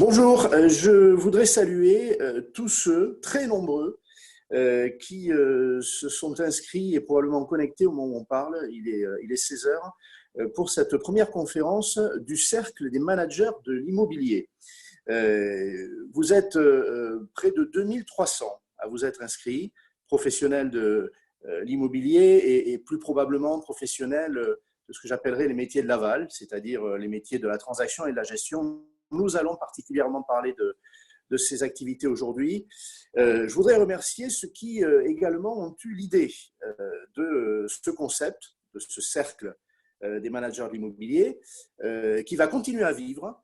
Bonjour, je voudrais saluer tous ceux, très nombreux, qui se sont inscrits et probablement connectés au moment où on parle, il est 16 heures, pour cette première conférence du Cercle des managers de l'immobilier. Vous êtes près de 2300 à vous être inscrits, professionnels de l'immobilier et plus probablement professionnels de ce que j'appellerais les métiers de l'aval, c'est-à-dire les métiers de la transaction et de la gestion. Nous allons particulièrement parler de ces activités aujourd'hui. Je voudrais remercier ceux qui également ont eu l'idée de ce concept, de ce cercle des managers de l'immobilier, qui va continuer à vivre.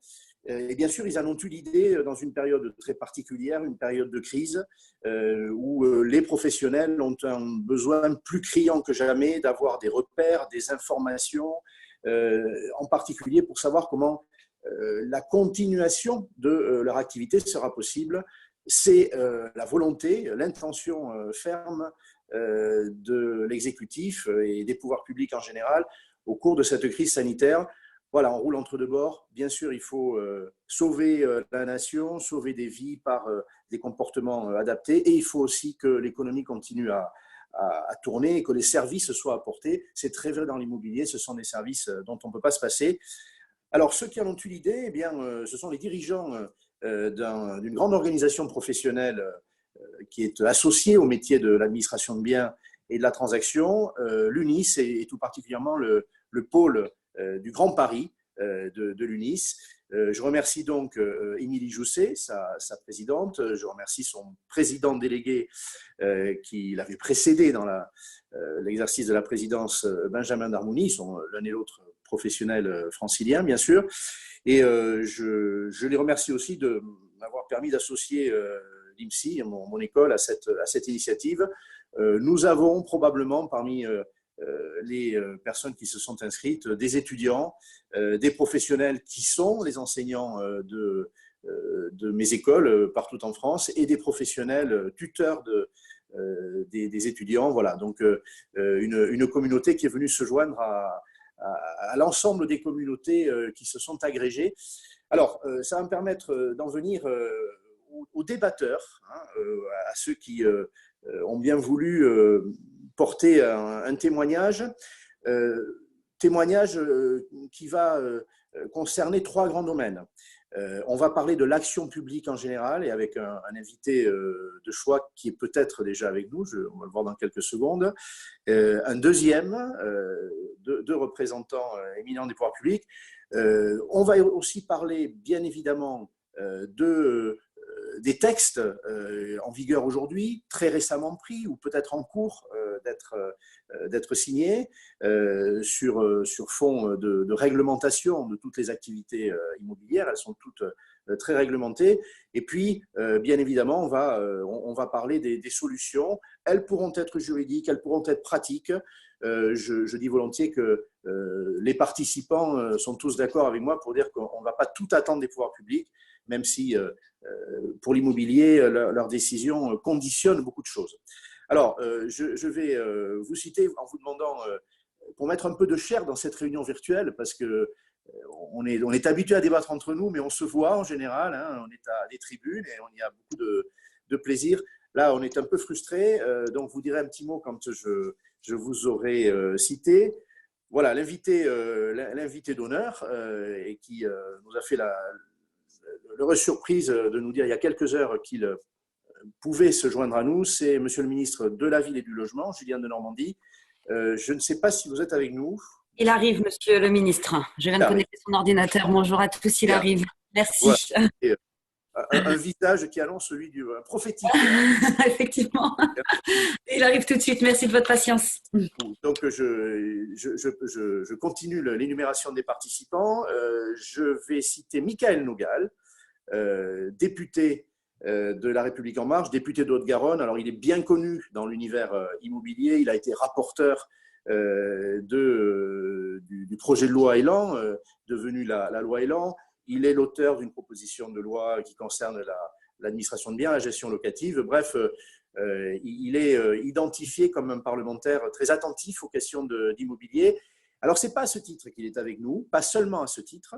Et bien sûr, ils en ont eu l'idée dans une période très particulière, une période de crise, où les professionnels ont un besoin plus criant que jamais d'avoir des repères, des informations, en particulier pour savoir comment la continuation de leur activité sera possible. C'est la volonté, l'intention ferme de l'exécutif et des pouvoirs publics en général au cours de cette crise sanitaire. Voilà, on roule entre deux bords. Bien sûr, il faut sauver la nation, sauver des vies par des comportements adaptés. Et il faut aussi que l'économie continue à tourner et que les services soient apportés. C'est très vrai dans l'immobilier, ce sont des services dont on ne peut pas se passer. Alors, ceux qui en ont eu l'idée, eh bien, ce sont les dirigeants d'une grande organisation professionnelle qui est associée au métier de l'administration de biens et de la transaction, l'UNIS et tout particulièrement le pôle du Grand Paris de l'UNIS. Je remercie donc Émilie Jousset, sa présidente. Je remercie son président délégué qui l'avait précédé dans l'exercice de la présidence, Benjamin Darmouni. Ils sont l'un et l'autre professionnels franciliens, bien sûr. Et je les remercie aussi de m'avoir permis d'associer l'IMSI, mon école, à cette initiative. Nous avons probablement parmi les personnes qui se sont inscrites, des étudiants, des professionnels qui sont les enseignants de mes écoles partout en France et des professionnels tuteurs des étudiants. Voilà, donc une communauté qui est venue se joindre à l'ensemble des communautés qui se sont agrégées. Alors, ça va me permettre d'en venir aux débatteurs, hein, à ceux qui ont bien voulu porter un témoignage, témoignage qui va concerner trois grands domaines. On va parler de l'action publique en général et avec un invité de choix qui est peut-être déjà avec nous, on va le voir dans quelques secondes. Un deuxième, deux représentants éminents des pouvoirs publics. On va aussi parler bien évidemment des textes en vigueur aujourd'hui, très récemment pris ou peut-être en cours d'être signés sur fond de réglementation de toutes les activités immobilières. Elles sont toutes très réglementées. Et puis, bien évidemment, on va parler des solutions. Elles pourront être juridiques, elles pourront être pratiques. Je dis volontiers que les participants sont tous d'accord avec moi pour dire qu'on ne va pas tout attendre des pouvoirs publics, même si pour l'immobilier, leurs décisions conditionnent beaucoup de choses. Alors, je vais vous citer en vous demandant, pour mettre un peu de chair dans cette réunion virtuelle, parce que on est habitué à débattre entre nous, mais on se voit en général, hein, on est à des tribunes et on y a beaucoup de plaisir. Là, on est un peu frustré, donc vous direz un petit mot quand je vous aurai cité. Voilà, l'invité d'honneur et qui nous a fait l'heureuse surprise de nous dire il y a quelques heures qu'il pouvait se joindre à nous, c'est Monsieur le ministre de la Ville et du Logement, Julien Denormandie. Je ne sais pas si vous êtes avec nous. Il arrive, monsieur le ministre. Je viens de connecter son ordinateur. Bonjour à tous, il arrive. Voilà. Merci. Et, un visage qui annonce celui du prophétique. Effectivement. Il arrive tout de suite. Merci de votre patience. Donc, je continue l'énumération des participants. Je vais citer Michael Nogal, député de La République En Marche, député de Haute-Garonne. Alors, il est bien connu dans l'univers immobilier. Il a été rapporteur du projet de loi Elan, devenu la loi Elan. Il est l'auteur d'une proposition de loi qui concerne l'administration de biens, la gestion locative. Bref, il est identifié comme un parlementaire très attentif aux questions d'immobilier. Alors, ce n'est pas à ce titre qu'il est avec nous, pas seulement à ce titre.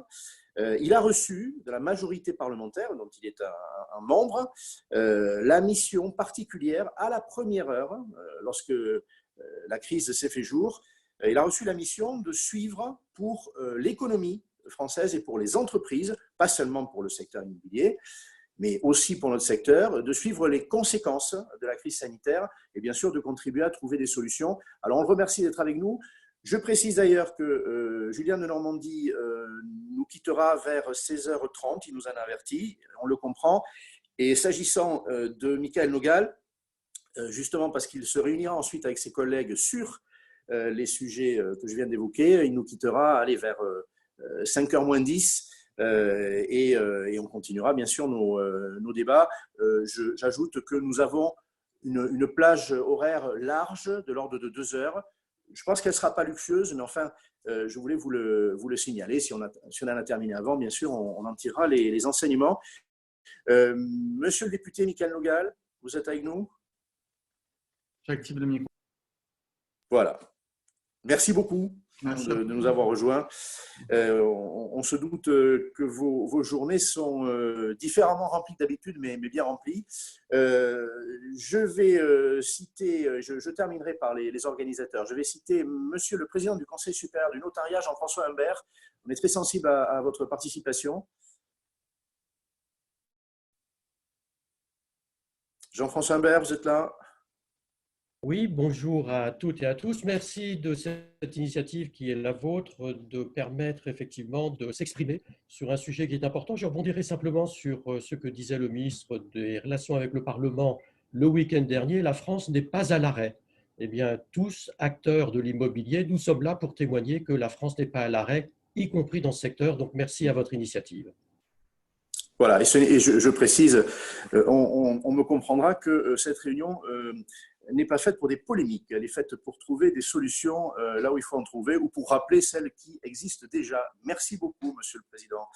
Il a reçu de la majorité parlementaire, dont il est un membre, la mission particulière à la première heure, lorsque la crise s'est fait jour. Il a reçu la mission de suivre pour l'économie française et pour les entreprises, pas seulement pour le secteur immobilier, mais aussi pour notre secteur, de suivre les conséquences de la crise sanitaire et bien sûr de contribuer à trouver des solutions. Alors on le remercie d'être avec nous. Je précise d'ailleurs que Julien de Normandie nous quittera vers 16h30, il nous en a averti, on le comprend. Et s'agissant de Michael Nogal, justement parce qu'il se réunira ensuite avec ses collègues sur les sujets que je viens d'évoquer, il nous quittera vers 5h moins 10 et on continuera bien sûr nos débats. J'ajoute que nous avons une plage horaire large de l'ordre de 2 heures. Je pense qu'elle ne sera pas luxueuse, mais enfin, je voulais vous le signaler. Si on en a terminé avant, bien sûr, on en tirera les enseignements. Monsieur le député Michael Nogal, vous êtes avec nous? J'active le micro. Voilà. Merci beaucoup de nous avoir rejoints. On se doute que vos journées sont différemment remplies que d'habitude, mais bien remplies. Je vais citer, je terminerai par les organisateurs. Je vais citer Monsieur le Président du Conseil supérieur du notariat, Jean-François Humbert. On est très sensible à votre participation. Jean-François Humbert, vous êtes là? Oui, bonjour à toutes et à tous. Merci de cette initiative qui est la vôtre de permettre effectivement de s'exprimer sur un sujet qui est important. Je rebondirai simplement sur ce que disait le ministre des Relations avec le Parlement le week-end dernier. La France n'est pas à l'arrêt. Eh bien, tous acteurs de l'immobilier, nous sommes là pour témoigner que la France n'est pas à l'arrêt, y compris dans ce secteur. Donc, merci à votre initiative. Voilà, et je précise, on me comprendra que cette réunion n'est pas faite pour des polémiques, elle est faite pour trouver des solutions là où il faut en trouver ou pour rappeler celles qui existent déjà. Merci beaucoup, Monsieur le Président.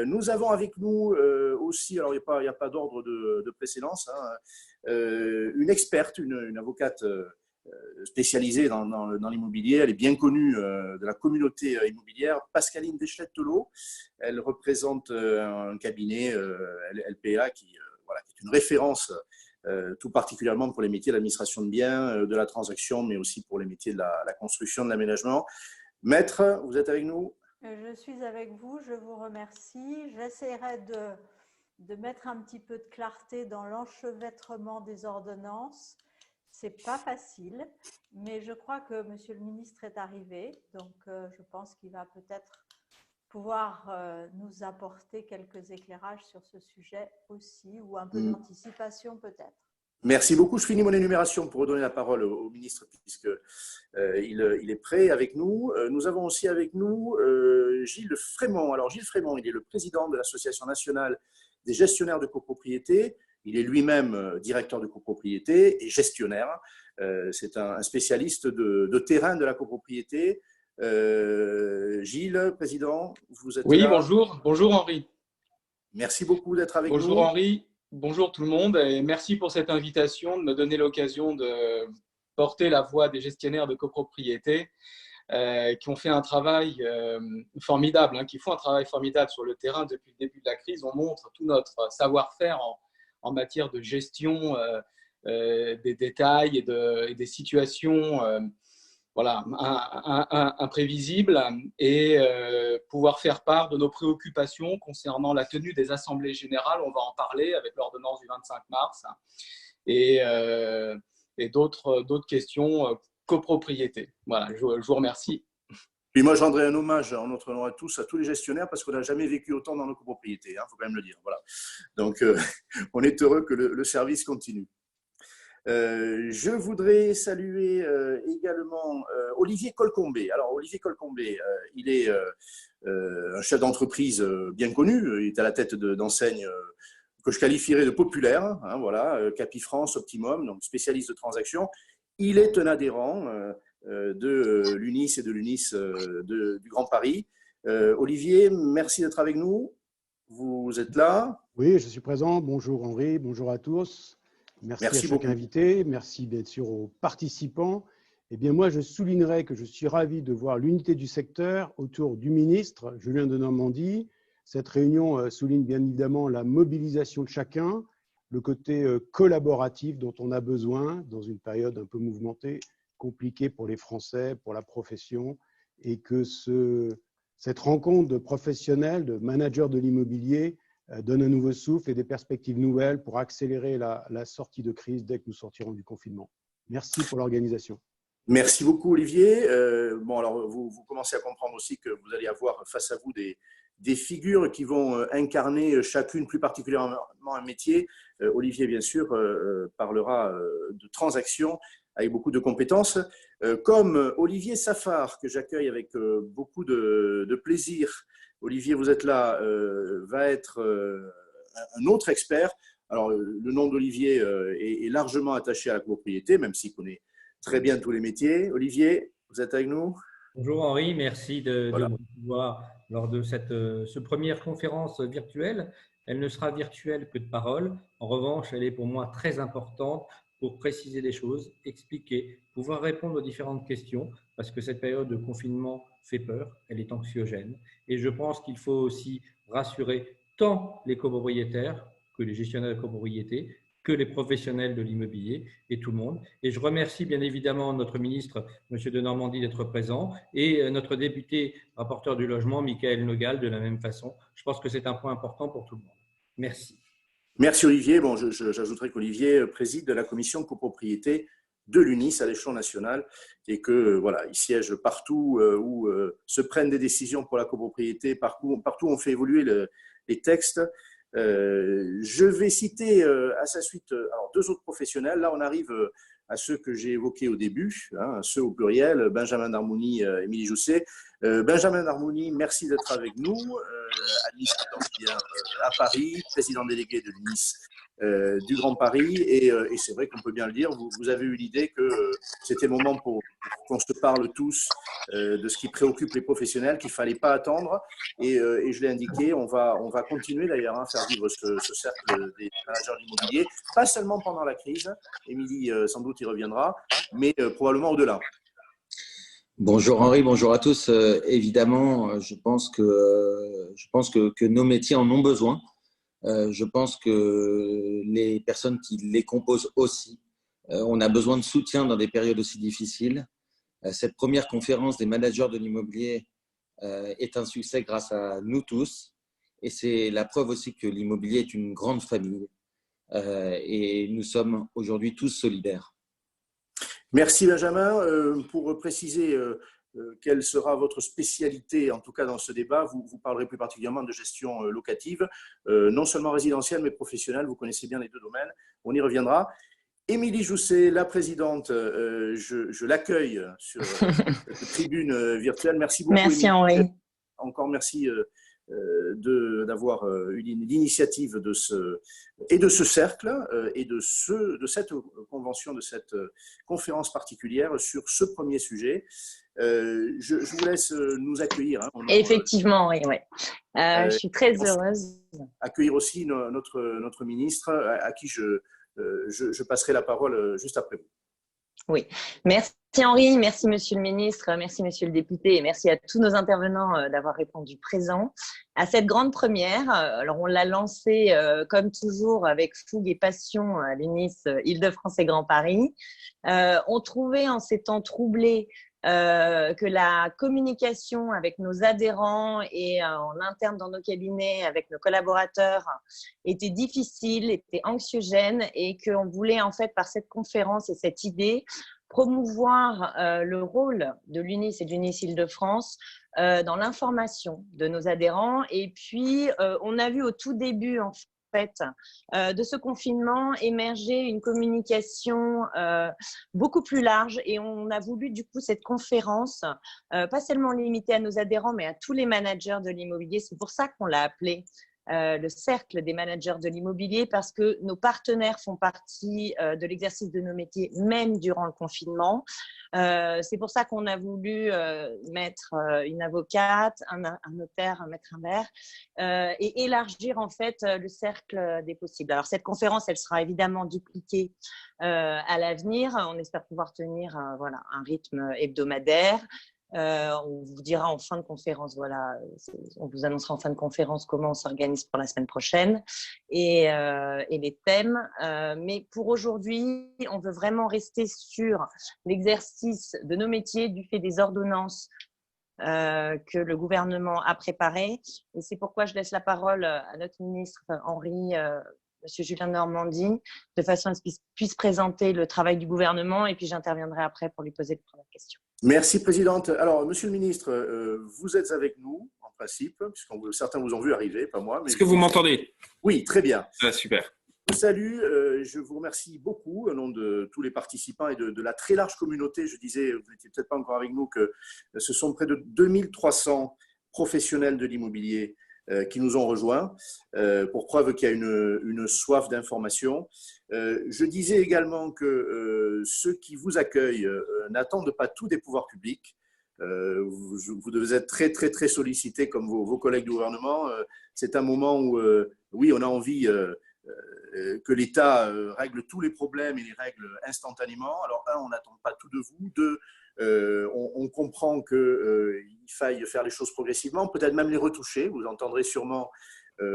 Nous avons avec nous aussi, alors il n'y a pas d'ordre de précédence, une experte, une avocate spécialisée dans l'immobilier. Elle est bien connue de la communauté immobilière, Pascaline Deschlet-Thelot. Elle représente un cabinet LPA qui est une référence tout particulièrement pour les métiers de l'administration de biens, de la transaction, mais aussi pour les métiers de la construction, de l'aménagement. Maître, vous êtes avec nous? Je suis avec vous, je vous remercie. J'essaierai de mettre un petit peu de clarté dans l'enchevêtrement des ordonnances. Ce n'est pas facile, mais je crois que Monsieur le ministre est arrivé, donc je pense qu'il va peut-être pouvoir nous apporter quelques éclairages sur ce sujet aussi, ou un peu d'anticipation peut-être. Merci beaucoup. Je finis mon énumération pour redonner la parole au ministre, puisqu'il est prêt avec nous. Nous avons aussi avec nous Gilles Frémont. Alors Gilles Frémont, il est le président de l'Association nationale des gestionnaires de copropriété. Il est lui-même directeur de copropriété et gestionnaire. C'est un spécialiste de terrain de la copropriété. Gilles, président, vous êtes là? Oui, bonjour. Bonjour Henri. Merci beaucoup d'être avec nous. Bonjour Henri. Bonjour tout le monde et merci pour cette invitation, de me donner l'occasion de porter la voix des gestionnaires de copropriété qui ont fait un travail formidable, qui font un travail formidable sur le terrain depuis le début de la crise. On montre tout notre savoir-faire en matière de gestion des détails et des situations imprévisibles et pouvoir faire part de nos préoccupations concernant la tenue des assemblées générales. On va en parler avec l'ordonnance du 25 mars et d'autres questions copropriété. Voilà, je vous remercie. Puis moi, je rendrai un hommage en notre nom à tous les gestionnaires parce qu'on n'a jamais vécu autant dans nos copropriétés, faut quand même le dire. Voilà. Donc, on est heureux que le service continue. Je voudrais saluer également Olivier Colcombé. Alors, Olivier Colcombé, il est un chef d'entreprise bien connu. Il est à la tête d'enseignes que je qualifierais de populaires. Capifrance, Optimum, donc spécialiste de transactions. Il est un adhérent de l'UNIS et de l'UNIS du Grand Paris. Olivier, merci d'être avec nous. Vous êtes là? Oui, je suis présent. Bonjour Henri, bonjour à tous. Merci à chaque invité, merci bien sûr aux participants Eh bien, moi, je soulignerai que je suis ravi de voir l'unité du secteur autour du ministre Julien Denormandie. Cette réunion souligne bien évidemment la mobilisation de chacun, le côté collaboratif dont on a besoin dans une période un peu mouvementée, compliquée pour les Français, pour la profession, et que cette rencontre de professionnels, de managers de l'immobilier donne un nouveau souffle et des perspectives nouvelles pour accélérer la sortie de crise dès que nous sortirons du confinement. Merci pour l'organisation. Merci beaucoup, Olivier. Bon, alors, vous commencez à comprendre aussi que vous allez avoir face à vous des figures qui vont incarner chacune plus particulièrement un métier. Olivier, bien sûr, parlera de transactions avec beaucoup de compétences, comme Olivier Safar, que j'accueille avec beaucoup de plaisir. Olivier, vous êtes là, va être un autre expert. Alors, le nom d'Olivier est largement attaché à la copropriété, même s'il connaît très bien tous les métiers. Olivier, vous êtes avec nous? Bonjour Henri, merci de me recevoir lors de cette première conférence virtuelle. Elle ne sera virtuelle que de parole. En revanche, elle est pour moi très importante pour préciser des choses, expliquer, pouvoir répondre aux différentes questions, parce que cette période de confinement fait peur, elle est anxiogène. Et je pense qu'il faut aussi rassurer tant les copropriétaires que les gestionnaires de copropriété, que les professionnels de l'immobilier et tout le monde. Et je remercie bien évidemment notre ministre, M. Denormandie, d'être présent et notre député rapporteur du logement, Michael Nogal, de la même façon. Je pense que c'est un point important pour tout le monde. Merci. Merci Olivier. Bon, j'ajouterai qu'Olivier préside la commission copropriété de l'UNIS à l'échelon national et que voilà, il siège partout où se prennent des décisions pour la copropriété, partout où on fait évoluer les textes. Je vais citer à sa suite alors, deux autres professionnels. Là, on arrive à ceux que j'ai évoqués au début, ceux au pluriel, Benjamin Darmouni, Émilie Jousset. Benjamin Darmouni, merci d'être avec nous, administrateur à Paris, président délégué de l'UNIS du Grand Paris. Et c'est vrai qu'on peut bien le dire, vous avez eu l'idée que c'était le moment pour qu'on se parle tous de ce qui préoccupe les professionnels, qu'il ne fallait pas attendre. Et je l'ai indiqué, on va continuer d'ailleurs à faire vivre ce cercle des managers immobiliers, pas seulement pendant la crise, Émilie sans doute y reviendra, mais probablement au-delà. Bonjour Henri, bonjour à tous. Évidemment, je pense que nos métiers en ont besoin. Je pense que les personnes qui les composent aussi, on a besoin de soutien dans des périodes aussi difficiles. Cette première conférence des managers de l'immobilier est un succès grâce à nous tous. Et c'est la preuve aussi que l'immobilier est une grande famille. Et nous sommes aujourd'hui tous solidaires. Merci Benjamin. Pour préciser quelle sera votre spécialité, en tout cas dans ce débat, vous parlerez plus particulièrement de gestion locative, non seulement résidentielle mais professionnelle. Vous connaissez bien les deux domaines, on y reviendra. Émilie Jousset, la présidente, je l'accueille sur cette tribune virtuelle. Merci beaucoup. Merci Henri. Encore merci d'avoir eu l'initiative de ce cercle et de cette convention, de cette conférence particulière sur ce premier sujet. Je vous laisse nous accueillir. Effectivement, oui. Je suis très heureuse. Accueillir aussi notre ministre à qui je passerai la parole juste après vous. Oui, merci Henri, merci Monsieur le ministre, merci Monsieur le député et merci à tous nos intervenants d'avoir répondu présent à cette grande première. Alors on l'a lancée comme toujours avec fougue et passion à l'UNIS Île-de-France et Grand Paris. On trouvait en ces temps troublés que la communication avec nos adhérents et en interne dans nos cabinets avec nos collaborateurs était difficile, était anxiogène et qu'on voulait en fait par cette conférence et cette idée promouvoir le rôle de l'UNIS et de l'UNIS Île-de-France dans l'information de nos adhérents. Et puis, on a vu au tout début en fait de ce confinement émerger une communication beaucoup plus large et on a voulu du coup cette conférence pas seulement limitée à nos adhérents mais à tous les managers de l'immobilier. C'est pour ça qu'on l'a appelée le cercle des managers de l'immobilier parce que nos partenaires font partie de l'exercice de nos métiers même durant le confinement. C'est pour ça qu'on a voulu mettre une avocate, un notaire, un maître impair et élargir en fait le cercle des possibles. Alors cette conférence, elle sera évidemment dupliquée à l'avenir. On espère pouvoir tenir voilà, un rythme hebdomadaire. On vous dira en fin de conférence, voilà, on vous annoncera en fin de conférence comment on s'organise pour la semaine prochaine et les thèmes. Mais pour aujourd'hui, on veut vraiment rester sur l'exercice de nos métiers du fait des ordonnances que le gouvernement a préparées. Et c'est pourquoi je laisse la parole à notre ministre Henri, Monsieur Julien Denormandie, de façon à ce qu'il puisse présenter le travail du gouvernement et puis j'interviendrai après pour lui poser les premières questions. Merci, Présidente. Alors, Monsieur le Ministre, vous êtes avec nous, en principe, puisque certains vous ont vu arriver, pas moi. Est-ce que vous m'entendez? Oui, très bien. Ah, super. Je vous salue, je vous remercie beaucoup au nom de tous les participants et de la très large communauté. Je disais, vous n'étiez peut-être pas encore avec nous, que ce sont près de 2300 professionnels de l'immobilier qui nous ont rejoints, pour preuve qu'il y a une soif d'information. Je disais également que ceux qui vous accueillent n'attendent pas tout des pouvoirs publics. Vous devez être très, très, très sollicités comme vos collègues du gouvernement. C'est un moment où, oui, on a envie que l'État règle tous les problèmes et les règle instantanément. Alors, un, on n'attend pas tout de vous. Deux, on comprend qu'il faille faire les choses progressivement, peut-être même les retoucher. Vous entendrez sûrement,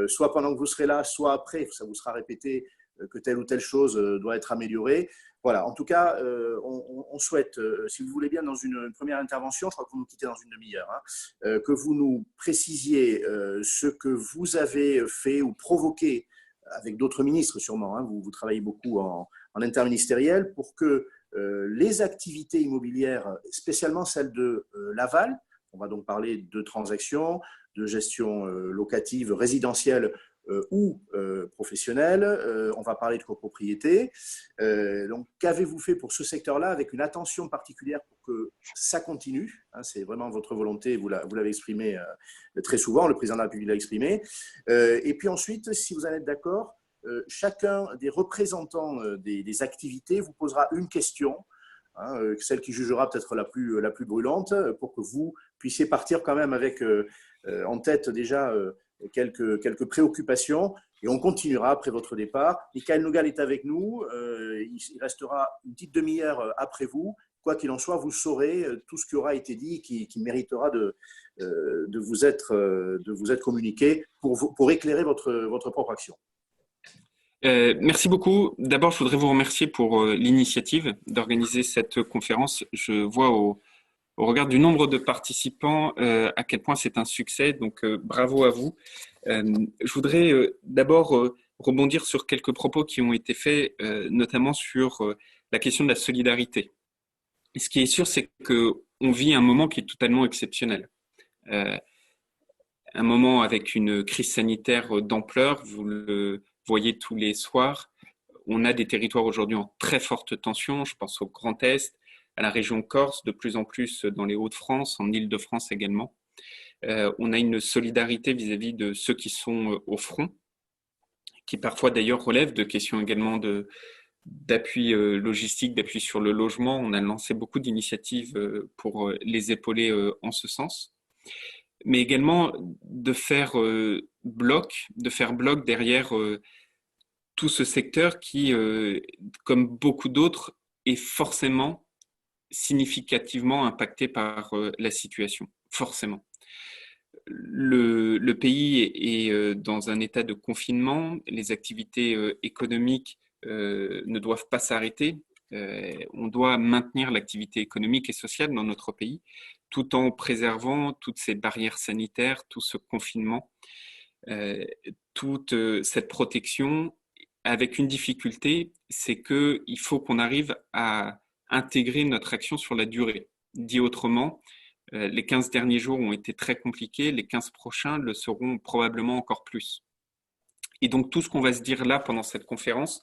soit pendant que vous serez là, soit après, ça vous sera répété que telle ou telle chose doit être améliorée. Voilà, en tout cas, on souhaite, si vous voulez bien, dans une première intervention, je crois que vous nous quittez dans une demi-heure, hein, que vous nous précisiez ce que vous avez fait ou provoqué avec d'autres ministres sûrement, hein, vous travaillez beaucoup en interministériel, pour que les activités immobilières, spécialement celles de l'aval, on va donc parler de transactions, de gestion locative, résidentielle ou professionnelle, on va parler de copropriété. Donc, qu'avez-vous fait pour ce secteur-là avec une attention particulière pour que ça continue, hein, c'est vraiment votre volonté, vous l'avez exprimé très souvent, le président de la République l'a exprimé. Et puis ensuite, si vous en êtes d'accord, chacun des représentants des activités vous posera une question, hein, celle qui jugera peut-être la plus brûlante, pour que vous puissiez partir quand même avec en tête déjà quelques préoccupations, et on continuera après votre départ. Michael Nougal est avec nous, il restera une petite demi-heure après vous. Quoi qu'il en soit, vous saurez tout ce qui aura été dit, qui méritera de vous être communiqué pour éclairer votre propre action. Merci beaucoup. D'abord, je voudrais vous remercier pour l'initiative d'organiser cette conférence. Je vois au regard du nombre de participants à quel point c'est un succès, donc bravo à vous. Je voudrais d'abord rebondir sur quelques propos qui ont été faits, notamment sur la question de la solidarité. Et ce qui est sûr, c'est qu'on vit un moment qui est totalement exceptionnel. Un moment avec une crise sanitaire d'ampleur, vous le voyez tous les soirs. On a des territoires aujourd'hui en très forte tension, je pense au Grand Est, à la région Corse, de plus en plus dans les Hauts-de-France, en Île-de-France également. On a une solidarité vis-à-vis de ceux qui sont au front, qui parfois d'ailleurs relèvent de questions également d'appui logistique, d'appui sur le logement. On a lancé beaucoup d'initiatives pour les épauler en ce sens. Mais également de faire bloc derrière tout ce secteur qui, comme beaucoup d'autres, est forcément significativement impacté par la situation, forcément. Le pays est dans un état de confinement, les activités économiques ne doivent pas s'arrêter, on doit maintenir l'activité économique et sociale dans notre pays, tout en préservant toutes ces barrières sanitaires, tout ce confinement, toute cette protection, avec une difficulté, c'est qu'il faut qu'on arrive à intégrer notre action sur la durée. Dit autrement, les 15 derniers jours ont été très compliqués, les 15 prochains le seront probablement encore plus. Et donc tout ce qu'on va se dire là pendant cette conférence,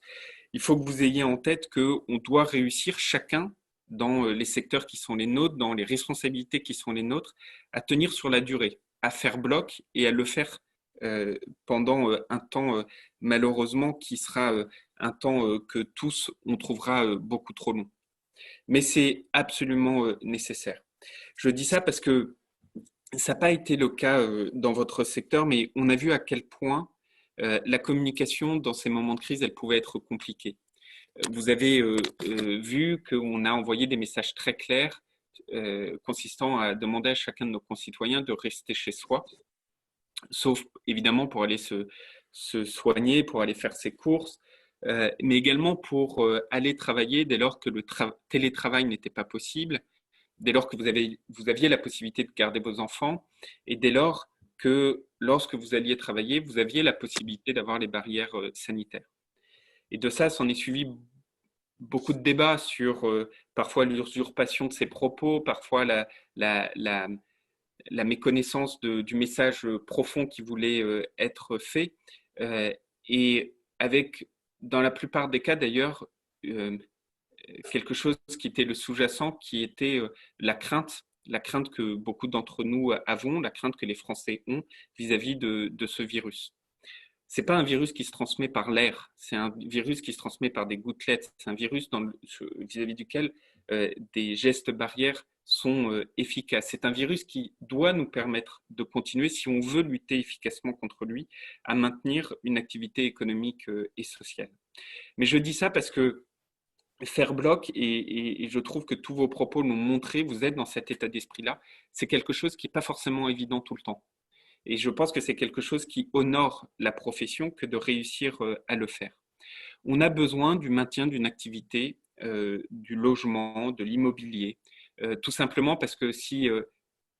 il faut que vous ayez en tête qu'on doit réussir chacun dans les secteurs qui sont les nôtres, dans les responsabilités qui sont les nôtres, à tenir sur la durée, à faire bloc et à le faire pendant un temps, malheureusement, qui sera un temps que tous, on trouvera beaucoup trop long. Mais c'est absolument nécessaire. Je dis ça parce que ça n'a pas été le cas dans votre secteur, mais on a vu à quel point la communication dans ces moments de crise, elle pouvait être compliquée. Vous avez vu qu'on a envoyé des messages très clairs consistant à demander à chacun de nos concitoyens de rester chez soi, sauf évidemment pour aller se soigner, pour aller faire ses courses, mais également pour aller travailler dès lors que le télétravail n'était pas possible, dès lors que vous aviez la possibilité de garder vos enfants et dès lors que lorsque vous alliez travailler, vous aviez la possibilité d'avoir les barrières sanitaires. Et de ça, s'en est suivi beaucoup de débats sur parfois l'usurpation de ces propos, parfois la méconnaissance du message profond qui voulait être fait. Et avec, dans la plupart des cas d'ailleurs, quelque chose qui était le sous-jacent, qui était la crainte que beaucoup d'entre nous avons, la crainte que les Français ont vis-à-vis de ce virus. Ce n'est pas un virus qui se transmet par l'air, c'est un virus qui se transmet par des gouttelettes, c'est un virus vis-à-vis duquel des gestes barrières sont efficaces. C'est un virus qui doit nous permettre de continuer, si on veut lutter efficacement contre lui, à maintenir une activité économique et sociale. Mais je dis ça parce que faire bloc, et je trouve que tous vos propos l'ont montré, vous êtes dans cet état d'esprit-là, c'est quelque chose qui n'est pas forcément évident tout le temps. Et je pense que c'est quelque chose qui honore la profession que de réussir à le faire. On a besoin du maintien d'une activité, du logement, de l'immobilier, tout simplement parce que si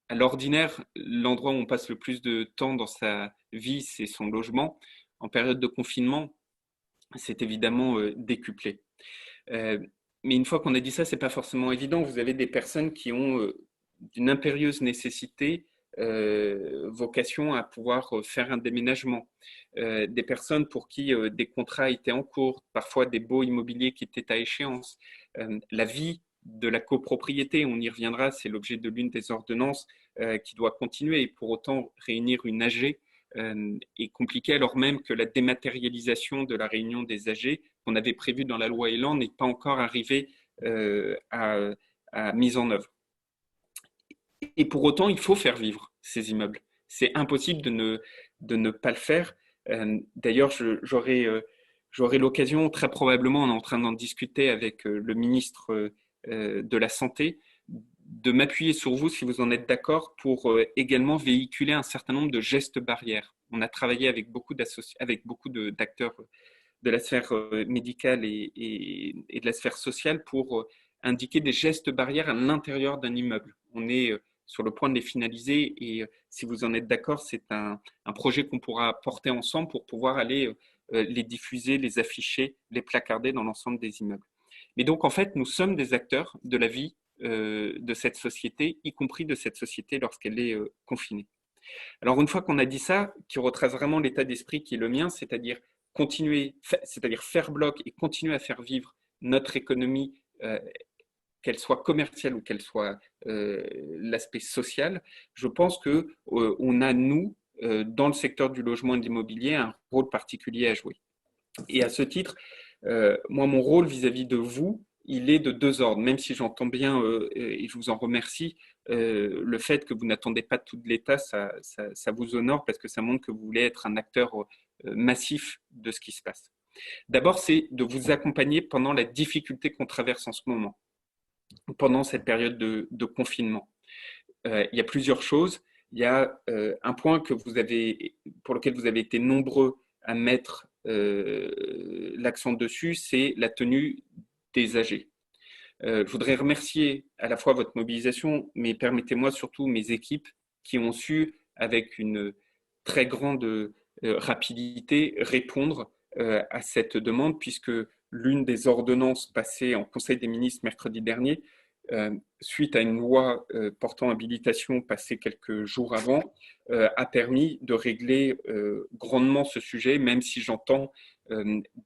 à l'ordinaire, l'endroit où on passe le plus de temps dans sa vie, c'est son logement, en période de confinement, c'est évidemment décuplé. Mais une fois qu'on a dit ça, ce n'est pas forcément évident. Vous avez des personnes qui ont d'une impérieuse nécessité vocation à pouvoir faire un déménagement, des personnes pour qui des contrats étaient en cours, parfois des baux immobiliers qui étaient à échéance, la vie de la copropriété, on y reviendra, c'est l'objet de l'une des ordonnances qui doit continuer, et pour autant réunir une AG est compliqué, alors même que la dématérialisation de la réunion des AG qu'on avait prévue dans la loi Elan n'est pas encore arrivée à mise en œuvre. Et pour autant, il faut faire vivre ces immeubles. C'est impossible de ne pas le faire. D'ailleurs, j'aurai l'occasion, très probablement, on est en train d'en discuter avec le ministre de la Santé, de m'appuyer sur vous, si vous en êtes d'accord, pour également véhiculer un certain nombre de gestes barrières. On a travaillé avec beaucoup d'acteurs de la sphère médicale et de la sphère sociale pour indiquer des gestes barrières à l'intérieur d'un immeuble. On est sur le point de les finaliser et si vous en êtes d'accord, c'est un projet qu'on pourra porter ensemble pour pouvoir aller les diffuser, les afficher, les placarder dans l'ensemble des immeubles. Mais donc en fait, nous sommes des acteurs de la vie de cette société, y compris de cette société lorsqu'elle est confinée. Alors une fois qu'on a dit ça, qui retrace vraiment l'état d'esprit qui est le mien, c'est-à-dire faire bloc et continuer à faire vivre notre économie, qu'elle soit commerciale ou qu'elle soit l'aspect social, je pense qu'on a, nous, dans le secteur du logement et de l'immobilier, un rôle particulier à jouer. Et à ce titre, moi, mon rôle vis-à-vis de vous, il est de deux ordres, même si j'entends bien, et je vous en remercie, le fait que vous n'attendez pas tout de l'État, ça vous honore parce que ça montre que vous voulez être un acteur massif de ce qui se passe. D'abord, c'est de vous accompagner pendant la difficulté qu'on traverse en ce moment, pendant cette période de confinement. Il y a plusieurs choses. Il y a un point pour lequel vous avez été nombreux à mettre l'accent dessus, c'est la tenue des AG. Je voudrais remercier à la fois votre mobilisation, mais permettez-moi surtout mes équipes qui ont su, avec une très grande rapidité, répondre à cette demande, puisque l'une des ordonnances passées en Conseil des ministres mercredi dernier, suite à une loi portant habilitation passée quelques jours avant, a permis de régler grandement ce sujet, même si j'entends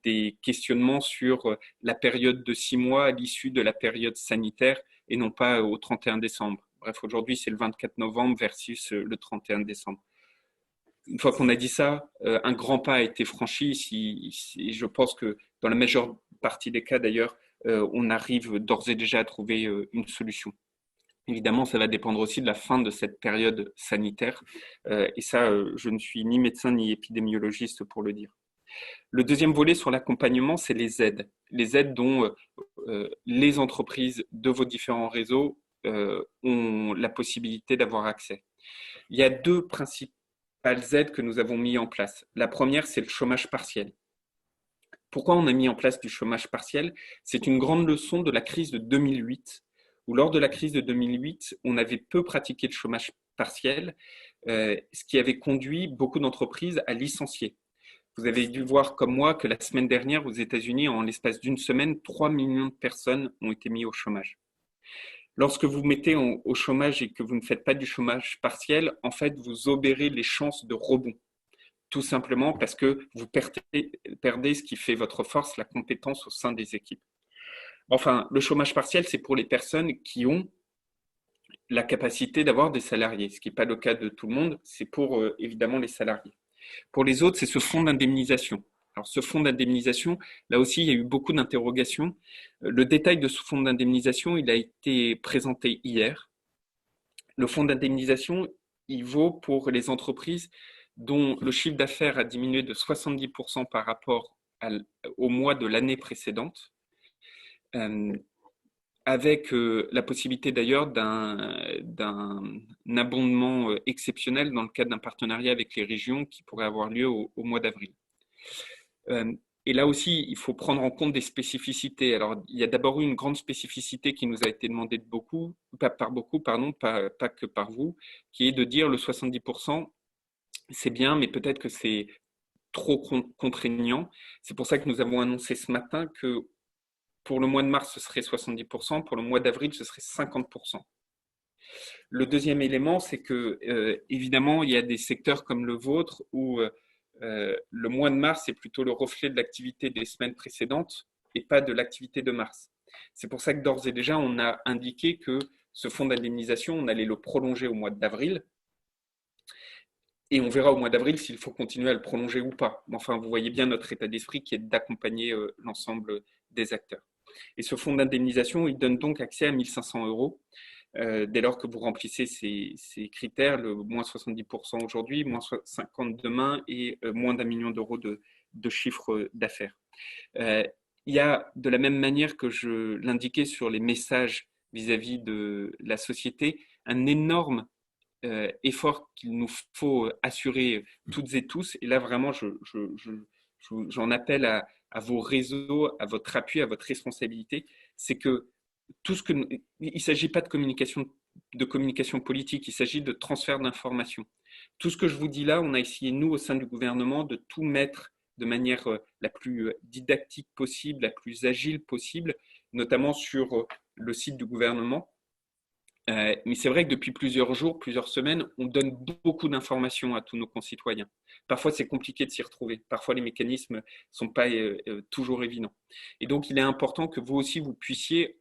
des questionnements sur la période de 6 mois à l'issue de la période sanitaire et non pas au 31 décembre. Bref, aujourd'hui, c'est le 24 novembre versus le 31 décembre. une fois qu'on a dit ça, un grand pas a été franchi. Je pense que dans la majeure partie des cas, d'ailleurs, on arrive d'ores et déjà à trouver une solution. Évidemment, ça va dépendre aussi de la fin de cette période sanitaire. Et ça, je ne suis ni médecin ni épidémiologiste pour le dire. Le deuxième volet sur l'accompagnement, c'est les aides. Les aides dont les entreprises de vos différents réseaux ont la possibilité d'avoir accès. Il y a deux principales aides que nous avons mis en place. La première, c'est le chômage partiel. Pourquoi on a mis en place du chômage partiel? C'est une grande leçon de la crise de 2008, où lors de la crise de 2008, on avait peu pratiqué le chômage partiel, ce qui avait conduit beaucoup d'entreprises à licencier. Vous avez dû voir comme moi que la semaine dernière, aux États-Unis, en l'espace d'une semaine, 3 millions de personnes ont été mises au chômage. Lorsque vous mettez au chômage et que vous ne faites pas du chômage partiel, en fait, vous obérez les chances de rebond. Tout simplement parce que vous perdez ce qui fait votre force, la compétence au sein des équipes. Enfin, le chômage partiel, c'est pour les personnes qui ont la capacité d'avoir des salariés, ce qui n'est pas le cas de tout le monde, c'est pour évidemment les salariés. Pour les autres, c'est ce fonds d'indemnisation. Alors, ce fonds d'indemnisation, là aussi, il y a eu beaucoup d'interrogations. Le détail de ce fonds d'indemnisation, il a été présenté hier. Le fonds d'indemnisation, il vaut pour les entreprises dont le chiffre d'affaires a diminué de 70% par rapport au mois de l'année précédente, avec la possibilité d'ailleurs d'un abondement exceptionnel dans le cadre d'un partenariat avec les régions qui pourrait avoir lieu au mois d'avril. Et là aussi, il faut prendre en compte des spécificités. Alors, il y a d'abord eu une grande spécificité qui nous a été demandée pas que par vous, qui est de dire le 70%, c'est bien, mais peut-être que c'est trop contraignant. C'est pour ça que nous avons annoncé ce matin que pour le mois de mars, ce serait 70%, pour le mois d'avril, ce serait 50%. Le deuxième élément, c'est que, évidemment, il y a des secteurs comme le vôtre où le mois de mars est plutôt le reflet de l'activité des semaines précédentes et pas de l'activité de mars. C'est pour ça que d'ores et déjà, on a indiqué que ce fonds d'indemnisation, on allait le prolonger au mois d'avril. Et on verra au mois d'avril s'il faut continuer à le prolonger ou pas. Enfin, vous voyez bien notre état d'esprit qui est d'accompagner l'ensemble des acteurs. Et ce fonds d'indemnisation, il donne donc accès à 1 500 € dès lors que vous remplissez ces critères, le moins 70% aujourd'hui, moins 50% demain et moins d'1 million d'euros de chiffre d'affaires. Il y a, de la même manière que je l'indiquais sur les messages vis-à-vis de la société, un énorme effort qu'il nous faut assurer toutes et tous. Et là, vraiment, j'en appelle à vos réseaux, à votre appui, à votre responsabilité. C'est que il ne s'agit pas de communication politique, il s'agit de transfert d'informations. Tout ce que je vous dis là, on a essayé, nous, au sein du gouvernement, de tout mettre de manière la plus didactique possible, la plus agile possible, notamment sur le site du gouvernement. Mais c'est vrai que depuis plusieurs jours, plusieurs semaines, on donne beaucoup d'informations à tous nos concitoyens. Parfois, c'est compliqué de s'y retrouver. Parfois, les mécanismes ne sont pas toujours évidents. Et donc, il est important que vous aussi, vous puissiez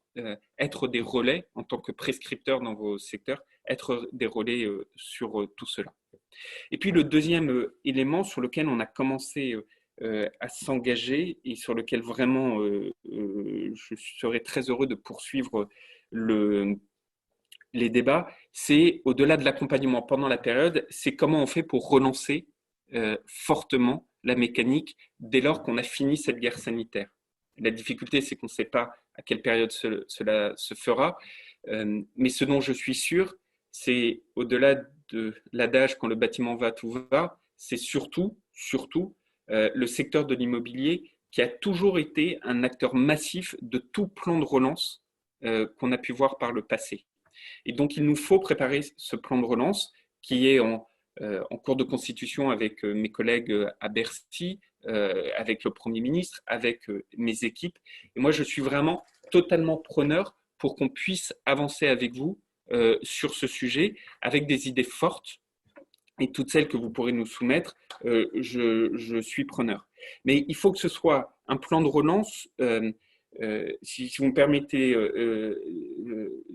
être des relais en tant que prescripteurs dans vos secteurs, être des relais sur tout cela. Et puis, le deuxième élément sur lequel on a commencé à s'engager et sur lequel vraiment je serais très heureux de poursuivre les débats, c'est au-delà de l'accompagnement pendant la période, c'est comment on fait pour relancer fortement la mécanique dès lors qu'on a fini cette guerre sanitaire. La difficulté, c'est qu'on ne sait pas à quelle période cela se fera, mais ce dont je suis sûr, c'est au-delà de l'adage quand le bâtiment va, tout va, c'est surtout le secteur de l'immobilier qui a toujours été un acteur massif de tout plan de relance qu'on a pu voir par le passé. Et donc, il nous faut préparer ce plan de relance qui est en cours de constitution avec mes collègues à Bercy, avec le Premier ministre, avec mes équipes. Et moi, je suis vraiment totalement preneur pour qu'on puisse avancer avec vous sur ce sujet avec des idées fortes. Et toutes celles que vous pourrez nous soumettre, je suis preneur. Mais il faut que ce soit un plan de relance si vous me permettez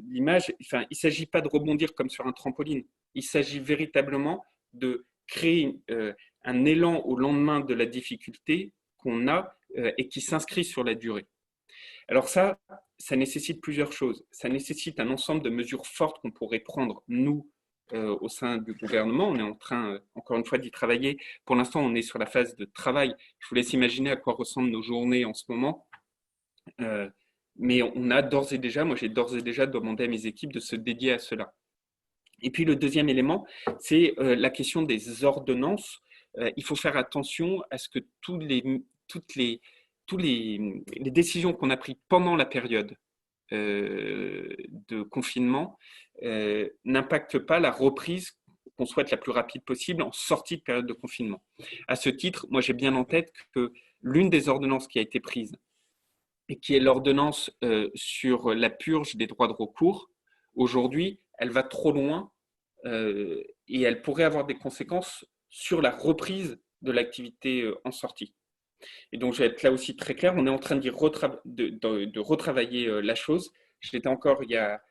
l'image, enfin, il ne s'agit pas de rebondir comme sur un trampoline. Il s'agit véritablement de créer un élan au lendemain de la difficulté qu'on a et qui s'inscrit sur la durée. Alors ça nécessite plusieurs choses. Ça nécessite un ensemble de mesures fortes qu'on pourrait prendre, nous, au sein du gouvernement. On est en train, encore une fois, d'y travailler. Pour l'instant, on est sur la phase de travail. Je vous laisse imaginer à quoi ressemblent nos journées en ce moment. Mais on a d'ores et déjà, moi j'ai d'ores et déjà demandé à mes équipes de se dédier à cela. Et puis le deuxième élément, c'est la question des ordonnances. Il faut faire attention à ce que toutes les décisions qu'on a prises pendant la période de confinement n'impactent pas la reprise qu'on souhaite la plus rapide possible en sortie de période de confinement. À ce titre, moi j'ai bien en tête que l'une des ordonnances qui a été prise et qui est l'ordonnance sur la purge des droits de recours, aujourd'hui, elle va trop loin et elle pourrait avoir des conséquences sur la reprise de l'activité en sortie. Et donc, je vais être là aussi très clair, on est en train de retravailler la chose. J'étais encore il y a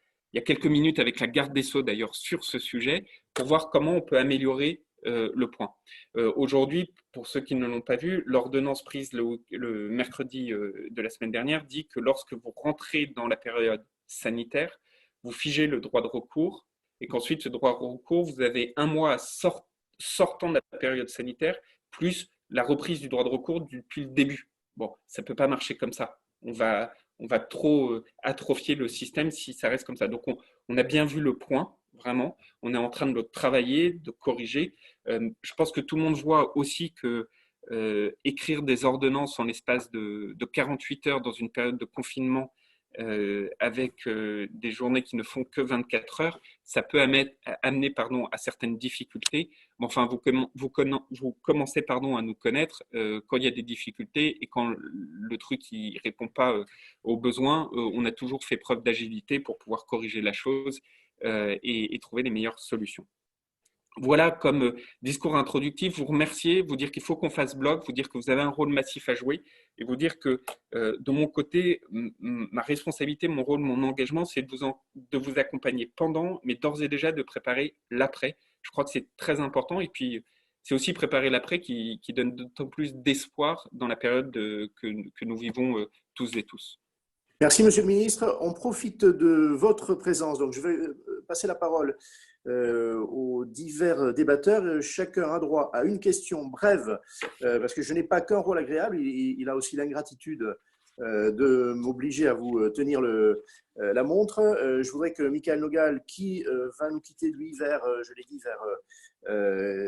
quelques minutes avec la garde des Sceaux d'ailleurs sur ce sujet pour voir comment on peut améliorer le point. Aujourd'hui, pour ceux qui ne l'ont pas vu, l'ordonnance prise le mercredi de la semaine dernière dit que lorsque vous rentrez dans la période sanitaire, vous figez le droit de recours et qu'ensuite ce droit de recours, vous avez un mois sortant de la période sanitaire plus la reprise du droit de recours depuis le début. Bon, ça ne peut pas marcher comme ça. On va trop atrophier le système si ça reste comme ça. Donc, on a bien vu le point, vraiment. On est en train de le travailler, de corriger. Je pense que tout le monde voit aussi que écrire des ordonnances en l'espace de 48 heures dans une période de confinement avec des journées qui ne font que 24 heures, ça peut amener à certaines difficultés. Mais enfin, vous commencez à nous connaître quand il y a des difficultés et quand le truc ne répond pas aux besoins, on a toujours fait preuve d'agilité pour pouvoir corriger la chose et trouver les meilleures solutions. Voilà, comme discours introductif, vous remercier, vous dire qu'il faut qu'on fasse bloc, vous dire que vous avez un rôle massif à jouer et vous dire que de mon côté, ma responsabilité, mon rôle, mon engagement, c'est de vous accompagner pendant, mais d'ores et déjà de préparer l'après. Je crois que c'est très important et puis c'est aussi préparer l'après qui donne d'autant plus d'espoir dans la période que nous vivons tous et tous. Merci, Monsieur le Ministre. On profite de votre présence. Donc, je vais passer la parole aux divers débatteurs. Chacun a droit à une question brève, parce que je n'ai pas qu'un rôle agréable. Il a aussi l'ingratitude de m'obliger à vous tenir la montre. Je voudrais que Michael Nogal, qui va nous quitter, lui, vers, je l'ai dit, vers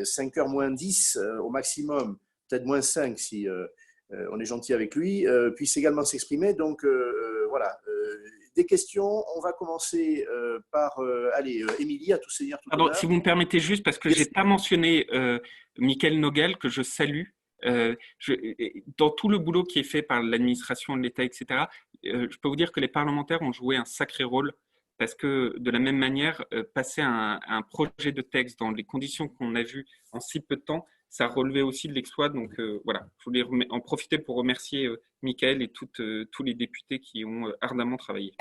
5h moins 10 au maximum, peut-être moins 5 si on est gentil avec lui, puisse également s'exprimer. Donc, voilà, des questions. On va commencer par, Émilie, à tout seigneur, tout honneur. Si vous me permettez juste, parce que je n'ai pas mentionné Michael Nogal, que je salue. Dans tout le boulot qui est fait par l'administration de l'État, etc., je peux vous dire que les parlementaires ont joué un sacré rôle parce que de la même manière, passer un projet de texte dans les conditions qu'on a vues en si peu de temps, ça relevait aussi de l'exploit. Donc voilà, je voulais en profiter pour remercier Michael et tous les députés qui ont ardemment travaillé.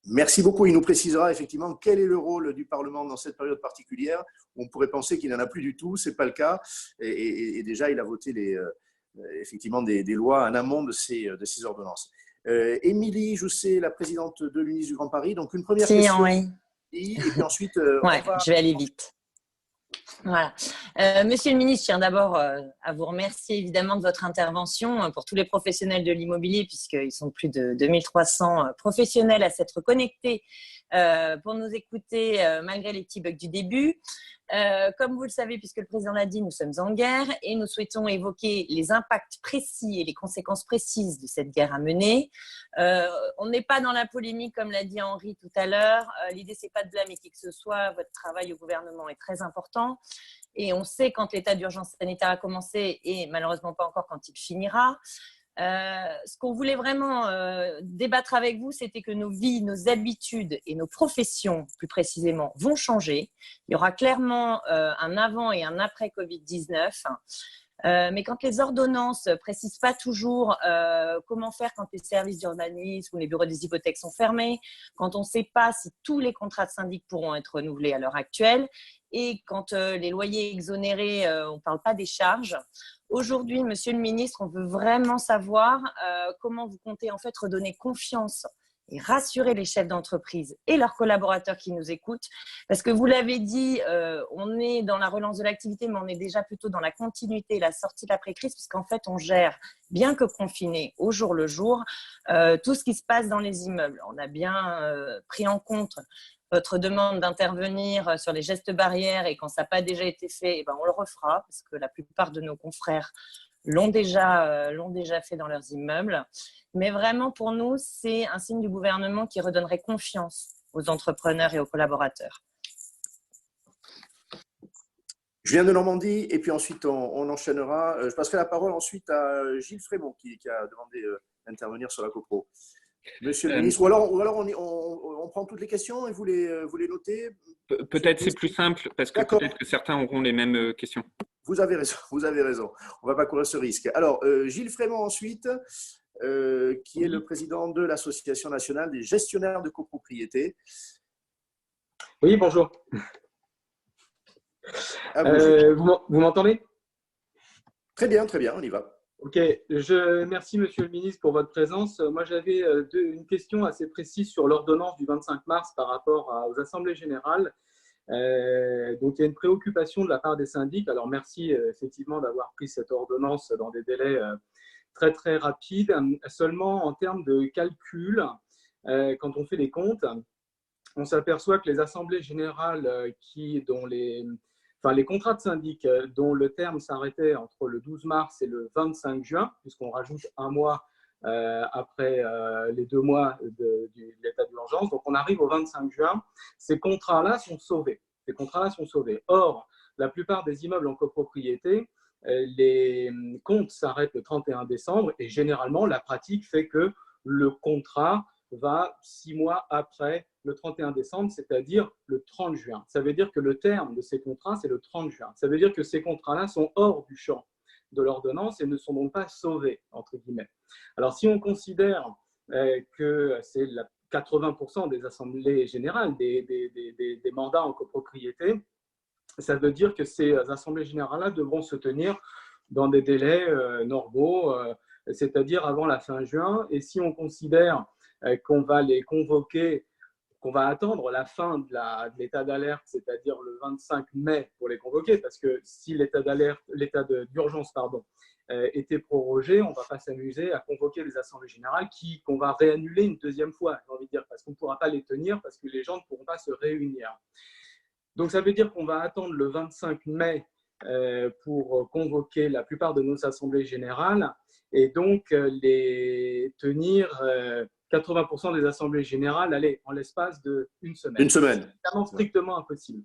Merci beaucoup. Il nous précisera effectivement quel est le rôle du Parlement dans cette période particulière. On pourrait penser qu'il n'en a plus du tout, ce n'est pas le cas. Et déjà, il a voté effectivement des lois en amont de ces ordonnances. Émilie Jousset, la présidente de l'UNIS du Grand Paris. Donc, une première question. Oui. Et puis ensuite, je vais aller vite. Voilà. Monsieur le ministre, je tiens d'abord à vous remercier évidemment de votre intervention pour tous les professionnels de l'immobilier, puisqu'ils sont plus de 2300 professionnels à s'être connectés pour nous écouter malgré les petits bugs du début. Comme vous le savez, puisque le président l'a dit, nous sommes en guerre et nous souhaitons évoquer les impacts précis et les conséquences précises de cette guerre à mener. On n'est pas dans la polémique, comme l'a dit Henri tout à l'heure. L'idée, c'est pas de blâmer qui que ce soit. Votre travail au gouvernement est très important. Et on sait quand l'état d'urgence sanitaire a commencé et malheureusement pas encore quand il finira. Ce qu'on voulait vraiment débattre avec vous, c'était que nos vies, nos habitudes et nos professions, plus précisément, vont changer. Il y aura clairement un avant et un après Covid-19. Mais quand les ordonnances précisent pas toujours comment faire quand les services d'urbanisme ou les bureaux des hypothèques sont fermés, quand on ne sait pas si tous les contrats de syndic pourront être renouvelés à l'heure actuelle, et quand les loyers exonérés, on ne parle pas des charges. Aujourd'hui, Monsieur le Ministre, on veut vraiment savoir comment vous comptez en fait redonner confiance et rassurer les chefs d'entreprise et leurs collaborateurs qui nous écoutent. Parce que vous l'avez dit, on est dans la relance de l'activité, mais on est déjà plutôt dans la continuité et la sortie de l'après-crise, puisqu'en fait, on gère, bien que confiné au jour le jour, tout ce qui se passe dans les immeubles. On a bien pris en compte votre demande d'intervenir sur les gestes barrières, et quand ça n'a pas déjà été fait, eh ben on le refera, parce que la plupart de nos confrères l'ont déjà fait dans leurs immeubles. Mais vraiment, pour nous, c'est un signe du gouvernement qui redonnerait confiance aux entrepreneurs et aux collaborateurs. Je viens de Normandie et puis ensuite on enchaînera. Je passerai la parole ensuite à Gilles Frémont qui a demandé d'intervenir sur la copro. Monsieur le ministre, ou alors on prend toutes les questions et vous les notez. Peut-être c'est plus simple parce que peut-être que certains auront les mêmes questions. Vous avez raison. On ne va pas courir ce risque. Alors, Gilles Frémont ensuite, qui est le président de l'Association nationale des gestionnaires de copropriété. Oui, bonjour. Vous m'entendez? Très bien, on y va. Ok, merci Monsieur le Ministre pour votre présence. Moi j'avais une question assez précise sur l'ordonnance du 25 mars par rapport aux assemblées générales. Donc il y a une préoccupation de la part des syndics. Alors merci effectivement d'avoir pris cette ordonnance dans des délais très très rapides. Seulement en termes de calcul, quand on fait les comptes, on s'aperçoit que les assemblées générales dont les contrats de syndic dont le terme s'arrêtait entre le 12 mars et le 25 juin, puisqu'on rajoute un mois après les 2 mois de l'état d'urgence, donc on arrive au 25 juin, ces contrats-là sont sauvés. Or, la plupart des immeubles en copropriété, les comptes s'arrêtent le 31 décembre et généralement, la pratique fait que le contrat va 6 mois après le 31 décembre, c'est-à-dire le 30 juin. Ça veut dire que le terme de ces contrats, c'est le 30 juin. Ça veut dire que ces contrats-là sont hors du champ de l'ordonnance et ne sont donc pas sauvés, entre guillemets. Alors, si on considère que c'est 80% des assemblées générales, des mandats en copropriété, ça veut dire que ces assemblées générales-là devront se tenir dans des délais normaux, c'est-à-dire avant la fin juin. Et si on considère qu'on va les convoquer, qu'on va attendre la fin de l'état d'alerte, c'est-à-dire le 25 mai pour les convoquer, parce que si l'état d'urgence était prorogé, on ne va pas s'amuser à convoquer les assemblées générales qu'on va réannuler une deuxième fois, j'ai envie de dire, parce qu'on ne pourra pas les tenir, parce que les gens ne pourront pas se réunir. Donc ça veut dire qu'on va attendre le 25 mai pour convoquer la plupart de nos assemblées générales et donc les tenir 80% des assemblées générales en l'espace d'une semaine. Une semaine. C'est strictement impossible.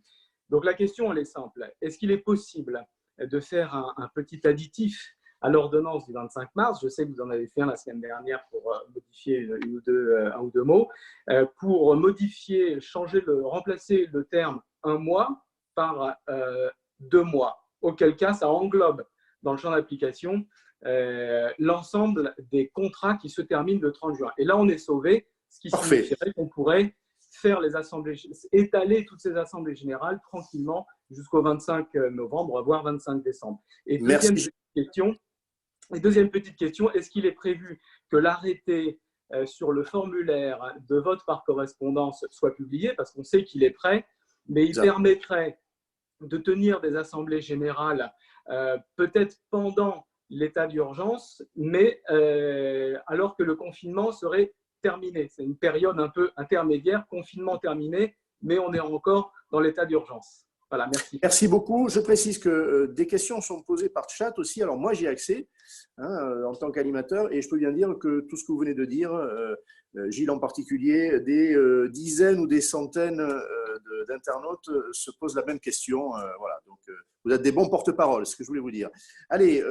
Donc la question, elle est simple. Est-ce qu'il est possible de faire un petit additif à l'ordonnance du 25 mars? Je sais que vous en avez fait un la semaine dernière pour modifier un ou deux mots. Pour modifier, remplacer le terme 1 mois par 2 mois. Auquel cas, ça englobe dans le champ d'application l'ensemble des contrats qui se terminent le 30 juin. Et là, on est sauvé, ce qui signifierait qu'on pourrait étaler toutes ces assemblées générales tranquillement jusqu'au 25 novembre, voire 25 décembre. Et deuxième petite question, est-ce qu'il est prévu que l'arrêté sur le formulaire de vote par correspondance soit publié? Parce qu'on sait qu'il est prêt, mais il permettrait de tenir des assemblées générales peut-être pendant l'état d'urgence, mais alors que le confinement serait terminé. C'est une période un peu intermédiaire, confinement terminé, mais on est encore dans l'état d'urgence. Voilà, merci. Merci beaucoup. Je précise que des questions sont posées par chat aussi. Alors moi, j'y ai accès en tant qu'animateur et je peux bien dire que tout ce que vous venez de dire, Gilles en particulier, des dizaines ou des centaines d'internautes se posent la même question. Voilà. Donc, vous êtes des bons porte-parole, c'est ce que je voulais vous dire. Allez,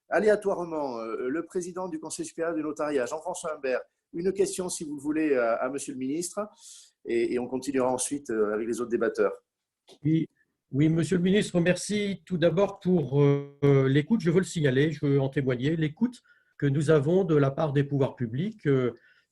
aléatoirement, le président du Conseil supérieur du notariat, Jean-François Humbert, une question, si vous le voulez, à Monsieur le ministre, et on continuera ensuite avec les autres débatteurs. Oui, Oui, Monsieur le ministre, merci tout d'abord pour l'écoute. Je veux le signaler, je veux en témoigner, l'écoute que nous avons de la part des pouvoirs publics.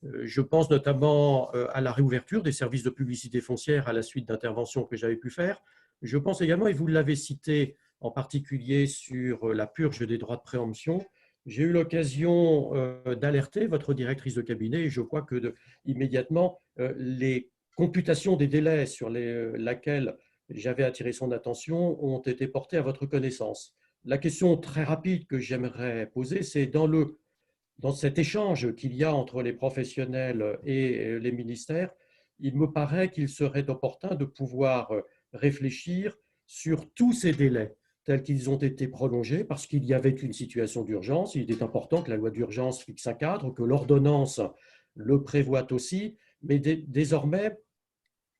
Je pense notamment à la réouverture des services de publicité foncière à la suite d'interventions que j'avais pu faire. Je pense également, et vous l'avez cité en particulier sur la purge des droits de préemption, j'ai eu l'occasion d'alerter votre directrice de cabinet et je crois que immédiatement, les computations des délais sur laquelle j'avais attiré son attention ont été portées à votre connaissance. La question très rapide que j'aimerais poser, c'est dans cet échange qu'il y a entre les professionnels et les ministères, il me paraît qu'il serait opportun de pouvoir réfléchir sur tous ces délais tels qu'ils ont été prolongés parce qu'il y avait une situation d'urgence. Il est important que la loi d'urgence fixe un cadre, que l'ordonnance le prévoit aussi, mais désormais,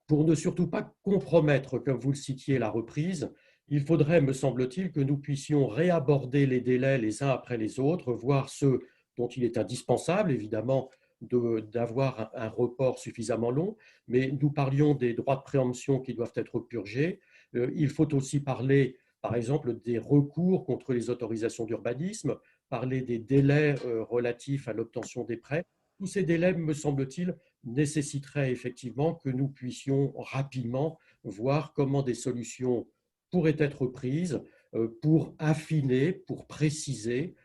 pour ne surtout pas compromettre, comme vous le citiez, la reprise, il faudrait, me semble-t-il, que nous puissions réaborder les délais les uns après les autres, voir ceux dont il est indispensable, évidemment, d'avoir un report suffisamment long, mais nous parlions des droits de préemption qui doivent être purgés. Il faut aussi parler, par exemple, des recours contre les autorisations d'urbanisme, parler des délais relatifs à l'obtention des prêts. Tous ces délais, me semble-t-il, nécessiteraient effectivement que nous puissions rapidement voir comment des solutions pourraient être prises pour affiner, pour préciser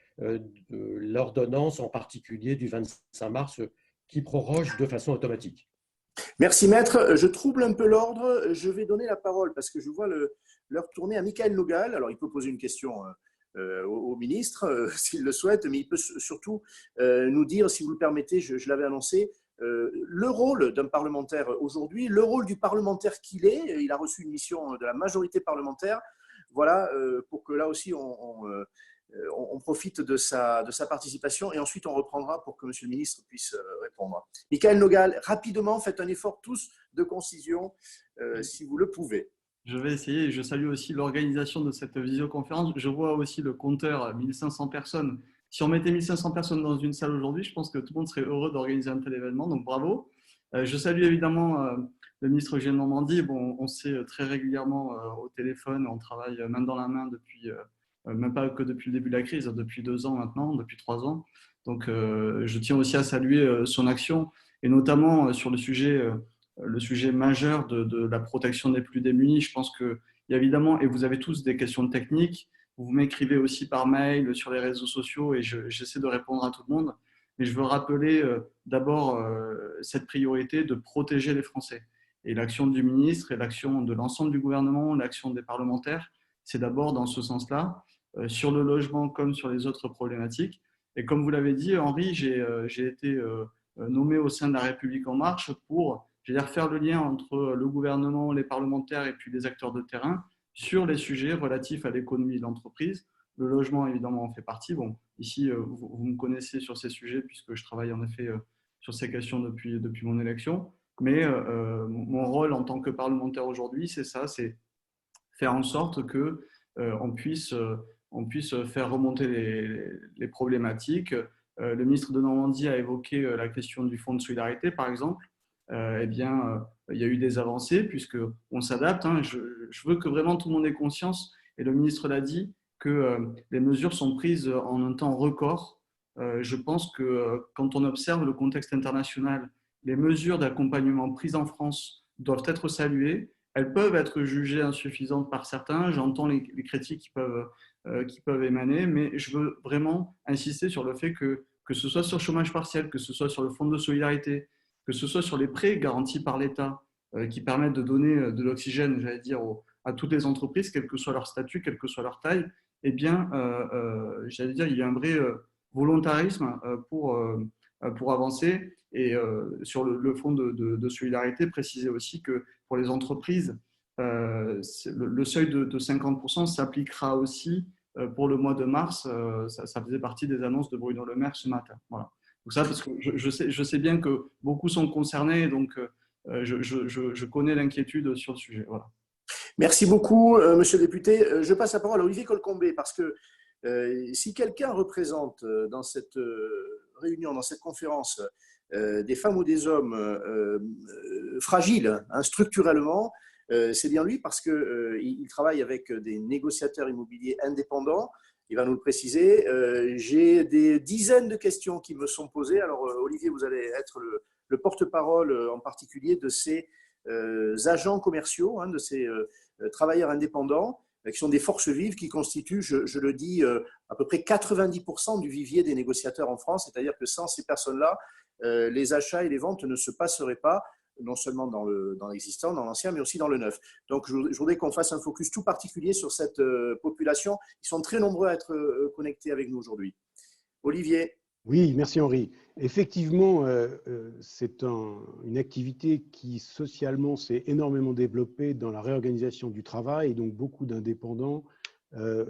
l'ordonnance en particulier du 25 mars qui proroge de façon automatique. Merci maître. Je trouble un peu l'ordre. Je vais donner la parole parce que je vois l'heure tourner à Michael Nogal. Alors il peut poser une question au ministre s'il le souhaite, mais il peut surtout nous dire, si vous le permettez, je l'avais annoncé, le rôle d'un parlementaire aujourd'hui, le rôle du parlementaire qu'il est. Il a reçu une mission de la majorité parlementaire. Voilà, pour que là aussi on profite de sa participation et ensuite on reprendra pour que Monsieur le ministre puisse répondre. Michael Nogal, rapidement, faites un effort tous de concision si vous le pouvez. Je vais essayer. Je salue aussi l'organisation de cette visioconférence. Je vois aussi le compteur, 1500 personnes. Si on mettait 1500 personnes dans une salle aujourd'hui, je pense que tout le monde serait heureux d'organiser un tel événement, donc bravo. Je salue évidemment le ministre Eugène Normandie. Bon, on s'est très régulièrement au téléphone, on travaille main dans la main depuis, même pas que depuis le début de la crise, depuis 2 ans maintenant, depuis 3 ans. Donc je tiens aussi à saluer son action, et notamment sur le sujet majeur de la protection des plus démunis. Je pense qu'il y a évidemment, et vous avez tous des questions techniques, vous m'écrivez aussi par mail, sur les réseaux sociaux, et j'essaie de répondre à tout le monde. Mais je veux rappeler d'abord cette priorité de protéger les Français. Et l'action du ministre et l'action de l'ensemble du gouvernement, l'action des parlementaires, c'est d'abord dans ce sens-là, sur le logement comme sur les autres problématiques. Et comme vous l'avez dit, Henri, j'ai été nommé au sein de la République En Marche pour faire le lien entre le gouvernement, les parlementaires et puis les acteurs de terrain sur les sujets relatifs à l'économie de l'entreprise. Le logement, évidemment, en fait partie. Bon, ici, vous me connaissez sur ces sujets puisque je travaille en effet sur ces questions depuis mon élection. Mais mon rôle en tant que parlementaire aujourd'hui, c'est ça, c'est faire en sorte que on puisse faire remonter les problématiques. Le ministre de Normandie a évoqué la question du fonds de solidarité, par exemple. Eh bien, il y a eu des avancées puisqu'on s'adapte. Hein. Je veux que vraiment tout le monde ait conscience, et le ministre l'a dit, que les mesures sont prises en un temps record. Je pense que quand on observe le contexte international, les mesures d'accompagnement prises en France doivent être saluées. Elles peuvent être jugées insuffisantes par certains. J'entends les critiques qui peuvent émaner, mais je veux vraiment insister sur le fait que ce soit sur le chômage partiel, que ce soit sur le fonds de solidarité, que ce soit sur les prêts garantis par l'État qui permettent de donner de l'oxygène, j'allais dire, à toutes les entreprises, quel que soit leur statut, quelle que soit leur taille, eh bien, j'allais dire, il y a un vrai volontarisme pour avancer. Et sur le fonds de solidarité, préciser aussi que pour les entreprises, le seuil de 50% s'appliquera aussi pour le mois de mars. Ça faisait partie des annonces de Bruno Le Maire ce matin. Voilà. Donc ça, parce que je sais bien que beaucoup sont concernés, donc je connais l'inquiétude sur le sujet. Voilà. Merci beaucoup, monsieur le député. Je passe la parole à Olivier Colcombé, parce que si quelqu'un représente dans cette réunion, dans cette conférence, des femmes ou des hommes fragiles, hein, structurellement, C'est bien lui parce qu'il travaille avec des négociateurs immobiliers indépendants. Il va nous le préciser. J'ai des dizaines de questions qui me sont posées. Alors, Olivier, vous allez être le porte-parole en particulier de ces agents commerciaux, de ces travailleurs indépendants qui sont des forces vives qui constituent, je le dis, à peu près 90% du vivier des négociateurs en France. C'est-à-dire que sans ces personnes-là, les achats et les ventes ne se passeraient pas, non seulement dans l'existant, dans l'ancien, mais aussi dans le neuf. Donc, je voudrais qu'on fasse un focus tout particulier sur cette population. Ils sont très nombreux à être connectés avec nous aujourd'hui. Olivier. Oui, merci Henri. Effectivement, c'est une activité qui socialement s'est énormément développée dans la réorganisation du travail et donc beaucoup d'indépendants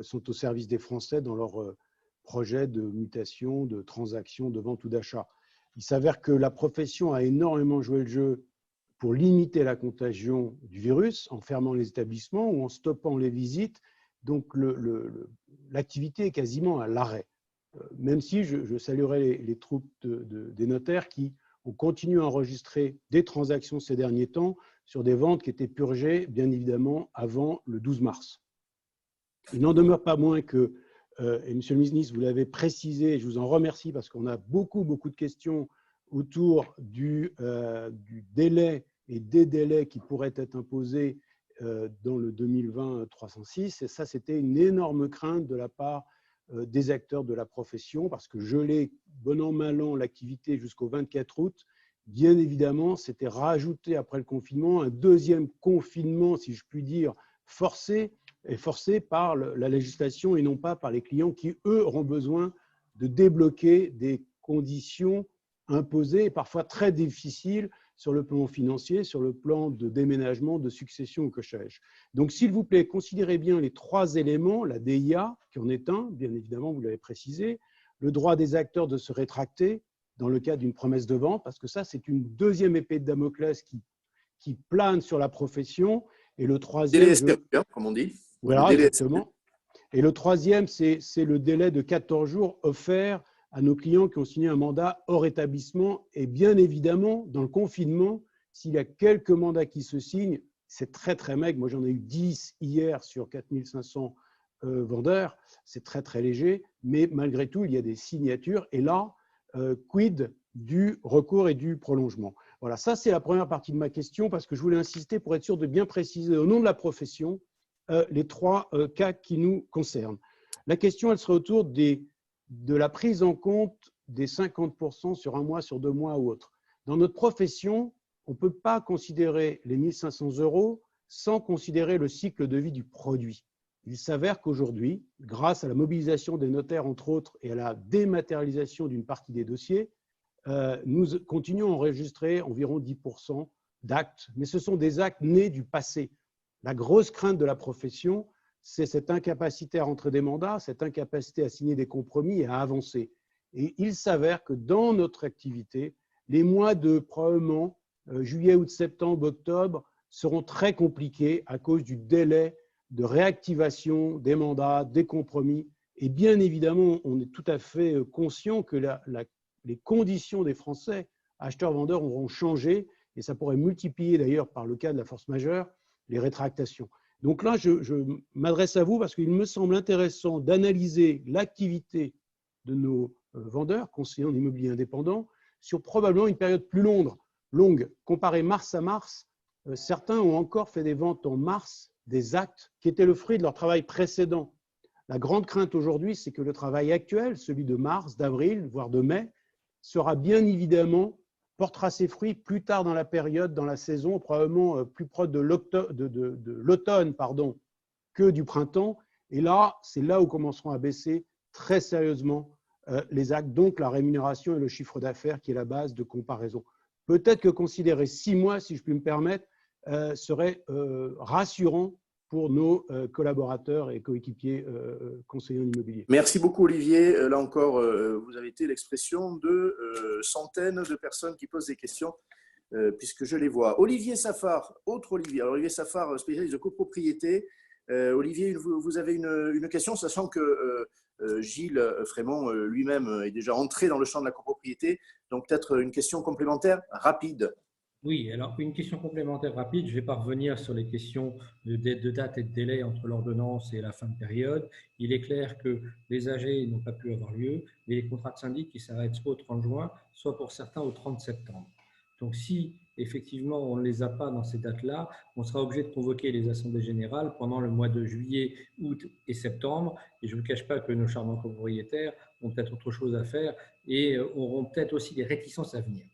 sont au service des Français dans leurs projets de mutation, de transaction, de vente ou d'achat. Il s'avère que la profession a énormément joué le jeu pour limiter la contagion du virus en fermant les établissements ou en stoppant les visites. Donc l'activité est quasiment à l'arrêt. Même si je saluerai les troupes des notaires qui ont continué à enregistrer des transactions ces derniers temps sur des ventes qui étaient purgées, bien évidemment, avant le 12 mars. Il n'en demeure pas moins que, et Monsieur le ministre, vous l'avez précisé, et je vous en remercie parce qu'on a beaucoup de questions autour du délai et des délais qui pourraient être imposés dans le 2020-306. Et ça, c'était une énorme crainte de la part des acteurs de la profession, parce que geler bon an, mal an l'activité jusqu'au 24 août, bien évidemment, c'était rajouté après le confinement un deuxième confinement, si je puis dire, forcé par la législation et non pas par les clients qui, eux, auront besoin de débloquer des conditions imposées et parfois très difficiles sur le plan financier, sur le plan de déménagement, de succession ou que sais-je. Donc, s'il vous plaît, considérez bien les trois éléments, la DIA, qui en est un, bien évidemment, vous l'avez précisé, le droit des acteurs de se rétracter dans le cas d'une promesse de vente, parce que ça, c'est une deuxième épée de Damoclès qui plane sur la profession. Et le troisième… Délai SPE, comme on dit. Voilà, exactement. Et le troisième, c'est le délai de 14 jours offert à nos clients qui ont signé un mandat hors établissement. Et bien évidemment, dans le confinement, s'il y a quelques mandats qui se signent, c'est très maigre. Moi, j'en ai eu 10 hier sur 4500 vendeurs. C'est très léger. Mais malgré tout, il y a des signatures. Et là, quid du recours et du prolongement? Voilà, ça, c'est la première partie de ma question parce que je voulais insister pour être sûr de bien préciser au nom de la profession les trois cas qui nous concernent. La question, elle serait autour de la prise en compte des 50% sur un mois, sur 2 mois ou autre. Dans notre profession, on ne peut pas considérer les 1 500 € sans considérer le cycle de vie du produit. Il s'avère qu'aujourd'hui, grâce à la mobilisation des notaires, entre autres, et à la dématérialisation d'une partie des dossiers, nous continuons à enregistrer environ 10% d'actes, mais ce sont des actes nés du passé. La grosse crainte de la profession, c'est cette incapacité à rentrer des mandats, cette incapacité à signer des compromis et à avancer. Et il s'avère que dans notre activité, les mois de probablement juillet, août, septembre, octobre seront très compliqués à cause du délai de réactivation des mandats, des compromis. Et bien évidemment, on est tout à fait conscient que les conditions des Français acheteurs-vendeurs auront changé et ça pourrait multiplier d'ailleurs par le cas de la force majeure les rétractations. Donc là, je m'adresse à vous parce qu'il me semble intéressant d'analyser l'activité de nos vendeurs, conseillers en immobilier indépendant, sur probablement une période plus longue. Comparé mars à mars, certains ont encore fait des ventes en mars, des actes qui étaient le fruit de leur travail précédent. La grande crainte aujourd'hui, c'est que le travail actuel, celui de mars, d'avril, voire de mai, sera bien évidemment, portera ses fruits plus tard dans la période, dans la saison, probablement plus proche de l'automne que du printemps. Et là, c'est là où commenceront à baisser très sérieusement les actes, donc la rémunération et le chiffre d'affaires qui est la base de comparaison. Peut-être que considérer 6 mois, si je puis me permettre, serait rassurant pour nos collaborateurs et coéquipiers conseillers en immobilier. Merci beaucoup Olivier. Là encore, vous avez été l'expression de centaines de personnes qui posent des questions, puisque je les vois. Olivier Safar, autre Olivier. Alors, Olivier Safar, spécialiste de copropriété. Olivier, vous avez une question, sachant que Gilles Frémont lui-même est déjà entré dans le champ de la copropriété. Donc peut-être une question complémentaire rapide. Oui, alors une question complémentaire rapide. Je vais pas revenir sur les questions de date et de délai entre l'ordonnance et la fin de période. Il est clair que les AG n'ont pas pu avoir lieu, mais les contrats de syndic qui s'arrêtent soit au 30 juin, soit pour certains au 30 septembre. Donc si effectivement on ne les a pas dans ces dates-là, on sera obligé de convoquer les assemblées générales pendant le mois de juillet, août et septembre. Et je ne vous cache pas que nos charmants copropriétaires ont peut-être autre chose à faire et auront peut-être aussi des réticences à venir.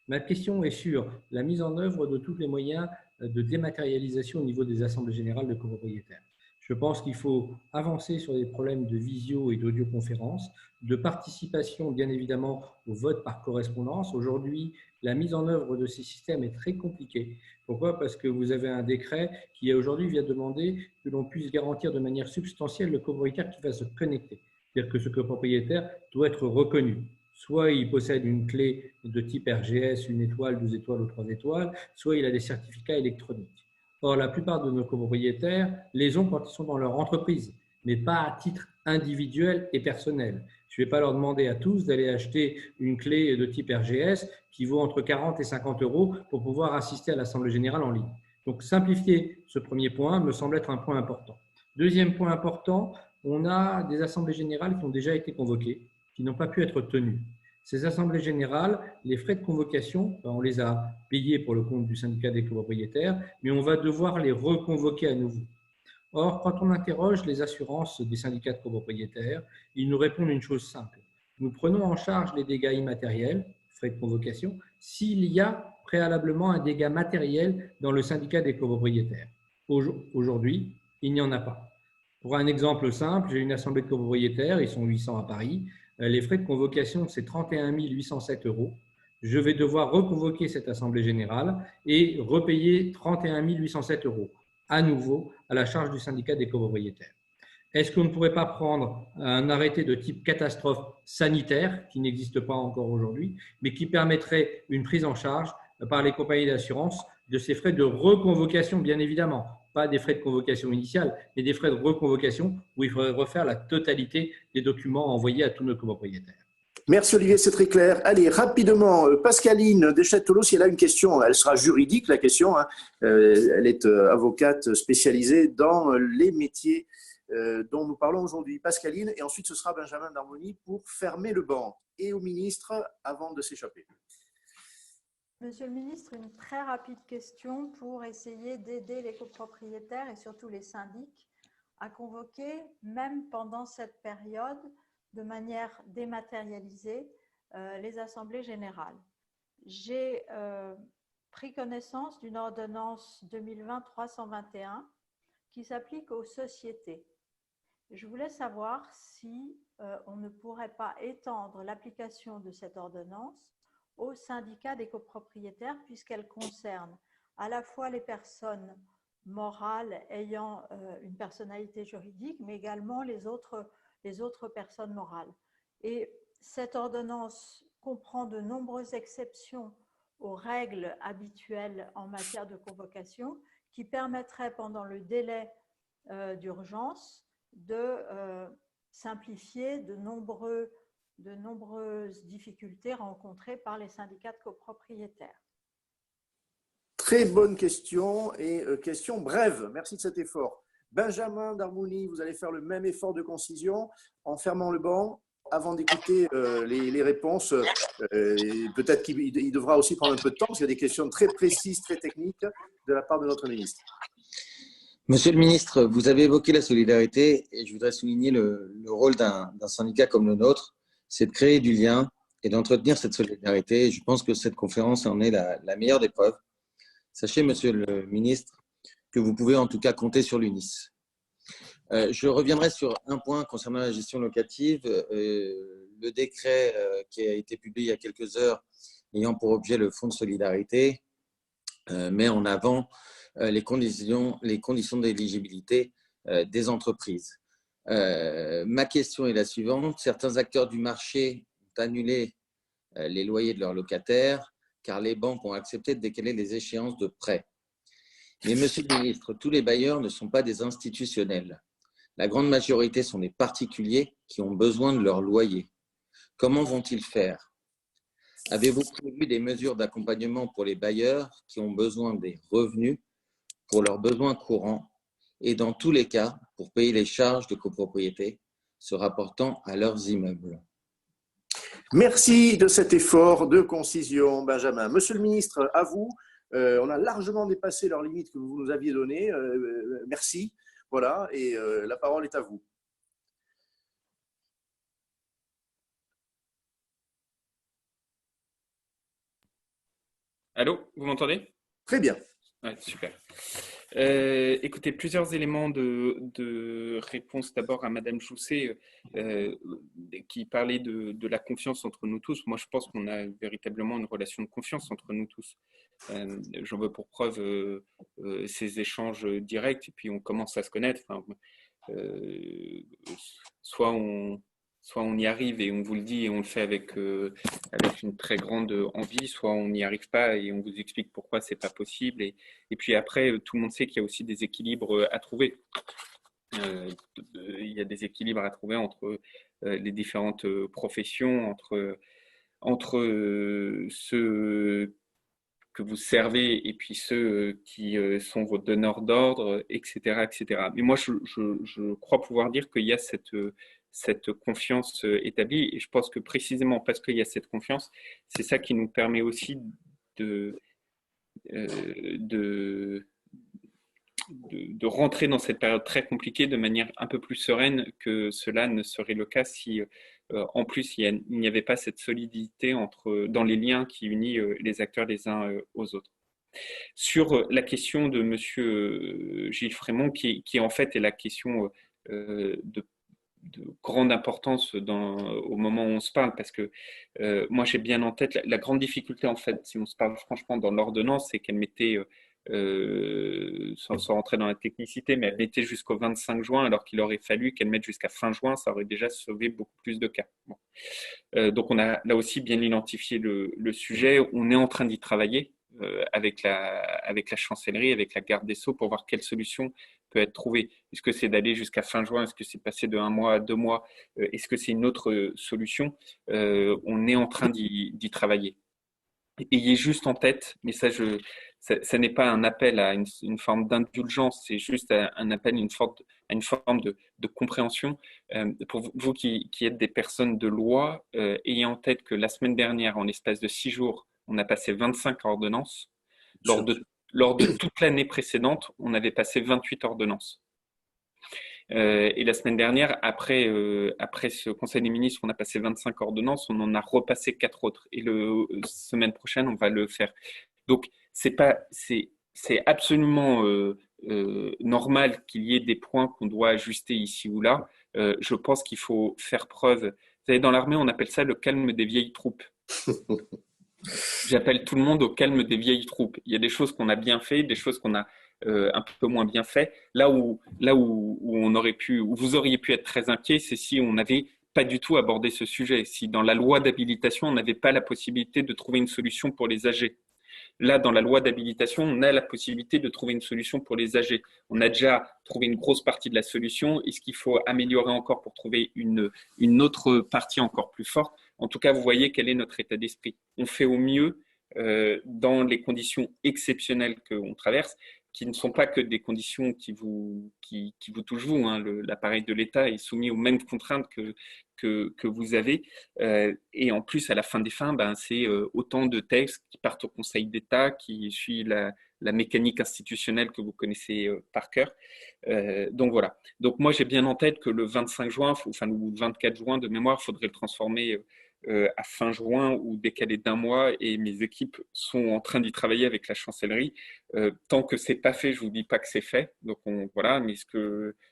Ma question est sur la mise en œuvre de tous les moyens de dématérialisation au niveau des assemblées générales de copropriétaires. Je pense qu'il faut avancer sur des problèmes de visio et d'audioconférence, de participation bien évidemment au vote par correspondance. Aujourd'hui, la mise en œuvre de ces systèmes est très compliquée. Pourquoi? Parce que vous avez un décret qui aujourd'hui vient demander que l'on puisse garantir de manière substantielle le copropriétaire qui va se connecter. C'est-à-dire que ce copropriétaire doit être reconnu. Soit il possède une clé de type RGS, 1 étoile, 2 étoiles ou 3 étoiles, soit il a des certificats électroniques. Or, la plupart de nos copropriétaires les ont quand ils sont dans leur entreprise, mais pas à titre individuel et personnel. Je ne vais pas leur demander à tous d'aller acheter une clé de type RGS qui vaut entre 40 et 50 € pour pouvoir assister à l'Assemblée générale en ligne. Donc, simplifier ce premier point me semble être un point important. Deuxième point important, on a des assemblées générales qui ont déjà été convoquées, qui n'ont pas pu être tenues. Ces assemblées générales, les frais de convocation, on les a payés pour le compte du syndicat des copropriétaires, mais on va devoir les reconvoquer à nouveau. Or, quand on interroge les assurances des syndicats de copropriétaires, ils nous répondent une chose simple. Nous prenons en charge les dégâts immatériels, frais de convocation, s'il y a préalablement un dégât matériel dans le syndicat des copropriétaires. Aujourd'hui, il n'y en a pas. Pour un exemple simple, j'ai une assemblée de copropriétaires, ils sont 800 à Paris. Les frais de convocation, c'est 31 807 €. Je vais devoir reconvoquer cette assemblée générale et repayer 31 807 € à nouveau à la charge du syndicat des copropriétaires. Est-ce qu'on ne pourrait pas prendre un arrêté de type catastrophe sanitaire, qui n'existe pas encore aujourd'hui, mais qui permettrait une prise en charge par les compagnies d'assurance de ces frais de reconvocation, bien évidemment, pas des frais de convocation initiale, mais des frais de reconvocation où il faudrait refaire la totalité des documents envoyés à tous nos copropriétaires. Merci Olivier, c'est très clair. Allez, rapidement, Pascaline Deschâteloz, si elle a une question, elle sera juridique la question, hein. Elle est avocate spécialisée dans les métiers dont nous parlons aujourd'hui. Pascaline, et ensuite ce sera Benjamin Darmoni pour fermer le banc. Et au ministre, avant de s'échapper. Monsieur le ministre, une très rapide question pour essayer d'aider les copropriétaires et surtout les syndics à convoquer, même pendant cette période, de manière dématérialisée, les assemblées générales. J'ai pris connaissance d'une ordonnance 2020-321 qui s'applique aux sociétés. Je voulais savoir si on ne pourrait pas étendre l'application de cette ordonnance au syndicat des copropriétaires, puisqu'elle concerne à la fois les personnes morales ayant une personnalité juridique, mais également les autres personnes morales. Et cette ordonnance comprend de nombreuses exceptions aux règles habituelles en matière de convocation qui permettraient, pendant le délai d'urgence, de simplifier de nombreuses difficultés rencontrées par les syndicats de copropriétaires. Très bonne question et question brève. Merci de cet effort. Benjamin Darmoni, vous allez faire le même effort de concision en fermant le banc avant d'écouter les réponses. Peut-être qu'il devra aussi prendre un peu de temps parce qu'il y a des questions très précises, très techniques de la part de notre ministre. Monsieur le ministre, vous avez évoqué la solidarité et je voudrais souligner le rôle d'un syndicat comme le nôtre, c'est de créer du lien et d'entretenir cette solidarité. Je pense que cette conférence en est la meilleure des preuves. Sachez, monsieur le ministre, que vous pouvez en tout cas compter sur l'UNIS. Je reviendrai sur un point concernant la gestion locative. Le décret qui a été publié il y a quelques heures ayant pour objet le fonds de solidarité met en avant les conditions d'éligibilité des entreprises. Ma question est la suivante. Certains acteurs du marché ont annulé les loyers de leurs locataires car les banques ont accepté de décaler les échéances de prêt. Mais monsieur le ministre, tous les bailleurs ne sont pas des institutionnels. La grande majorité sont des particuliers qui ont besoin de leur loyer. Comment vont-ils faire? Avez-vous prévu des mesures d'accompagnement pour les bailleurs qui ont besoin des revenus pour leurs besoins courants et dans tous les cas pour payer les charges de copropriété se rapportant à leurs immeubles? Merci de cet effort de concision, Benjamin. Monsieur le ministre, à vous. On a largement dépassé leurs limites que vous nous aviez données. Merci. Voilà, et la parole est à vous. Allô, vous m'entendez? Très bien. Ouais, super. Écoutez, plusieurs éléments de réponse d'abord à Madame Jousset qui parlait de la confiance entre nous tous. Moi, je pense qu'on a véritablement une relation de confiance entre nous tous. J'en veux pour preuve ces échanges directs et puis on commence à se connaître. Enfin, soit on y arrive et on vous le dit et on le fait avec une très grande envie, soit on n'y arrive pas et on vous explique pourquoi c'est pas possible. Et puis après, tout le monde sait qu'il y a aussi des équilibres à trouver. Il y a des équilibres à trouver entre les différentes professions, entre ceux que vous servez et puis ceux qui sont vos donneurs d'ordre, etc., etc. Mais moi, je crois pouvoir dire qu'il y a cette confiance établie et je pense que précisément parce qu'il y a cette confiance, c'est ça qui nous permet aussi de rentrer dans cette période très compliquée de manière un peu plus sereine que cela ne serait le cas si en plus il n'y avait pas cette solidité dans les liens qui unissent les acteurs les uns aux autres. Sur la question de M. Gilles Frémont, qui en fait est la question de grande importance au moment où on se parle, parce que moi j'ai bien en tête la grande difficulté en fait, si on se parle franchement dans l'ordonnance, c'est qu'elle mettait sans rentrer dans la technicité, mais elle mettait jusqu'au 25 juin, alors qu'il aurait fallu qu'elle mette jusqu'à fin juin, ça aurait déjà sauvé beaucoup plus de cas. Bon. Donc on a là aussi bien identifié le sujet, on est en train d'y travailler avec la chancellerie, avec la garde des Sceaux, pour voir quelle solution peut être trouvée. Est-ce que c'est d'aller jusqu'à fin juin? Est-ce que c'est passer de 1 mois à 2 mois? Est-ce que c'est une autre solution? On est en train d'y travailler. Ayez juste en tête, mais ça n'est pas un appel à une forme d'indulgence, c'est juste un appel à une forme de compréhension. Pour vous qui êtes des personnes de loi, ayez en tête que la semaine dernière, en l'espace de 6 jours, on a passé 25 ordonnances. Lors de toute l'année précédente, on avait passé 28 ordonnances. Et la semaine dernière, après ce Conseil des ministres, on a passé 25 ordonnances, on en a repassé 4 autres. Et la semaine prochaine, on va le faire. Donc, c'est absolument normal qu'il y ait des points qu'on doit ajuster ici ou là. Je pense qu'il faut faire preuve. Vous savez, dans l'armée, on appelle ça le calme des vieilles troupes. J'appelle tout le monde au calme des vieilles troupes. Il y a des choses qu'on a bien fait, des choses qu'on a un peu moins bien fait. Là où vous auriez pu être très inquiet, c'est si on n'avait pas du tout abordé ce sujet, si dans la loi d'habilitation, on n'avait pas la possibilité de trouver une solution pour les âgés. Là, dans la loi d'habilitation, on a la possibilité de trouver une solution pour les âgés. On a déjà trouvé une grosse partie de la solution. Est-ce qu'il faut améliorer encore pour trouver une autre partie encore plus forte? En tout cas, vous voyez quel est notre état d'esprit. On fait au mieux dans les conditions exceptionnelles qu'on traverse, qui ne sont pas que des conditions qui vous touchent vous. Hein. L'appareil de l'État est soumis aux mêmes contraintes que vous avez. Et en plus, à la fin des fins, c'est autant de textes qui partent au Conseil d'État, qui suivent la mécanique institutionnelle que vous connaissez par cœur. Donc voilà. Donc moi, j'ai bien en tête que le 25 juin, enfin le 24 juin de mémoire, il faudrait le transformer à fin juin ou décaler d'1 mois, et mes équipes sont en train d'y travailler avec la chancellerie. Tant que c'est pas fait, je vous dis pas que c'est fait. Donc voilà, mais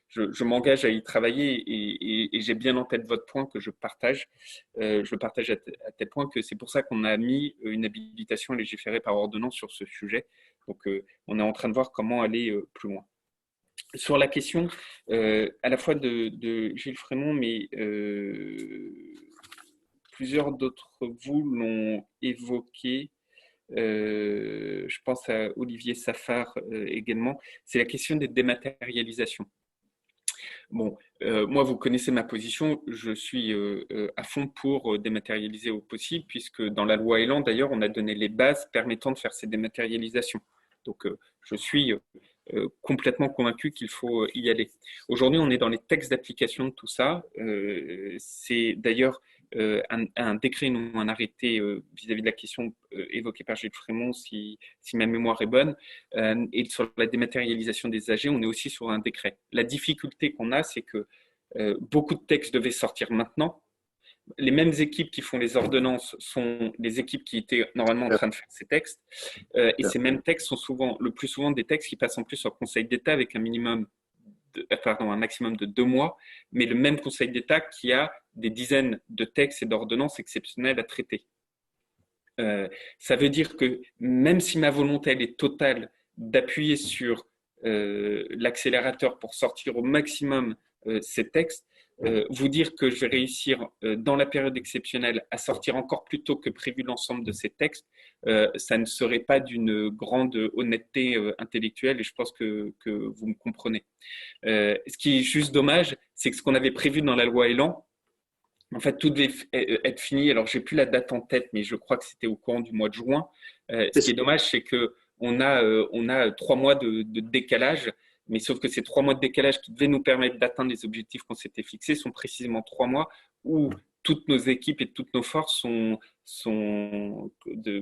je m'engage à y travailler et j'ai bien en tête votre point que je partage. Je le partage à tel point que c'est pour ça qu'on a mis une habilitation à légiférer par ordonnance sur ce sujet. Donc on est en train de voir comment aller plus loin. Sur la question à la fois de Gilles Frémont, mais plusieurs d'entre vous l'ont évoqué. Je pense à Olivier Safar également, c'est la question des dématérialisations. Bon, moi, vous connaissez ma position. Je suis à fond pour dématérialiser au possible, puisque dans la loi Elan, d'ailleurs, on a donné les bases permettant de faire ces dématérialisations. Donc, je suis complètement convaincu qu'il faut y aller. Aujourd'hui, on est dans les textes d'application de tout ça. C'est d'ailleurs un décret, non un arrêté vis-à-vis de la question évoquée par Gilles Frémont, si ma mémoire est bonne. Et sur la dématérialisation des AG, on est aussi sur un décret. La difficulté qu'on a, c'est que beaucoup de textes devaient sortir maintenant. Les mêmes équipes qui font les ordonnances sont les équipes qui étaient normalement en train de faire ces textes. Et ces mêmes textes sont le plus souvent des textes qui passent en plus au Conseil d'État avec un maximum de 2 mois, mais le même Conseil d'État qui a des dizaines de textes et d'ordonnances exceptionnelles à traiter. Ça veut dire que même si ma volonté elle est totale d'appuyer sur l'accélérateur pour sortir au maximum ces textes, vous dire que je vais réussir dans la période exceptionnelle à sortir encore plus tôt que prévu l'ensemble de ces textes, ça ne serait pas d'une grande honnêteté intellectuelle et je pense que vous me comprenez. Ce qui est juste dommage, c'est que ce qu'on avait prévu dans la loi Elan, en fait, tout devait être fini. Alors, j'ai plus la date en tête, mais je crois que c'était au courant du mois de juin. Ce qui est dommage, c'est qu'on a 3 mois de décalage. Mais sauf que ces 3 mois de décalage qui devaient nous permettre d'atteindre les objectifs qu'on s'était fixés sont précisément 3 mois où toutes nos équipes et toutes nos forces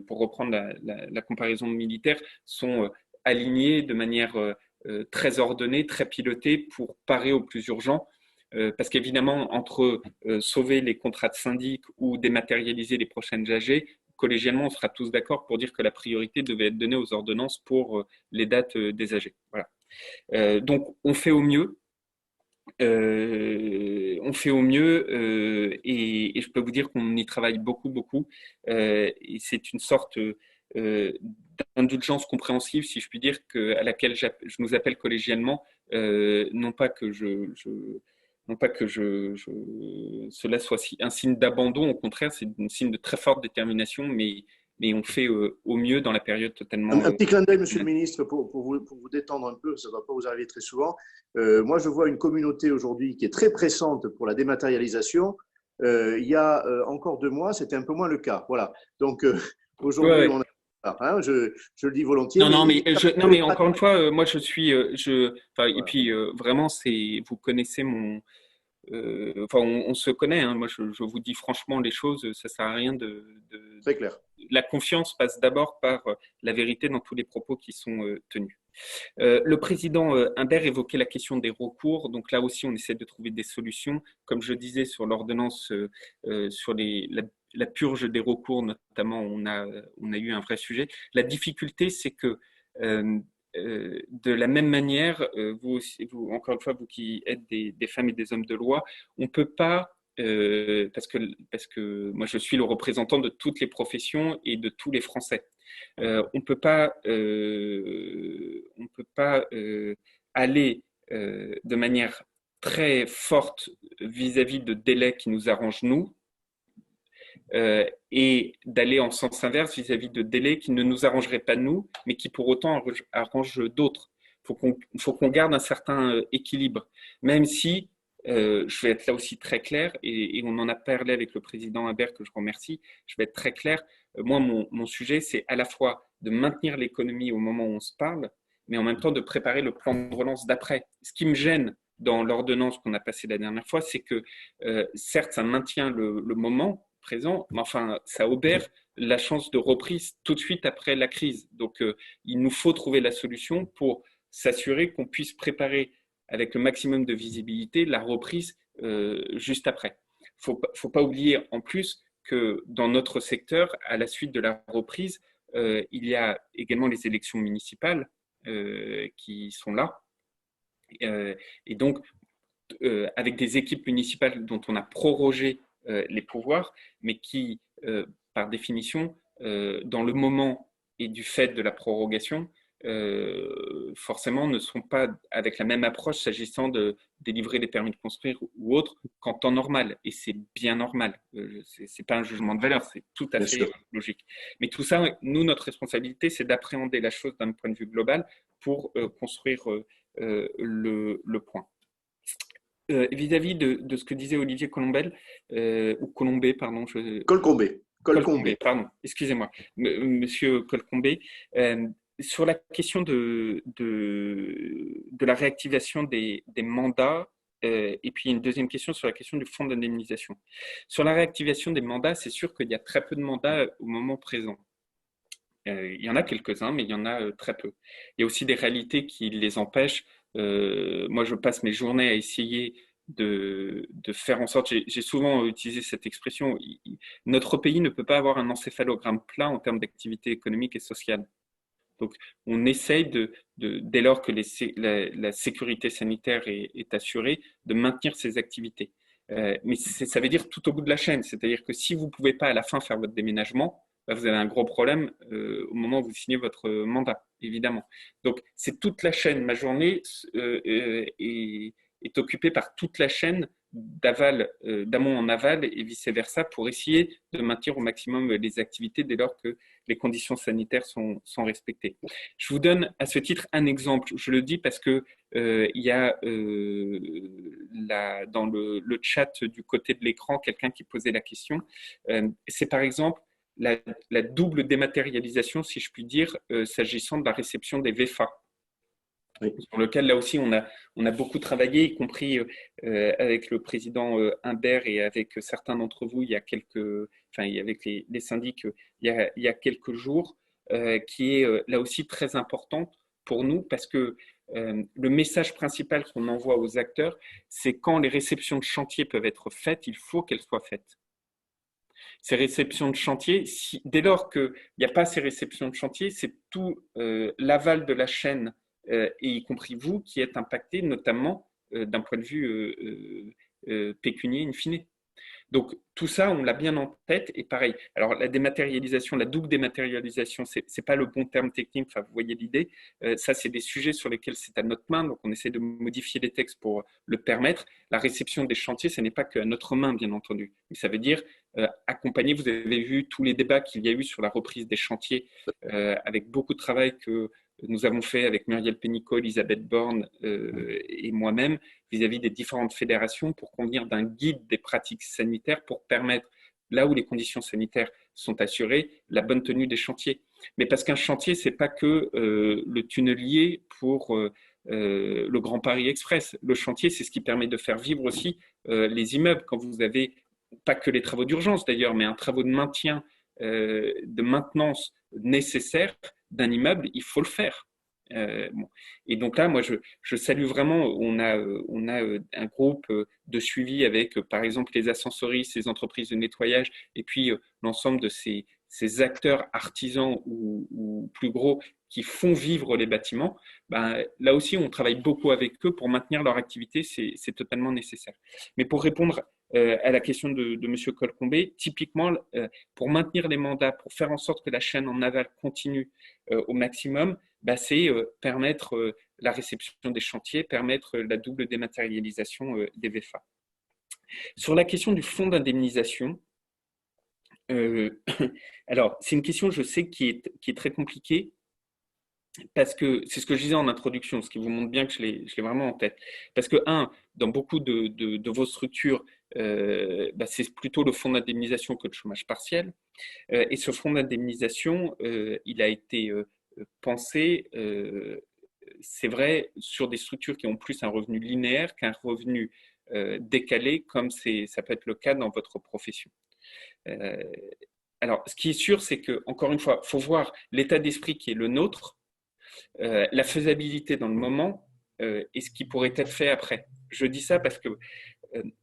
pour reprendre la comparaison militaire, sont alignées de manière très ordonnée, très pilotée pour parer au plus urgent. Parce qu'évidemment, entre sauver les contrats de syndic ou dématérialiser les prochaines AG, collégialement, on sera tous d'accord pour dire que la priorité devait être donnée aux ordonnances pour les dates des AG. Voilà. Donc, on fait au mieux. Et je peux vous dire qu'on y travaille beaucoup. Et c'est une sorte d'indulgence compréhensive, si je puis dire, à laquelle je nous appelle collégialement, non pas que cela soit un signe d'abandon, au contraire, c'est un signe de très forte détermination, mais on fait au mieux dans la période totalement… Un petit clin d'œil, Monsieur le Ministre, pour vous détendre un peu, ça ne va pas vous arriver très souvent. Moi, je vois une communauté aujourd'hui qui est très pressante pour la dématérialisation. Il y a encore 2 mois, c'était un peu moins le cas. Voilà. Donc, aujourd'hui, on a… je le dis volontiers. Non, mais encore une fois, moi, je suis… Et puis, vraiment, vous connaissez mon… on se connaît. Hein. Moi, je vous dis franchement les choses. Ça sert à rien de… Très clair. La confiance passe d'abord par la vérité dans tous les propos qui sont tenus. Le président Imbert évoquait la question des recours. Donc là aussi, on essaie de trouver des solutions. Comme je disais sur l'ordonnance, sur la purge des recours, notamment, on a eu un vrai sujet. La difficulté, c'est que de la même manière, vous, encore une fois, vous qui êtes des femmes et des hommes de loi, on ne peut pas, parce que moi je suis le représentant de toutes les professions et de tous les Français, on ne peut pas aller de manière très forte vis-à-vis de délais qui nous arrangent nous, et d'aller en sens inverse vis-à-vis de délais qui ne nous arrangeraient pas nous, mais qui pour autant arrangent d'autres. Il faut qu'on garde un certain équilibre, même si, je vais être là aussi très clair, et on en a parlé avec le président Imbert, que je remercie, je vais être très clair. Moi, mon sujet, c'est à la fois de maintenir l'économie au moment où on se parle, mais en même temps de préparer le plan de relance d'après. Ce qui me gêne dans l'ordonnance qu'on a passée la dernière fois, c'est que certes, ça maintient le moment présent, mais enfin, ça obère la chance de reprise tout de suite après la crise. Donc, il nous faut trouver la solution pour s'assurer qu'on puisse préparer avec le maximum de visibilité la reprise juste après. Faut pas oublier en plus que dans notre secteur, à la suite de la reprise, il y a également les élections municipales qui sont là. Et donc, avec des équipes municipales dont on a prorogé les pouvoirs, mais qui, par définition, dans le moment et du fait de la prorogation, forcément ne sont pas avec la même approche s'agissant de délivrer les permis de construire ou autres qu'en temps normal. Et c'est bien normal. C'est pas un jugement de valeur, c'est tout à fait logique. Mais tout ça, nous, notre responsabilité, c'est d'appréhender la chose d'un point de vue global pour construire le point. vis-à-vis de ce que disait Olivier Colombel, ou Colombet, pardon. Colcombé. Colcombé, pardon, excusez-moi, Monsieur Colcombé, sur la question de la réactivation des mandats, et puis une deuxième question sur la question du fonds d'indemnisation. Sur la réactivation des mandats, c'est sûr qu'il y a très peu de mandats au moment présent. Il y en a quelques-uns, mais il y en a très peu. Il y a aussi des réalités qui les empêchent. Moi, je passe mes journées à essayer de faire en sorte, j'ai souvent utilisé cette expression, notre pays ne peut pas avoir un encéphalogramme plat en termes d'activité économique et sociale. Donc, on essaye, dès lors que la sécurité sanitaire est assurée, de maintenir ces activités. Mais ça veut dire tout au bout de la chaîne, c'est-à-dire que si vous ne pouvez pas à la fin faire votre déménagement, vous avez un gros problème au moment où vous signez votre mandat, évidemment. Donc, c'est toute la chaîne. Ma journée est occupée par toute la chaîne d'amont en aval et vice-versa pour essayer de maintenir au maximum les activités dès lors que les conditions sanitaires sont respectées. Je vous donne à ce titre un exemple. Je le dis parce que il y a dans le chat du côté de l'écran quelqu'un qui posait la question. C'est par exemple la double dématérialisation, si je puis dire, s'agissant de la réception des VFA. Oui. Sur lequel, là aussi, on a beaucoup travaillé, y compris avec le président Imbert et avec certains d'entre vous, avec les syndics, il y a quelques jours, qui est là aussi très importante pour nous, parce que le message principal qu'on envoie aux acteurs, c'est quand les réceptions de chantier peuvent être faites, il faut qu'elles soient faites. Ces réceptions de chantier, dès lors qu'il n'y a pas ces réceptions de chantier, c'est tout l'aval de la chaîne, et y compris vous, qui êtes impacté, notamment d'un point de vue pécunier in fine. Donc, tout ça, on l'a bien en tête. Et pareil, alors la dématérialisation, la double dématérialisation, ce n'est pas le bon terme technique, enfin, vous voyez l'idée. Ça, c'est des sujets sur lesquels c'est à notre main, donc on essaie de modifier les textes pour le permettre. La réception des chantiers, ce n'est pas qu'à notre main, bien entendu. Mais ça veut dire accompagner, vous avez vu tous les débats qu'il y a eu sur la reprise des chantiers, avec beaucoup de travail que nous avons fait avec Muriel Pénicaud, Elisabeth Borne et moi-même vis-à-vis des différentes fédérations pour convenir d'un guide des pratiques sanitaires pour permettre, là où les conditions sanitaires sont assurées, la bonne tenue des chantiers. Mais parce qu'un chantier, ce n'est pas que le tunnelier pour le Grand Paris Express. Le chantier, c'est ce qui permet de faire vivre aussi les immeubles. Quand vous avez, pas que les travaux d'urgence d'ailleurs, mais un travaux de maintien, de maintenance nécessaire d'un immeuble, il faut le faire. Bon. Et donc là, moi, je salue vraiment, on a un groupe de suivi avec, par exemple, les ascensoristes, les entreprises de nettoyage, et puis l'ensemble de ces acteurs artisans ou plus gros qui font vivre les bâtiments. Ben, là aussi, on travaille beaucoup avec eux pour maintenir leur activité, c'est totalement nécessaire. Mais pour répondre à la question de M. Colcombé, typiquement, pour maintenir les mandats, pour faire en sorte que la chaîne en aval continue au maximum, bah, c'est permettre la réception des chantiers, permettre la double dématérialisation des VFA. Sur la question du fonds d'indemnisation, alors c'est une question, je sais, qui est très compliquée, parce que c'est ce que je disais en introduction, ce qui vous montre bien que je l'ai vraiment en tête. Parce que, dans beaucoup de vos structures, bah, c'est plutôt le fonds d'indemnisation que le chômage partiel. Et ce fonds d'indemnisation, il a été pensé, c'est vrai, sur des structures qui ont plus un revenu linéaire qu'un revenu décalé, comme ça peut être le cas dans votre profession. Alors, ce qui est sûr, c'est que, encore une fois, il faut voir l'état d'esprit qui est le nôtre, la faisabilité dans le moment et ce qui pourrait être fait après. Je dis ça parce que,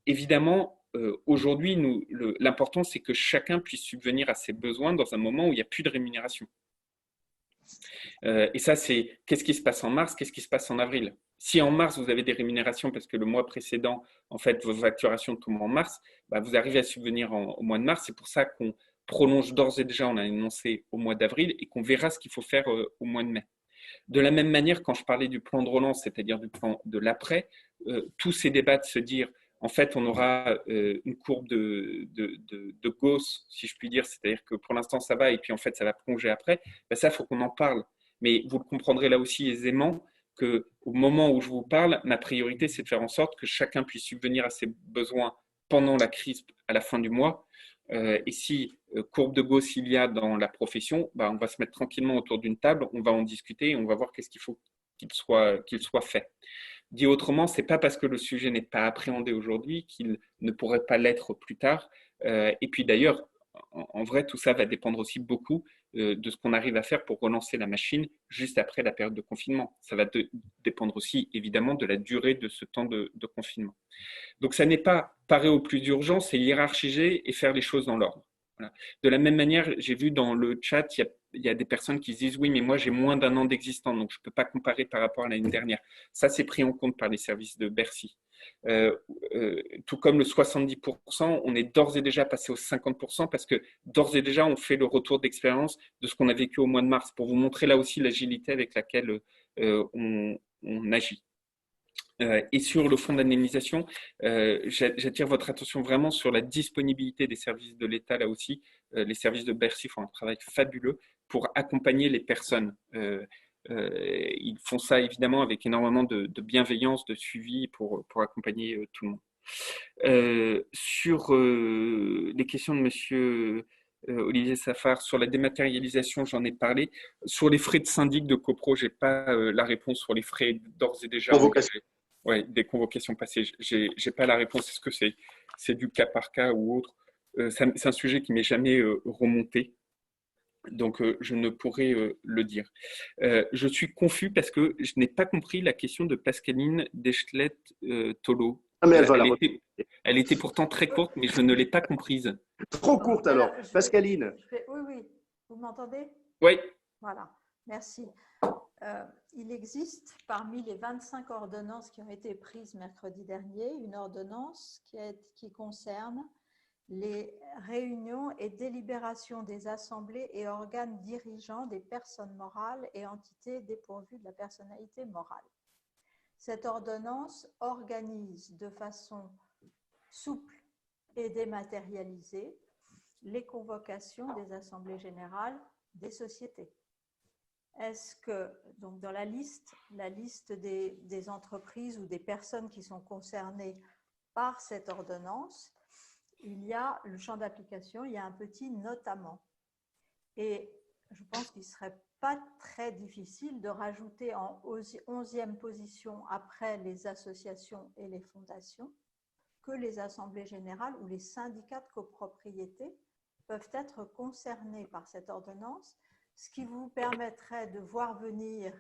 évidemment, aujourd'hui, l'important, c'est que chacun puisse subvenir à ses besoins dans un moment où il n'y a plus de rémunération. Et ça, c'est qu'est-ce qui se passe en mars, qu'est-ce qui se passe en avril. Si en mars, vous avez des rémunérations parce que le mois précédent, en fait, vos facturations tombent en mars, bah, vous arrivez à subvenir au mois de mars. C'est pour ça qu'on prolonge d'ores et déjà, on a annoncé au mois d'avril et qu'on verra ce qu'il faut faire au mois de mai. De la même manière, quand je parlais du plan de relance, c'est-à-dire du plan de l'après, tous ces débats de se dire, en fait, on aura une courbe de Gauss, si je puis dire, c'est-à-dire que pour l'instant, ça va et puis en fait, ça va plonger après, ben ça, il faut qu'on en parle. Mais vous le comprendrez là aussi aisément qu'au moment où je vous parle, ma priorité, c'est de faire en sorte que chacun puisse subvenir à ses besoins pendant la crise à la fin du mois. Et si courbe de Gauss il y a dans la profession, on va se mettre tranquillement autour d'une table, on va en discuter et on va voir qu'est-ce qu'il faut qu'il soit fait. Dit autrement, ce n'est pas parce que le sujet n'est pas appréhendé aujourd'hui qu'il ne pourrait pas l'être plus tard. Et puis d'ailleurs, en vrai, tout ça va dépendre aussi beaucoup de ce qu'on arrive à faire pour relancer la machine juste après la période de confinement. Ça va dépendre aussi évidemment de la durée de ce temps de confinement. Donc ça n'est pas parer au plus urgent, c'est hiérarchiser et faire les choses dans l'ordre. Voilà. De la même manière, j'ai vu dans le chat, il y a des personnes qui se disent « oui, mais moi j'ai moins d'1 an d'existence, donc je ne peux pas comparer par rapport à l'année dernière ». Ça, c'est pris en compte par les services de Bercy. Tout comme le 70%, on est d'ores et déjà passé aux 50% parce que d'ores et déjà, on fait le retour d'expérience de ce qu'on a vécu au mois de mars pour vous montrer là aussi l'agilité avec laquelle on agit. Et sur le fonds d'indemnisation, j'attire votre attention vraiment sur la disponibilité des services de l'État là aussi. Les services de Bercy font un travail fabuleux pour accompagner les personnes. Ils font ça évidemment avec énormément de bienveillance, de suivi pour accompagner tout le monde. Sur les questions de monsieur Olivier Safar, sur la dématérialisation, j'en ai parlé. Sur les frais de syndic de copro, je n'ai pas la réponse sur les frais d'ores et déjà. Ouais, des convocations passées. Je n'ai pas la réponse. Est-ce que c'est du cas par cas ou autre? C'est un sujet qui ne m'est jamais remonté. Donc, je ne pourrais le dire. Je suis confus parce que je n'ai pas compris la question de Pascaline Deschlet-Tolo. Elle était pourtant très courte, mais je ne l'ai pas comprise. Trop courte alors. Pascaline. Oui. Vous m'entendez? Oui. Voilà. Merci. Il existe parmi les 25 ordonnances qui ont été prises mercredi dernier, une ordonnance qui concerne les réunions et délibérations des assemblées et organes dirigeants des personnes morales et entités dépourvues de la personnalité morale. Cette ordonnance organise de façon souple et dématérialisée les convocations des assemblées générales des sociétés. Est-ce que, donc dans la liste des entreprises ou des personnes qui sont concernées par cette ordonnance, il y a le champ d'application, il y a un petit notamment. Et je pense qu'il ne serait pas très difficile de rajouter en 11e position après les associations et les fondations que les assemblées générales ou les syndicats de copropriété peuvent être concernés par cette ordonnance, ce qui vous permettrait de voir venir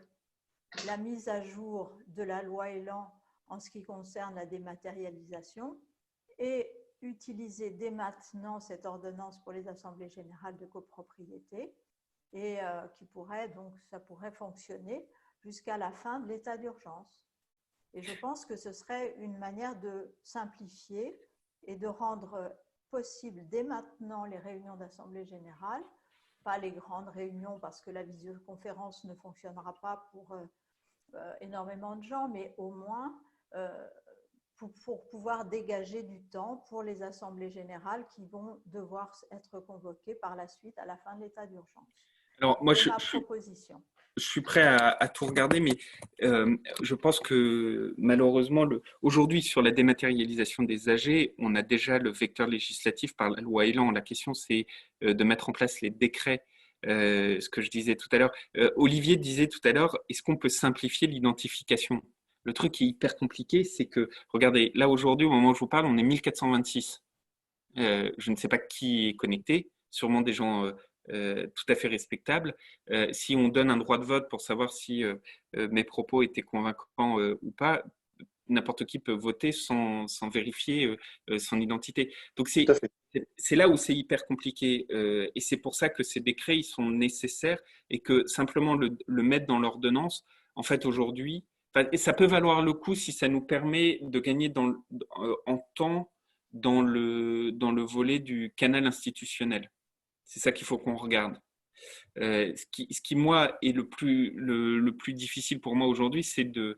la mise à jour de la loi Elan en ce qui concerne la dématérialisation et utiliser dès maintenant cette ordonnance pour les assemblées générales de copropriété et ça pourrait fonctionner jusqu'à la fin de l'état d'urgence. Et je pense que ce serait une manière de simplifier et de rendre possible dès maintenant les réunions d'assemblée générale, pas les grandes réunions parce que la visioconférence ne fonctionnera pas pour énormément de gens, mais au moins pour pouvoir dégager du temps pour les assemblées générales qui vont devoir être convoquées par la suite à la fin de l'état d'urgence. Alors, moi, je suis prêt à tout regarder, mais je pense que malheureusement, aujourd'hui, sur la dématérialisation des AG, on a déjà le vecteur législatif par la loi Elan. La question, c'est de mettre en place les décrets, ce que je disais tout à l'heure. Olivier disait tout à l'heure, est-ce qu'on peut simplifier l'identification? Le truc qui est hyper compliqué, c'est que, regardez, là aujourd'hui, au moment où je vous parle, on est 1426. Je ne sais pas qui est connecté, sûrement des gens tout à fait respectables. Si on donne un droit de vote pour savoir si mes propos étaient convaincants ou pas, n'importe qui peut voter sans vérifier son identité. Donc, c'est là où c'est hyper compliqué. Et c'est pour ça que ces décrets, ils sont nécessaires et que simplement le mettre dans l'ordonnance, en fait, aujourd'hui, et ça peut valoir le coup si ça nous permet de gagner en temps dans le volet du canal institutionnel. C'est ça qu'il faut qu'on regarde. Ce qui moi, est le plus difficile pour moi aujourd'hui, c'est de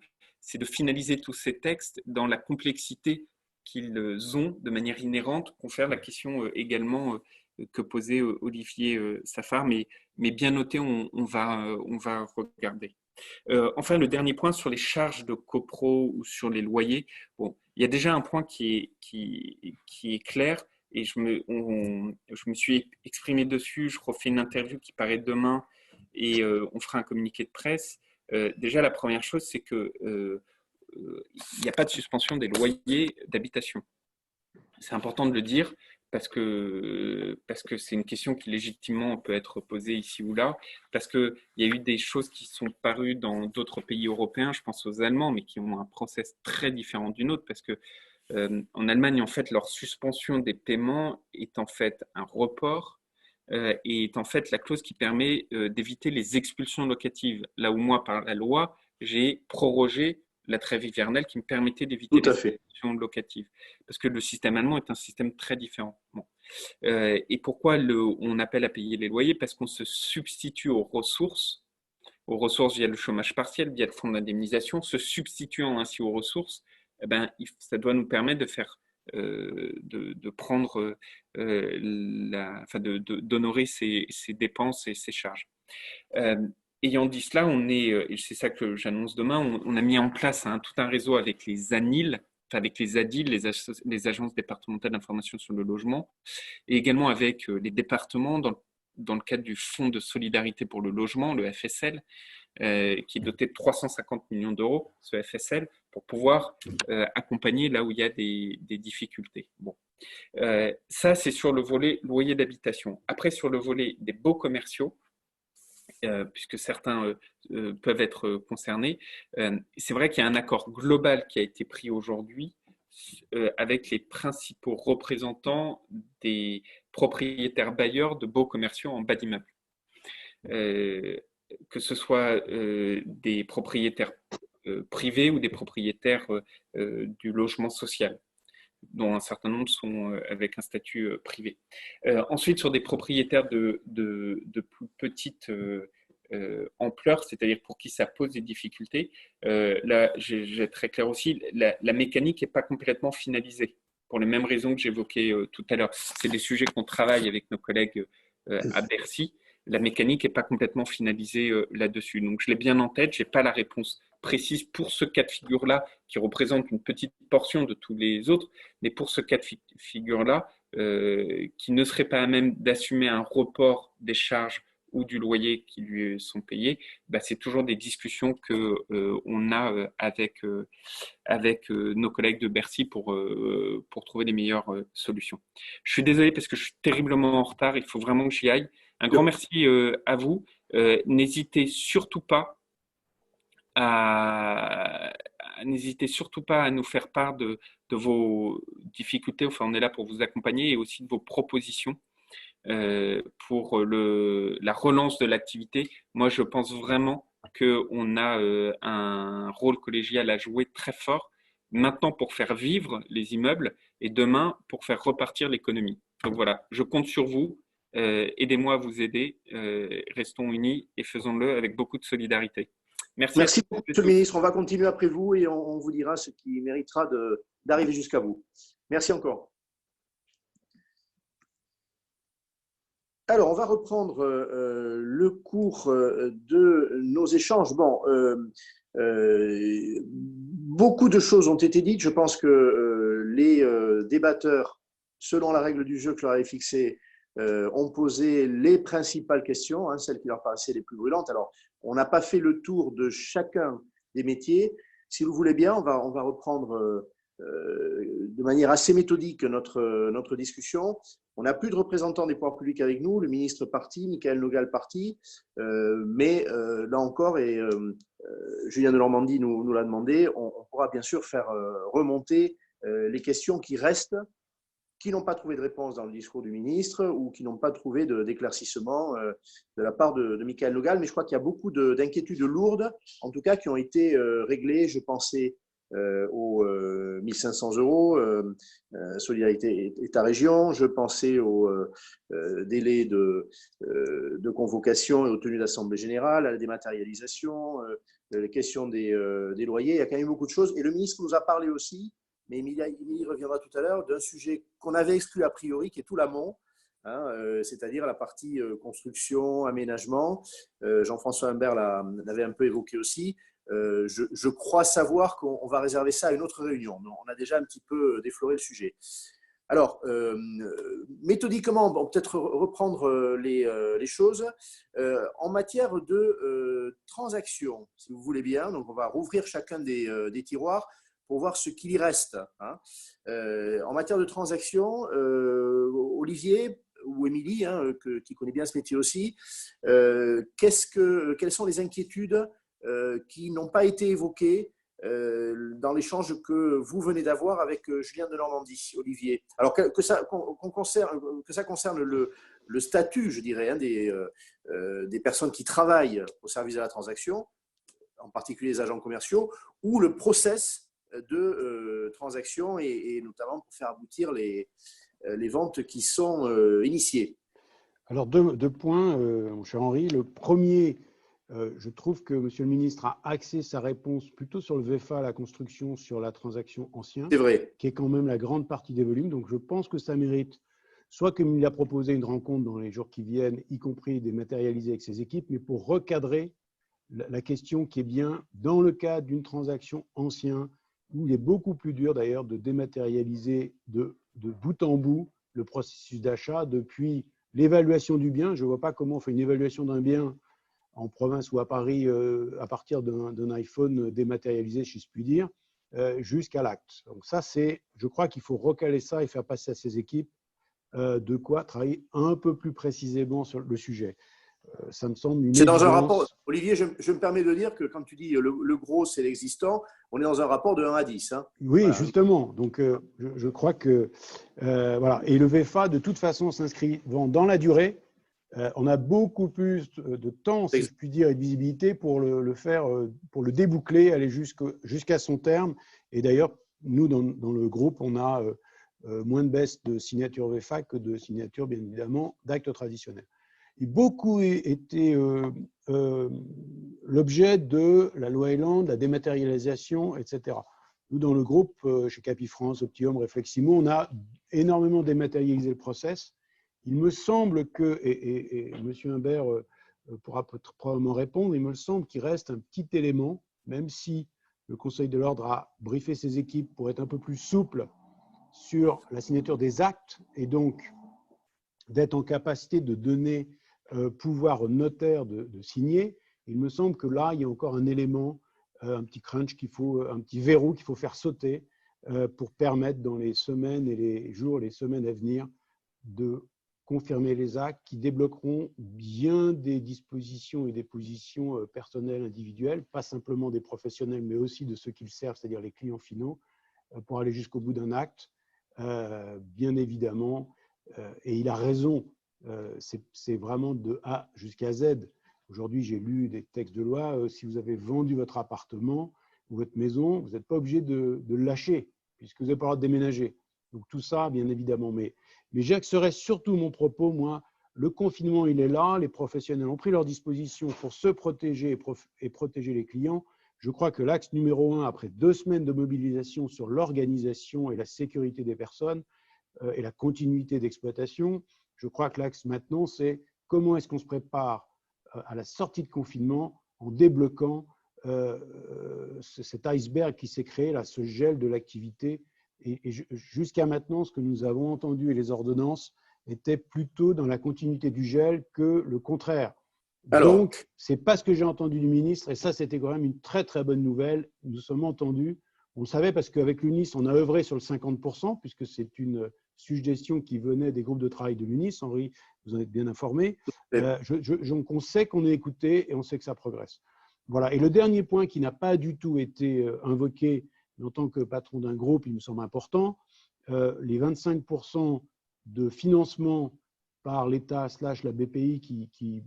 finaliser tous ces textes dans la complexité qu'ils ont de manière inhérente, confère la question également que posait Olivier Safar, mais bien noté, on va regarder. Enfin, le dernier point sur les charges de copro ou sur les loyers. Bon, il y a déjà un point qui est clair et je me suis exprimé dessus. Je refais une interview qui paraît demain et on fera un communiqué de presse. Déjà, la première chose, c'est que il n'y a pas de suspension des loyers d'habitation. C'est important de le dire parce que c'est une question qui légitimement peut être posée ici ou là, parce qu'il y a eu des choses qui sont parues dans d'autres pays européens, je pense aux Allemands, mais qui ont un process très différent du nôtre, parce que en Allemagne, en fait, leur suspension des paiements est en fait un report et est en fait la clause qui permet d'éviter les expulsions locatives. Là où moi, par la loi, j'ai prorogé la trêve hivernale qui me permettait d'éviter les expulsions locatives. Parce que le système allemand est un système très différent. Bon. Et pourquoi on appelle à payer les loyers? Parce qu'on se substitue aux ressources via le chômage partiel, via le fonds d'indemnisation. Se substituant ainsi aux ressources, eh ben, ça doit nous permettre de faire de prendre d'honorer ses dépenses et ses charges. Ayant dit cela, et c'est ça que j'annonce demain, on a mis en place tout un réseau avec les ANIL, avec les ADIL, les agences départementales d'information sur le logement, et également avec les départements dans le cadre du Fonds de solidarité pour le logement, le FSL, qui est doté de 350 millions d'euros, ce FSL, pour pouvoir accompagner là où il y a des difficultés. Bon. Ça, c'est sur le volet loyer d'habitation. Après, sur le volet des baux commerciaux, puisque certains peuvent être concernés, c'est vrai qu'il y a un accord global qui a été pris aujourd'hui avec les principaux représentants des propriétaires bailleurs de baux commerciaux en bas d'immeuble. Que ce soit des propriétaires privés ou des propriétaires du logement social, dont un certain nombre sont avec un statut privé. Ensuite, sur des propriétaires de plus petite ampleur, c'est-à-dire pour qui ça pose des difficultés, là, j'ai très clair aussi, la mécanique n'est pas complètement finalisée, pour les mêmes raisons que j'évoquais tout à l'heure. C'est des sujets qu'on travaille avec nos collègues à Bercy. La mécanique n'est pas complètement finalisée là-dessus. Donc, je l'ai bien en tête, je n'ai pas la réponse précise pour ce cas de figure-là, qui représente une petite portion de tous les autres, mais pour ce cas de figure-là, qui ne serait pas à même d'assumer un report des charges ou du loyer qui lui sont payés, bah, c'est toujours des discussions qu'on a avec nos collègues de Bercy pour trouver les meilleures solutions. Je suis désolé parce que je suis terriblement en retard, il faut vraiment que j'y aille. Un grand merci à vous. N'hésitez surtout pas à nous faire part de vos difficultés. Enfin, on est là pour vous accompagner et aussi de vos propositions pour la relance de l'activité. Moi, je pense vraiment qu'on a un rôle collégial à jouer très fort maintenant pour faire vivre les immeubles et demain pour faire repartir l'économie. Donc voilà, je compte sur vous. Aidez-moi à vous aider. Restons unis et faisons-le avec beaucoup de solidarité. Merci. Merci beaucoup, Monsieur le Ministre. On va continuer après vous et on vous dira ce qui méritera d'arriver jusqu'à vous. Merci encore. Alors, on va reprendre le cours de nos échanges. Bon, beaucoup de choses ont été dites. Je pense que les débatteurs, selon la règle du jeu que je leur avais fixée, ont posé les principales questions, celles qui leur paraissaient les plus brûlantes. Alors, on n'a pas fait le tour de chacun des métiers. Si vous voulez bien, on va reprendre de manière assez méthodique notre discussion. On n'a plus de représentants des pouvoirs publics avec nous, le ministre parti, Michaël Nogal parti, mais là encore, et Julien de Normandie nous l'a demandé, on pourra bien sûr faire remonter les questions qui restent, qui n'ont pas trouvé de réponse dans le discours du ministre ou qui n'ont pas trouvé d'éclaircissement de la part de Michaël Nogal. Mais je crois qu'il y a beaucoup d'inquiétudes lourdes, en tout cas, qui ont été réglées. Je pensais aux 1 500 euros, Solidarité État-Région. Je pensais aux délais de convocation et aux tenues d'Assemblée Générale, à la dématérialisation, les questions des loyers. Il y a quand même beaucoup de choses. Et le ministre nous a parlé aussi, mais Émilie reviendra tout à l'heure, d'un sujet qu'on avait exclu a priori, qui est tout l'amont, hein, c'est-à-dire la partie construction, aménagement. Jean-François Humbert l'avait un peu évoqué aussi. Je crois savoir qu'on va réserver ça à une autre réunion. On a déjà un petit peu défloré le sujet. Alors, méthodiquement, on va peut-être reprendre les choses. En matière de transactions, si vous voulez bien, donc on va rouvrir chacun des tiroirs pour voir ce qu'il y reste. Hein. En matière de transactions, Olivier ou Émilie, hein, qui connaît bien ce métier aussi, quelles sont les inquiétudes qui n'ont pas été évoquées dans l'échange que vous venez d'avoir avec Julien de Normandie, Olivier. Alors que ça concerne le statut, je dirais, hein, des personnes qui travaillent au service de la transaction, en particulier les agents commerciaux, ou le process de transaction et notamment pour faire aboutir les ventes qui sont initiées. Alors deux points, mon cher Henri. Le premier, je trouve que M. le ministre a axé sa réponse plutôt sur le VFA, la construction, sur la transaction ancienne, c'est vrai, qui est quand même la grande partie des volumes. Donc je pense que ça mérite soit comme il a proposé une rencontre dans les jours qui viennent, y compris dématérialisée avec ses équipes, mais pour recadrer la question qui est bien dans le cadre d'une transaction ancienne, où il est beaucoup plus dur d'ailleurs de dématérialiser de bout en bout le processus d'achat depuis l'évaluation du bien. Je ne vois pas comment on fait une évaluation d'un bien en province ou à Paris à partir d'un iPhone dématérialisé, si je puis dire, jusqu'à l'acte. Donc ça, je crois qu'il faut recaler ça et faire passer à ces équipes de quoi travailler un peu plus précisément sur le sujet. Ça me semble une évidence. C'est dans un rapport, Olivier, je me permets de dire que quand tu dis le gros, c'est l'existant, on est dans un rapport de 1 à 10. Hein. Oui, voilà. Justement. Donc, je crois que… voilà. Et le VFA, de toute façon, s'inscrivant dans la durée, on a beaucoup plus de temps, si je puis dire, et de visibilité pour le faire, pour le déboucler, aller jusqu'à son terme. Et d'ailleurs, nous, dans le groupe, on a moins de baisse de signature VFA que de signature, bien évidemment, d'actes traditionnels. Et beaucoup été l'objet de la loi Elan, de la dématérialisation, etc. Nous, dans le groupe, chez Capifrance, Optium, Refleximo, on a énormément dématérialisé le process. Il me semble que, et M. Humbert pourra probablement répondre, il me semble qu'il reste un petit élément, même si le Conseil de l'ordre a briefé ses équipes pour être un peu plus souple sur la signature des actes et donc d'être en capacité de donner pouvoir au notaire de signer. Il me semble que là, il y a encore un élément, un petit crunch un petit verrou qu'il faut faire sauter pour permettre dans les semaines et les jours, les semaines à venir, de confirmer les actes qui débloqueront bien des dispositions et des positions personnelles individuelles, pas simplement des professionnels, mais aussi de ceux qui le servent, c'est-à-dire les clients finaux, pour aller jusqu'au bout d'un acte, bien évidemment. Et il a raison, c'est vraiment de A jusqu'à Z. Aujourd'hui, j'ai lu des textes de loi, si vous avez vendu votre appartement ou votre maison, vous n'êtes pas obligé de le lâcher, puisque vous n'avez pas le droit de déménager. Donc tout ça, bien évidemment. Mais j'axerai surtout mon propos, moi, le confinement, il est là, les professionnels ont pris leurs dispositions pour se protéger et protéger les clients. Je crois que l'axe numéro 1, après 2 semaines de mobilisation sur l'organisation et la sécurité des personnes et la continuité d'exploitation, je crois que l'axe maintenant, c'est comment est-ce qu'on se prépare à la sortie de confinement en débloquant cet iceberg qui s'est créé, là, ce gel de l'activité. Et jusqu'à maintenant, ce que nous avons entendu et les ordonnances étaient plutôt dans la continuité du gel que le contraire. Donc, ce n'est pas ce que j'ai entendu du ministre, et ça, c'était quand même une très, très bonne nouvelle. Nous sommes entendus. On le savait parce qu'avec l'UNIS, on a œuvré sur le 50%, puisque c'est une suggestion qui venait des groupes de travail de l'UNIS. Henri, vous en êtes bien informé. On sait qu'on est écouté et on sait que ça progresse. Voilà. Et le dernier point qui n'a pas du tout été invoqué, mais en tant que patron d'un groupe, il me semble important, les 25% de financement par l'État / la BPI qui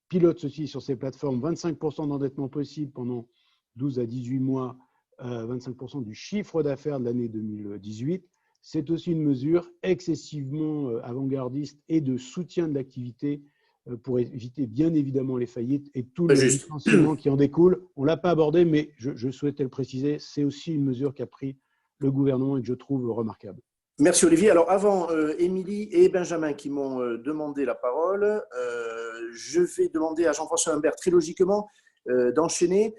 pilote ceci sur ces plateformes, 25% d'endettement possible pendant 12 à 18 mois, 25% du chiffre d'affaires de l'année 2018. C'est aussi une mesure excessivement avant-gardiste et de soutien de l'activité pour éviter bien évidemment les faillites et tout le licenciement qui en découle. On ne l'a pas abordé, mais je souhaitais le préciser. C'est aussi une mesure qu'a pris le gouvernement et que je trouve remarquable. Merci Olivier. Alors avant Émilie et Benjamin qui m'ont demandé la parole, je vais demander à Jean-François Humbert très logiquement d'enchaîner.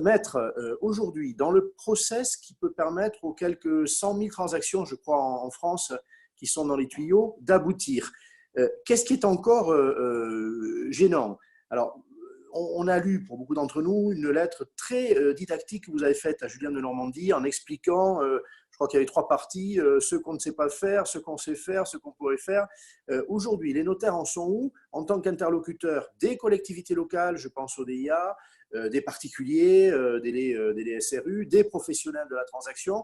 Mettre aujourd'hui dans le process qui peut permettre aux quelques 100 000 transactions, je crois, en France, qui sont dans les tuyaux, d'aboutir. Qu'est-ce qui est encore gênant? Alors, on a lu, pour beaucoup d'entre nous, une lettre très didactique que vous avez faite à Julien de Normandie en expliquant, je crois qu'il y avait 3 parties, ce qu'on ne sait pas faire, ce qu'on sait faire, ce qu'on pourrait faire. Aujourd'hui, les notaires en sont où en tant qu'interlocuteurs des collectivités locales, je pense au DIA, des particuliers, des SRU, des professionnels de la transaction?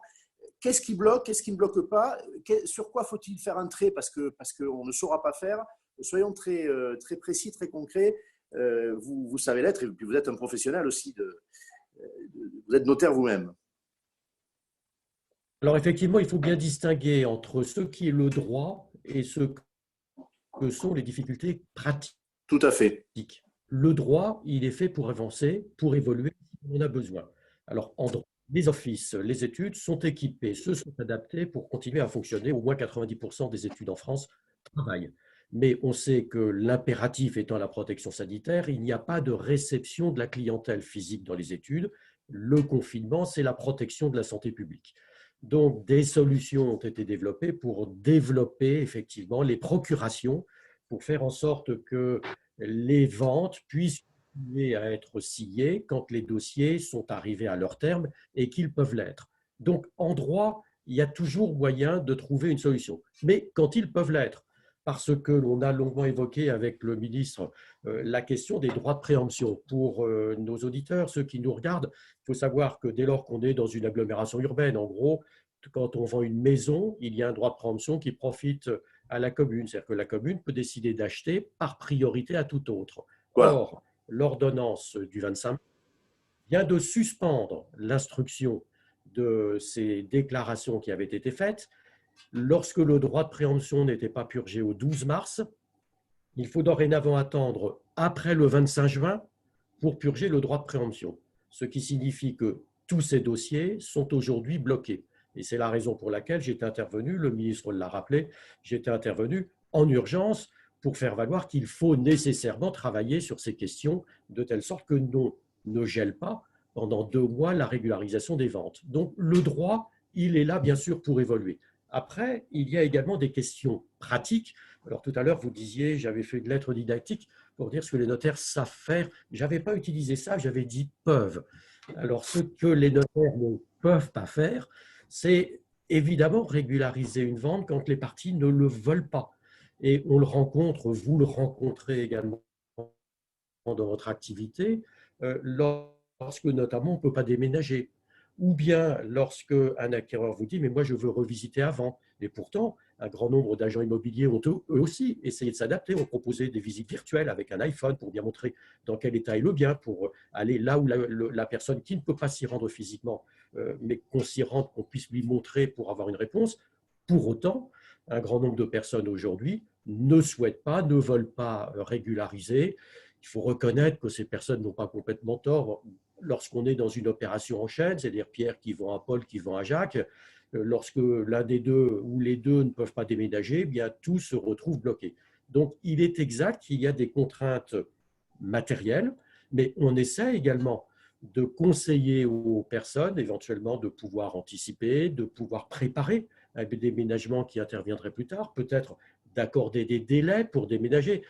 Qu'est-ce qui bloque, qu'est-ce qui ne bloque pas? Sur quoi faut-il faire un trait parce qu'on ne saura pas faire? Soyons très précis, très concrets. Vous savez l'être, et puis vous êtes un professionnel aussi, vous êtes notaire vous-même. Alors effectivement, il faut bien distinguer entre ce qui est le droit et ce que sont les difficultés pratiques. Tout à fait. Le droit, il est fait pour avancer, pour évoluer si on a besoin. Alors en droit, les offices, les études sont équipés, se sont adaptés pour continuer à fonctionner. Au moins 90% des études en France travaillent. Mais on sait que l'impératif étant la protection sanitaire, il n'y a pas de réception de la clientèle physique dans les études. Le confinement, c'est la protection de la santé publique. Donc, des solutions ont été développées pour développer effectivement les procurations, pour faire en sorte que les ventes puissent continuer à être sciées quand les dossiers sont arrivés à leur terme et qu'ils peuvent l'être. Donc, en droit, il y a toujours moyen de trouver une solution. Mais quand ils peuvent l'être, parce que l'on a longuement évoqué avec le ministre la question des droits de préemption. Pour nos auditeurs, ceux qui nous regardent, il faut savoir que dès lors qu'on est dans une agglomération urbaine, en gros, quand on vend une maison, il y a un droit de préemption qui profite à la commune. C'est-à-dire que la commune peut décider d'acheter par priorité à tout autre. Voilà. Or, l'ordonnance du 25 mai vient de suspendre l'instruction de ces déclarations qui avaient été faites. Lorsque le droit de préemption n'était pas purgé au 12 mars, il faut dorénavant attendre après le 25 juin pour purger le droit de préemption. Ce qui signifie que tous ces dossiers sont aujourd'hui bloqués. Et c'est la raison pour laquelle j'étais intervenu, le ministre l'a rappelé, j'étais intervenu en urgence pour faire valoir qu'il faut nécessairement travailler sur ces questions de telle sorte que l'on ne gèle pas pendant 2 mois la régularisation des ventes. Donc le droit, il est là bien sûr pour évoluer. Après, il y a également des questions pratiques. Alors tout à l'heure, vous disiez, j'avais fait une lettre didactique pour dire ce que les notaires savent faire. Je n'avais pas utilisé ça, j'avais dit peuvent. Alors ce que les notaires ne peuvent pas faire, c'est évidemment régulariser une vente quand les parties ne le veulent pas. Et on le rencontre, vous le rencontrez également dans votre activité, lorsque notamment on ne peut pas déménager. Ou bien lorsque un acquéreur vous dit « mais moi je veux revisiter avant ». Et pourtant, un grand nombre d'agents immobiliers ont eux aussi essayé de s'adapter, ont proposé des visites virtuelles avec un iPhone pour bien montrer dans quel état est le bien, pour aller là où la personne qui ne peut pas s'y rendre physiquement, mais qu'on s'y rende, qu'on puisse lui montrer pour avoir une réponse. Pour autant, un grand nombre de personnes aujourd'hui ne souhaitent pas, ne veulent pas régulariser. Il faut reconnaître que ces personnes n'ont pas complètement tort. Lorsqu'on est dans une opération en chaîne, c'est-à-dire Pierre qui vend à Paul, qui vend à Jacques, lorsque l'un des deux ou les deux ne peuvent pas déménager, eh bien tout se retrouve bloqué. Donc, il est exact qu'il y a des contraintes matérielles, mais on essaie également de conseiller aux personnes éventuellement de pouvoir anticiper, de pouvoir préparer un déménagement qui interviendrait plus tard, peut-être d'accorder des délais pour déménager.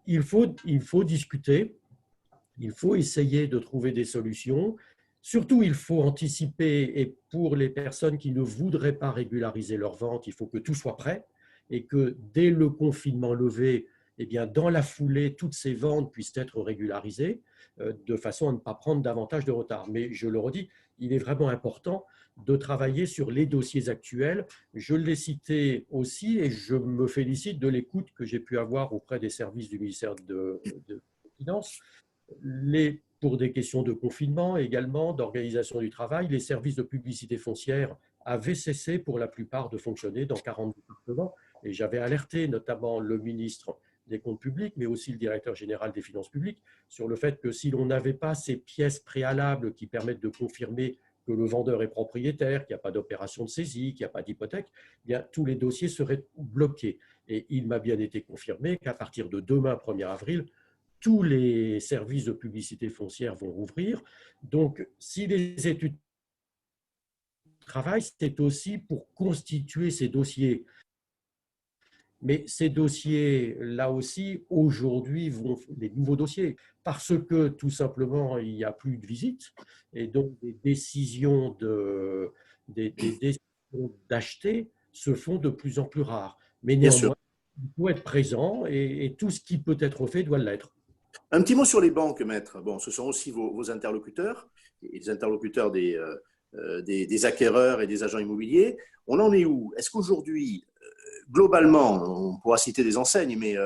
Il faut discuter. Il faut essayer de trouver des solutions. Surtout, il faut anticiper, et pour les personnes qui ne voudraient pas régulariser leur vente, il faut que tout soit prêt et que dès le confinement levé, eh bien, dans la foulée, toutes ces ventes puissent être régularisées de façon à ne pas prendre davantage de retard. Mais je le redis, il est vraiment important de travailler sur les dossiers actuels. Je l'ai cité aussi et je me félicite de l'écoute que j'ai pu avoir auprès des services du ministère de Finances. Pour des questions de confinement également, d'organisation du travail, les services de publicité foncière avaient cessé pour la plupart de fonctionner dans 40 départements. Et j'avais alerté notamment le ministre des Comptes publics, mais aussi le directeur général des Finances publiques, sur le fait que si l'on n'avait pas ces pièces préalables qui permettent de confirmer que le vendeur est propriétaire, qu'il n'y a pas d'opération de saisie, qu'il n'y a pas d'hypothèque, eh bien, tous les dossiers seraient bloqués. Et il m'a bien été confirmé qu'à partir de demain, 1er avril, tous les services de publicité foncière vont rouvrir. Donc, si les études travaillent, c'est aussi pour constituer ces dossiers. Mais ces dossiers, là aussi, aujourd'hui, vont les nouveaux dossiers, parce que tout simplement, il n'y a plus de visites, et donc des décisions d'acheter se font de plus en plus rares. Mais néanmoins, il faut être présent, et tout ce qui peut être fait doit l'être. Un petit mot sur les banques, maître. Bon, ce sont aussi vos interlocuteurs, et les interlocuteurs des acquéreurs et des agents immobiliers. On en est où? Est-ce qu'aujourd'hui, globalement, on pourra citer des enseignes, mais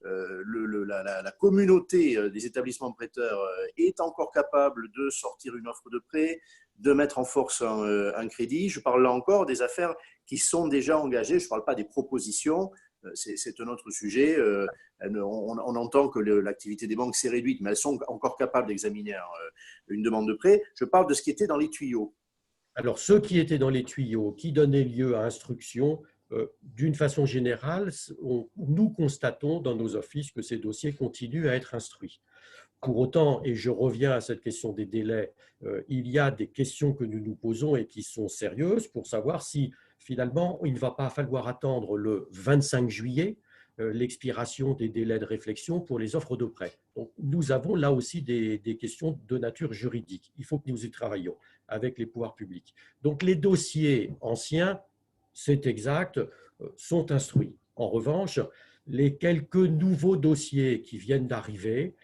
la communauté des établissements prêteurs est encore capable de sortir une offre de prêt, de mettre en force un crédit? Je parle là encore des affaires qui sont déjà engagées, je ne parle pas des propositions, c'est un autre sujet. On entend que l'activité des banques s'est réduite, mais elles sont encore capables d'examiner une demande de prêt. Je parle de ce qui était dans les tuyaux. Alors, ceux qui étaient dans les tuyaux, qui donnaient lieu à instruction, d'une façon générale, nous constatons dans nos offices que ces dossiers continuent à être instruits. Pour autant, et je reviens à cette question des délais, il y a des questions que nous nous posons et qui sont sérieuses pour savoir si finalement il ne va pas falloir attendre le 25 juillet l'expiration des délais de réflexion pour les offres de prêt. Donc, nous avons là aussi des questions de nature juridique. Il faut que nous y travaillions avec les pouvoirs publics. Donc, les dossiers anciens, c'est exact, sont instruits. En revanche, les quelques nouveaux dossiers qui viennent d'arriver,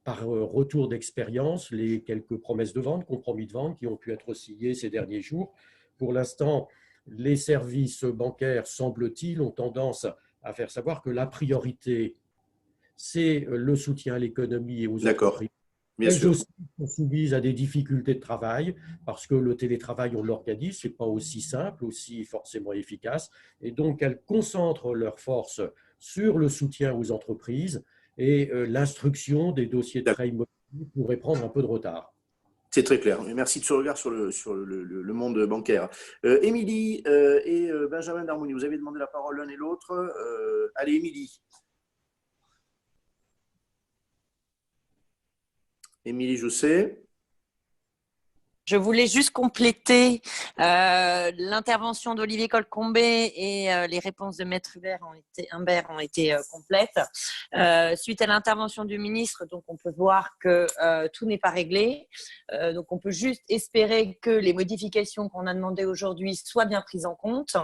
par retour d'expérience, les quelques promesses de vente, compromis de vente qui ont pu être signés ces derniers jours, pour l'instant, les services bancaires, semble-t-il, ont tendance à faire savoir que la priorité, c'est le soutien à l'économie et aux entreprises. Elles aussi sont soumises à des difficultés de travail parce que le télétravail, on l'organise, ce n'est pas aussi simple, aussi forcément efficace. Et donc, elles concentrent leurs forces sur le soutien aux entreprises et l'instruction des dossiers de prêt immobilier pourrait prendre un peu de retard. C'est très clair. Merci de ce regard sur le monde bancaire. Émilie et Benjamin Darmouni, vous avez demandé la parole l'un et l'autre. Allez, Émilie. Émilie Jousset. Je voulais juste compléter l'intervention d'Olivier Colcombé et les réponses de Maître Humbert ont été complètes. Suite à l'intervention du ministre, donc on peut voir que tout n'est pas réglé. Donc on peut juste espérer que les modifications qu'on a demandées aujourd'hui soient bien prises en compte.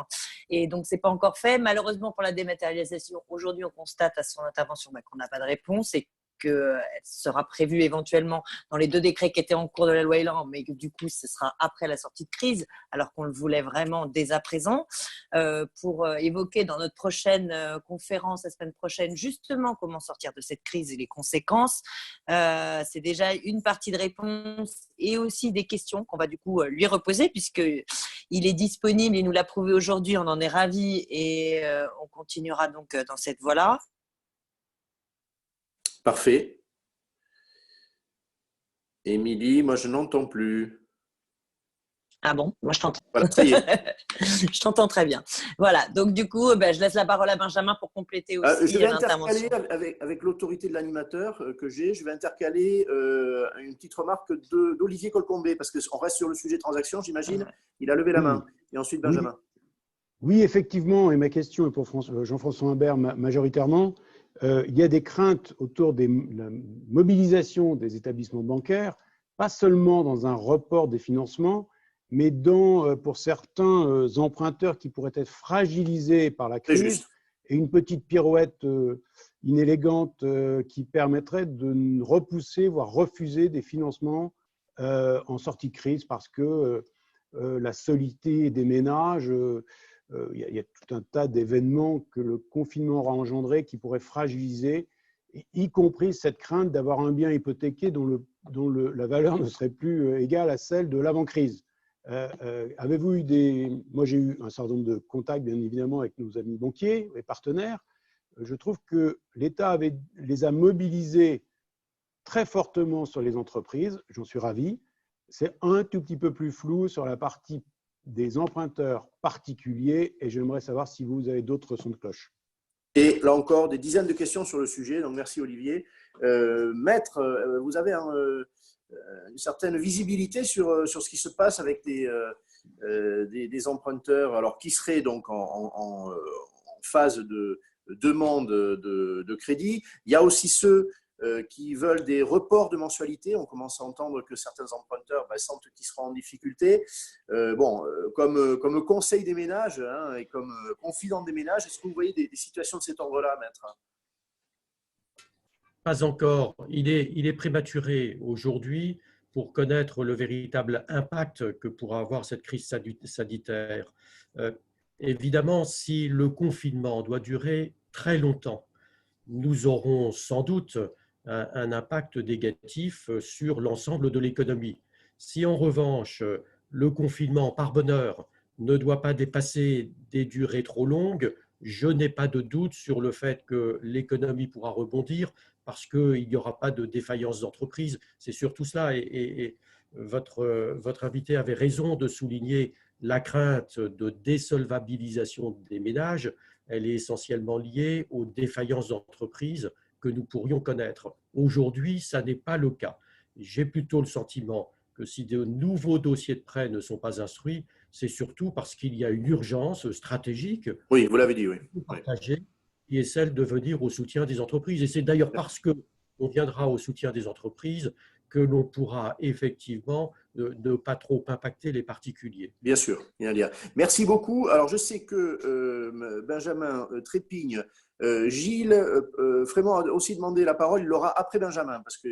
Et donc c'est pas encore fait. Malheureusement pour la dématérialisation, aujourd'hui on constate à son intervention qu'on n'a pas de réponse et qu'elle sera prévue éventuellement dans les 2 décrets qui étaient en cours de la loi Elan, mais que du coup, ce sera après la sortie de crise, alors qu'on le voulait vraiment dès à présent, pour évoquer dans notre prochaine conférence, la semaine prochaine, justement comment sortir de cette crise et les conséquences. C'est déjà une partie de réponse et aussi des questions qu'on va du coup lui reposer, puisqu'il est disponible, il nous l'a prouvé aujourd'hui, on en est ravis et on continuera donc dans cette voie-là. Parfait. Émilie, moi je n'entends plus. Ah bon, moi je t'entends. Voilà, ça y est. Je t'entends très bien. Voilà, donc du coup, je laisse la parole à Benjamin pour compléter aussi je vais l'intervention. intercaler avec l'autorité de l'animateur que j'ai, je vais intercaler une petite remarque d'Olivier Colcombé, parce qu'on reste sur le sujet transaction, j'imagine. Il a levé la main. Et ensuite Benjamin. Oui, effectivement, et ma question est pour Jean-François Humbert majoritairement. Il y a des craintes autour de la mobilisation des établissements bancaires, pas seulement dans un report des financements, mais pour certains emprunteurs qui pourraient être fragilisés par la crise, et une petite pirouette inélégante qui permettrait de repousser, voire refuser des financements en sortie de crise parce que la solidité des ménages… Il y a tout un tas d'événements que le confinement aura engendré qui pourraient fragiliser, y compris cette crainte d'avoir un bien hypothéqué dont la valeur ne serait plus égale à celle de l'avant-crise. Avez-vous eu Moi, j'ai eu un certain nombre de contacts, bien évidemment, avec nos amis banquiers et partenaires. Je trouve que l'État les a mobilisés très fortement sur les entreprises, j'en suis ravi, c'est un tout petit peu plus flou sur la partie des emprunteurs particuliers et j'aimerais savoir si vous avez d'autres sons de cloche. Et là encore, des dizaines de questions sur le sujet, donc merci Olivier. Maître, vous avez une certaine visibilité sur ce qui se passe avec des emprunteurs, alors qui seraient donc en phase de demande de crédit. Il y a aussi ceux qui veulent des reports de mensualité. On commence à entendre que certains emprunteurs sentent qu'ils seront en difficulté. Comme conseil des ménages et comme confident des ménages, est-ce que vous voyez des situations de cet ordre-là, Maître? Pas encore. Il est prématuré aujourd'hui pour connaître le véritable impact que pourra avoir cette crise sanitaire. Évidemment, si le confinement doit durer très longtemps, nous aurons sans doute un impact négatif sur l'ensemble de l'économie. Si en revanche, le confinement, par bonheur, ne doit pas dépasser des durées trop longues, je n'ai pas de doute sur le fait que l'économie pourra rebondir parce qu'il n'y aura pas de défaillance d'entreprise. C'est surtout cela. Et votre invité avait raison de souligner la crainte de désolvabilisation des ménages. Elle est essentiellement liée aux défaillances d'entreprises que nous pourrions connaître. Aujourd'hui, ça n'est pas le cas. J'ai plutôt le sentiment que si de nouveaux dossiers de prêt ne sont pas instruits, c'est surtout parce qu'il y a une urgence stratégique. Oui, vous l'avez dit, oui. Partagée, qui est celle de venir au soutien des entreprises. Et c'est d'ailleurs parce qu'on viendra au soutien des entreprises que l'on pourra effectivement ne pas trop impacter les particuliers. Bien sûr, il y a un lien. Merci beaucoup. Alors, je sais que Benjamin Trépigne, Gilles Frémont a aussi demandé la parole. Il l'aura après Benjamin, parce que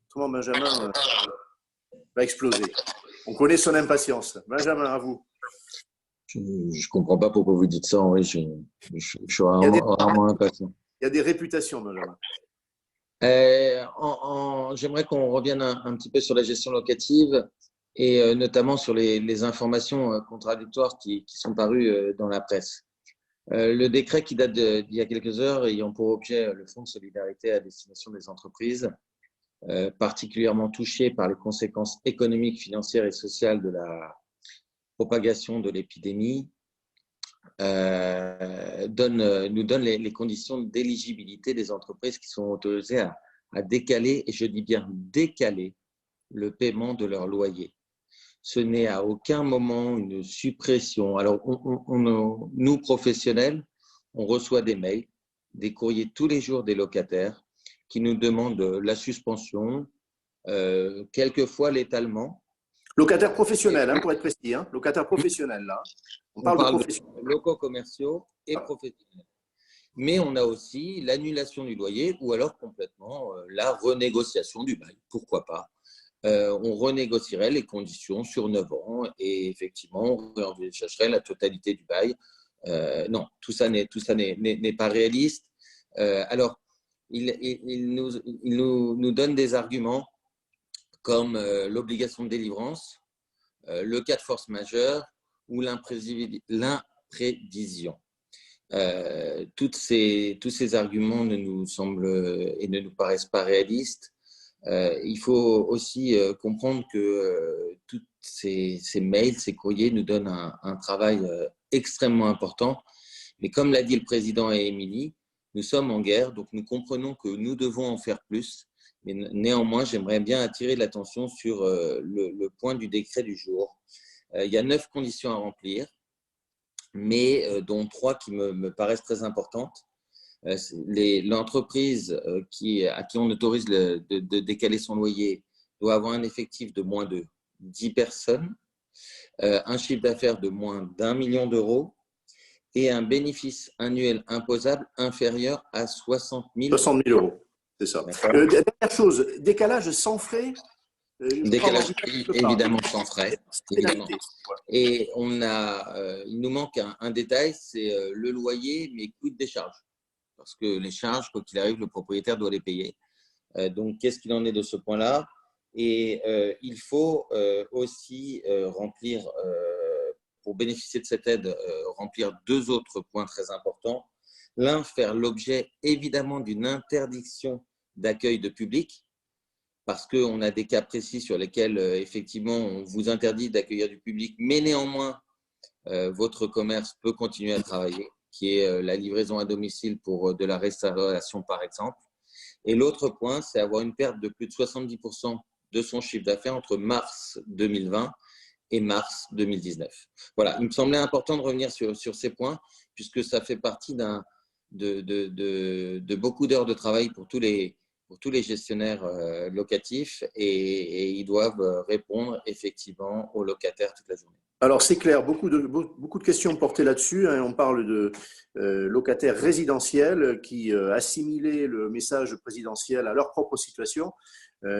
autrement, Benjamin va exploser. On connaît son impatience. Benjamin, à vous. Je ne comprends pas pourquoi vous dites ça, Henri. Je suis rarement impatient. Il y a des réputations, Benjamin. J'aimerais qu'on revienne un petit peu sur la gestion locative et notamment sur les informations contradictoires qui sont parues dans la presse. Le décret qui date d'il y a quelques heures, ayant pour objet le fonds de solidarité à destination des entreprises, particulièrement touchées par les conséquences économiques, financières et sociales de la propagation de l'épidémie, nous donne les conditions d'éligibilité des entreprises qui sont autorisées à décaler, et je dis bien décaler, le paiement de leur loyer. Ce n'est à aucun moment une suppression. Alors, nous, professionnels, on reçoit des mails, des courriers tous les jours des locataires qui nous demandent la suspension, quelquefois l'étalement. Locataires professionnels, pour être précis. Locataires professionnels, là. On parle de locaux commerciaux et professionnels. Mais on a aussi l'annulation du loyer ou alors complètement la renégociation du bail. Pourquoi pas? On renégocierait les conditions sur 9 ans et effectivement, on envisagerait la totalité du bail. Non, tout ça n'est pas réaliste. Alors, il nous donne des arguments comme l'obligation de délivrance, le cas de force majeure ou l'imprévision. Tous ces arguments ne nous semblent et ne nous paraissent pas réalistes. Il faut aussi comprendre que tous ces mails, ces courriers nous donnent un travail extrêmement important. Mais comme l'a dit le président et Émilie, nous sommes en guerre, donc nous comprenons que nous devons en faire plus. Mais néanmoins, j'aimerais bien attirer l'attention sur le point du décret du jour. Il y a 9 conditions à remplir, mais dont 3 qui me paraissent très importantes. L'entreprise à qui on autorise de décaler son loyer doit avoir un effectif de moins de 10 personnes, un chiffre d'affaires de moins d'1 million d'euros et un bénéfice annuel imposable inférieur à 60 000 euros. C'est ça. Dernière chose, décalage sans frais. Décalage évidemment sans frais. Évidemment. Et il nous manque un détail, c'est le loyer, mais quid des charges. Parce que les charges, quoi qu'il arrive, le propriétaire doit les payer. Donc, qu'est-ce qu'il en est de ce point-là? Et il faut aussi remplir, pour bénéficier de cette aide, remplir 2 autres points très importants. L'un, faire l'objet évidemment d'une interdiction d'accueil de public, parce qu'on a des cas précis sur lesquels, effectivement, on vous interdit d'accueillir du public, mais néanmoins, votre commerce peut continuer à travailler, qui est la livraison à domicile pour de la restauration, par exemple. Et l'autre point, c'est avoir une perte de plus de 70% de son chiffre d'affaires entre mars 2020 et mars 2019. Voilà, il me semblait important de revenir sur ces points, puisque ça fait partie de beaucoup d'heures de travail pour tous les gestionnaires locatifs, et ils doivent répondre effectivement aux locataires toute la journée. Alors, c'est clair, beaucoup de questions portées là-dessus. On parle de locataires résidentiels qui assimilaient le message présidentiel à leur propre situation.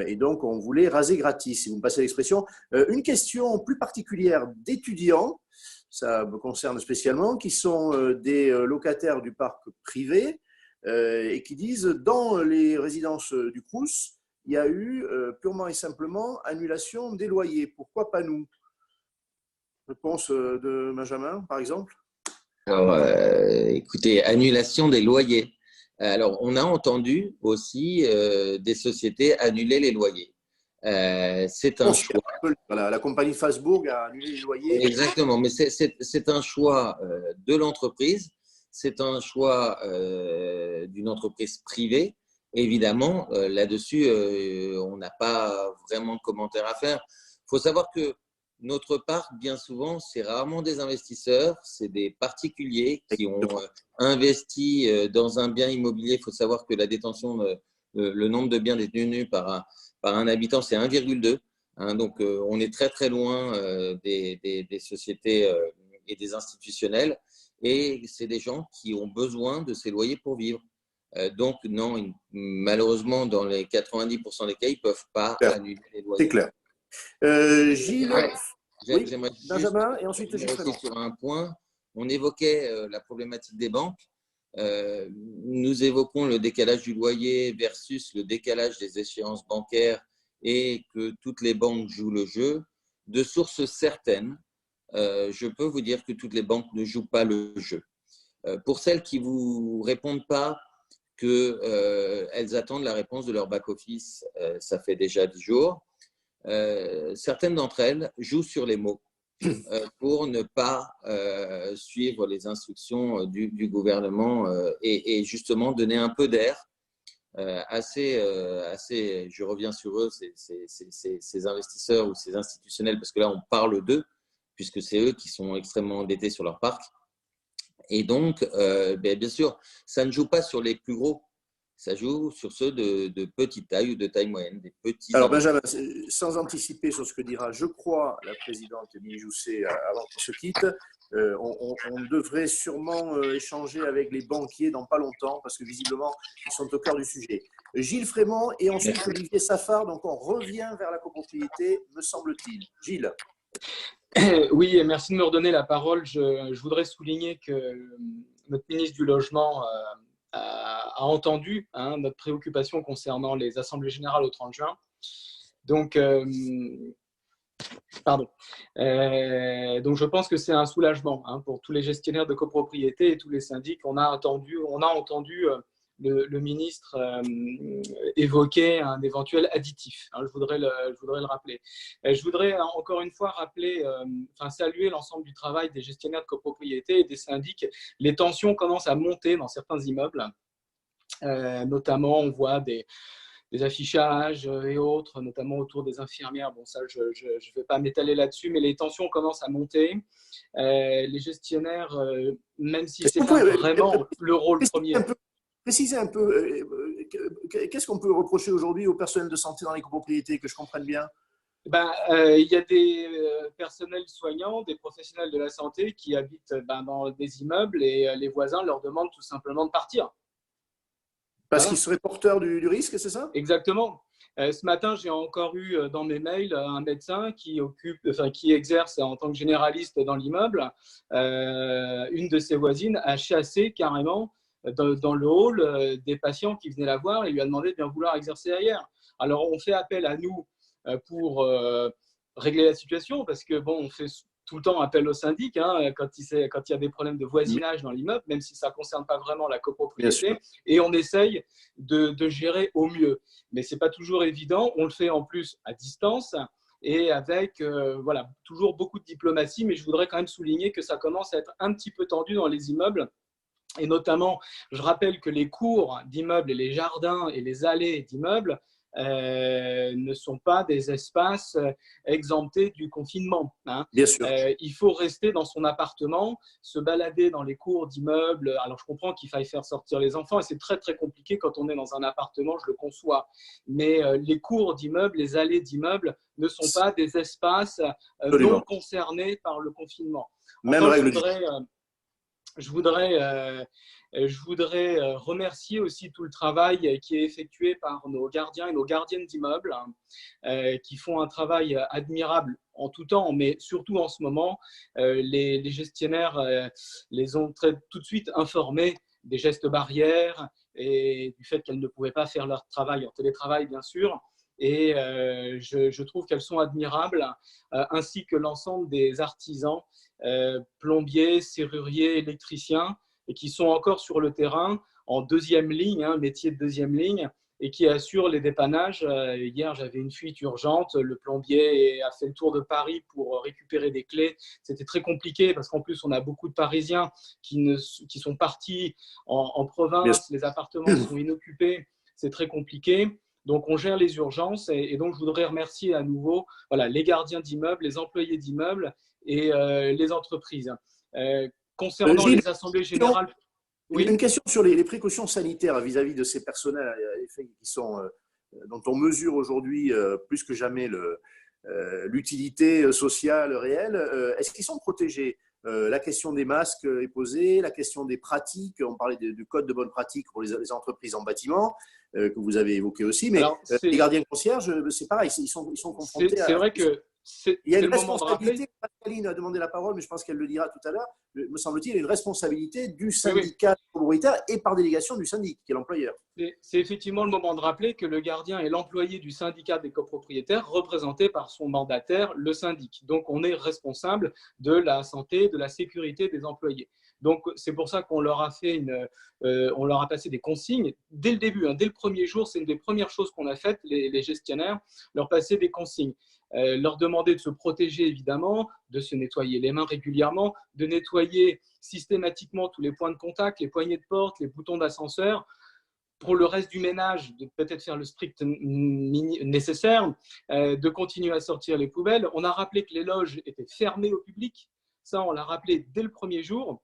Et donc, on voulait raser gratis, si vous me passez l'expression. Une question plus particulière d'étudiants, ça me concerne spécialement, qui sont des locataires du parc privé et qui disent, dans les résidences du Crous, il y a eu purement et simplement annulation des loyers. Pourquoi pas nous? Réponse de Benjamin, par exemple. Alors, écoutez, annulation des loyers. Alors, on a entendu aussi des sociétés annuler les loyers. C'est un choix. La compagnie Facebook a annulé les loyers. Exactement, mais c'est un choix de l'entreprise, c'est un choix d'une entreprise privée. Évidemment, là-dessus, on n'a pas vraiment de commentaire à faire. Il faut savoir que notre parc, bien souvent, c'est rarement des investisseurs, c'est des particuliers qui ont investi dans un bien immobilier. Il faut savoir que la détention, le nombre de biens détenus par un habitant, c'est 1,2. Donc, on est très, très loin des sociétés et des institutionnels. Et c'est des gens qui ont besoin de ces loyers pour vivre. Donc, non, malheureusement, dans les 90% des cas, ils ne peuvent pas annuler les loyers. C'est clair. Gilles, oui, Benjamin, et ensuite Gilles Frémont. Sur un point, on évoquait la problématique des banques. Nous évoquons le décalage du loyer versus le décalage des échéances bancaires et que toutes les banques jouent le jeu. De sources certaines, je peux vous dire que toutes les banques ne jouent pas le jeu. Pour celles qui ne vous répondent pas qu'elles attendent la réponse de leur back-office, ça fait déjà 10 jours. Certaines d'entre elles jouent sur les mots pour ne pas suivre les instructions du gouvernement et justement donner un peu d'air je reviens sur eux, ces investisseurs ou ces institutionnels, parce que là on parle d'eux, puisque c'est eux qui sont extrêmement endettés sur leur parc. Et donc, bien sûr, ça ne joue pas sur les plus gros. Ça joue sur ceux de petite taille ou de taille moyenne. Des petits. Alors Benjamin, sans anticiper sur ce que dira, je crois, la présidente Émilie Jousset avant qu'on se quitte, on devrait sûrement échanger avec les banquiers dans pas longtemps, parce que visiblement, ils sont au cœur du sujet. Gilles Frémont et ensuite Olivier Safar, donc on revient vers la copropriété, me semble-t-il. Gilles. Oui, et merci de me redonner la parole. Je voudrais souligner que notre ministre du Logement a entendu notre préoccupation concernant les assemblées générales au 30 juin. Donc, donc je pense que c'est un soulagement pour tous les gestionnaires de copropriété et tous les syndics. On a entendu le ministre évoquer un éventuel additif. Je voudrais le rappeler. Je voudrais encore une fois saluer l'ensemble du travail des gestionnaires de copropriété et des syndics. Les tensions commencent à monter dans certains immeubles. Notamment, on voit des affichages et autres, notamment autour des infirmières. Bon, ça, je ne vais pas m'étaler là-dessus, mais les tensions commencent à monter. Les gestionnaires, même si c'est pas vraiment le rôle premier… Précisez un peu, qu'est-ce qu'on peut reprocher aujourd'hui au personnel de santé dans les copropriétés, que je comprenne bien? Il y a des personnels soignants, des professionnels de la santé qui habitent dans des immeubles et les voisins leur demandent tout simplement de partir. Parce qu'ils seraient porteurs du risque, c'est ça? Exactement. Ce matin, j'ai encore eu dans mes mails un médecin qui exerce en tant que généraliste dans l'immeuble. Une de ses voisines a chassé carrément dans le hall des patients qui venaient la voir et lui a demandé de bien vouloir exercer ailleurs. Alors, on fait appel à nous pour régler la situation parce que on fait tout le temps appel au syndic quand il y a des problèmes de voisinage dans l'immeuble, même si ça ne concerne pas vraiment la copropriété. Et on essaye de gérer au mieux. Mais ce n'est pas toujours évident. On le fait en plus à distance et avec toujours beaucoup de diplomatie. Mais je voudrais quand même souligner que ça commence à être un petit peu tendu dans les immeubles. Et notamment, je rappelle que les cours d'immeubles et les jardins et les allées d'immeubles ne sont pas des espaces exemptés du confinement. Bien sûr. Il faut rester dans son appartement, se balader dans les cours d'immeubles. Alors, je comprends qu'il faille faire sortir les enfants et c'est très, très compliqué quand on est dans un appartement, je le conçois. Mais les cours d'immeubles, les allées d'immeubles ne sont pas des espaces non concernés par le confinement. Même règle du Je voudrais remercier aussi tout le travail qui est effectué par nos gardiens et nos gardiennes d'immeubles qui font un travail admirable en tout temps, mais surtout en ce moment. Les gestionnaires les ont tout de suite informés des gestes barrières et du fait qu'elles ne pouvaient pas faire leur travail en télétravail, bien sûr. Et je trouve qu'elles sont admirables, ainsi que l'ensemble des artisans, plombiers, serruriers, électriciens, et qui sont encore sur le terrain en deuxième ligne, métier de deuxième ligne, et qui assurent les dépannages. Hier, j'avais une fuite urgente. Le plombier a fait le tour de Paris pour récupérer des clés. C'était très compliqué parce qu'en plus, on a beaucoup de Parisiens qui sont partis en province. Les appartements sont inoccupés. C'est très compliqué. Donc, on gère les urgences et donc, je voudrais remercier à nouveau les gardiens d'immeubles, les employés d'immeubles et les entreprises. Concernant les assemblées générales… Oui. Une question sur les précautions sanitaires vis-à-vis de ces personnels dont on mesure aujourd'hui plus que jamais l'utilité sociale réelle. Est-ce qu'ils sont protégés ? La question des masques est posée, la question des pratiques, on parlait du code de bonne pratique pour les entreprises en bâtiment, que vous avez évoqué aussi, mais les gardiens concierges, c'est pareil, ils sont confrontés à… C'est vrai que il y a une responsabilité, Pascaline a demandé la parole, mais je pense qu'elle le dira tout à l'heure, me semble-t-il, il y a une responsabilité du syndicat copropriétaire et par délégation du syndic, qui est l'employeur. C'est effectivement le moment de rappeler que le gardien est l'employé du syndicat des copropriétaires, représenté par son mandataire, le syndic. Donc, on est responsable de la santé, de la sécurité des employés. Donc, c'est pour ça qu'on leur a on leur a passé des consignes dès le début, dès le premier jour. C'est une des premières choses qu'on a faites, les gestionnaires, leur passer des consignes. Leur demander de se protéger évidemment, de se nettoyer les mains régulièrement, de nettoyer systématiquement tous les points de contact, les poignées de porte, les boutons d'ascenseur. Pour le reste du ménage, de peut-être faire le strict nécessaire, de continuer à sortir les poubelles. On a rappelé que les loges étaient fermées au public. Ça, on l'a rappelé dès le premier jour.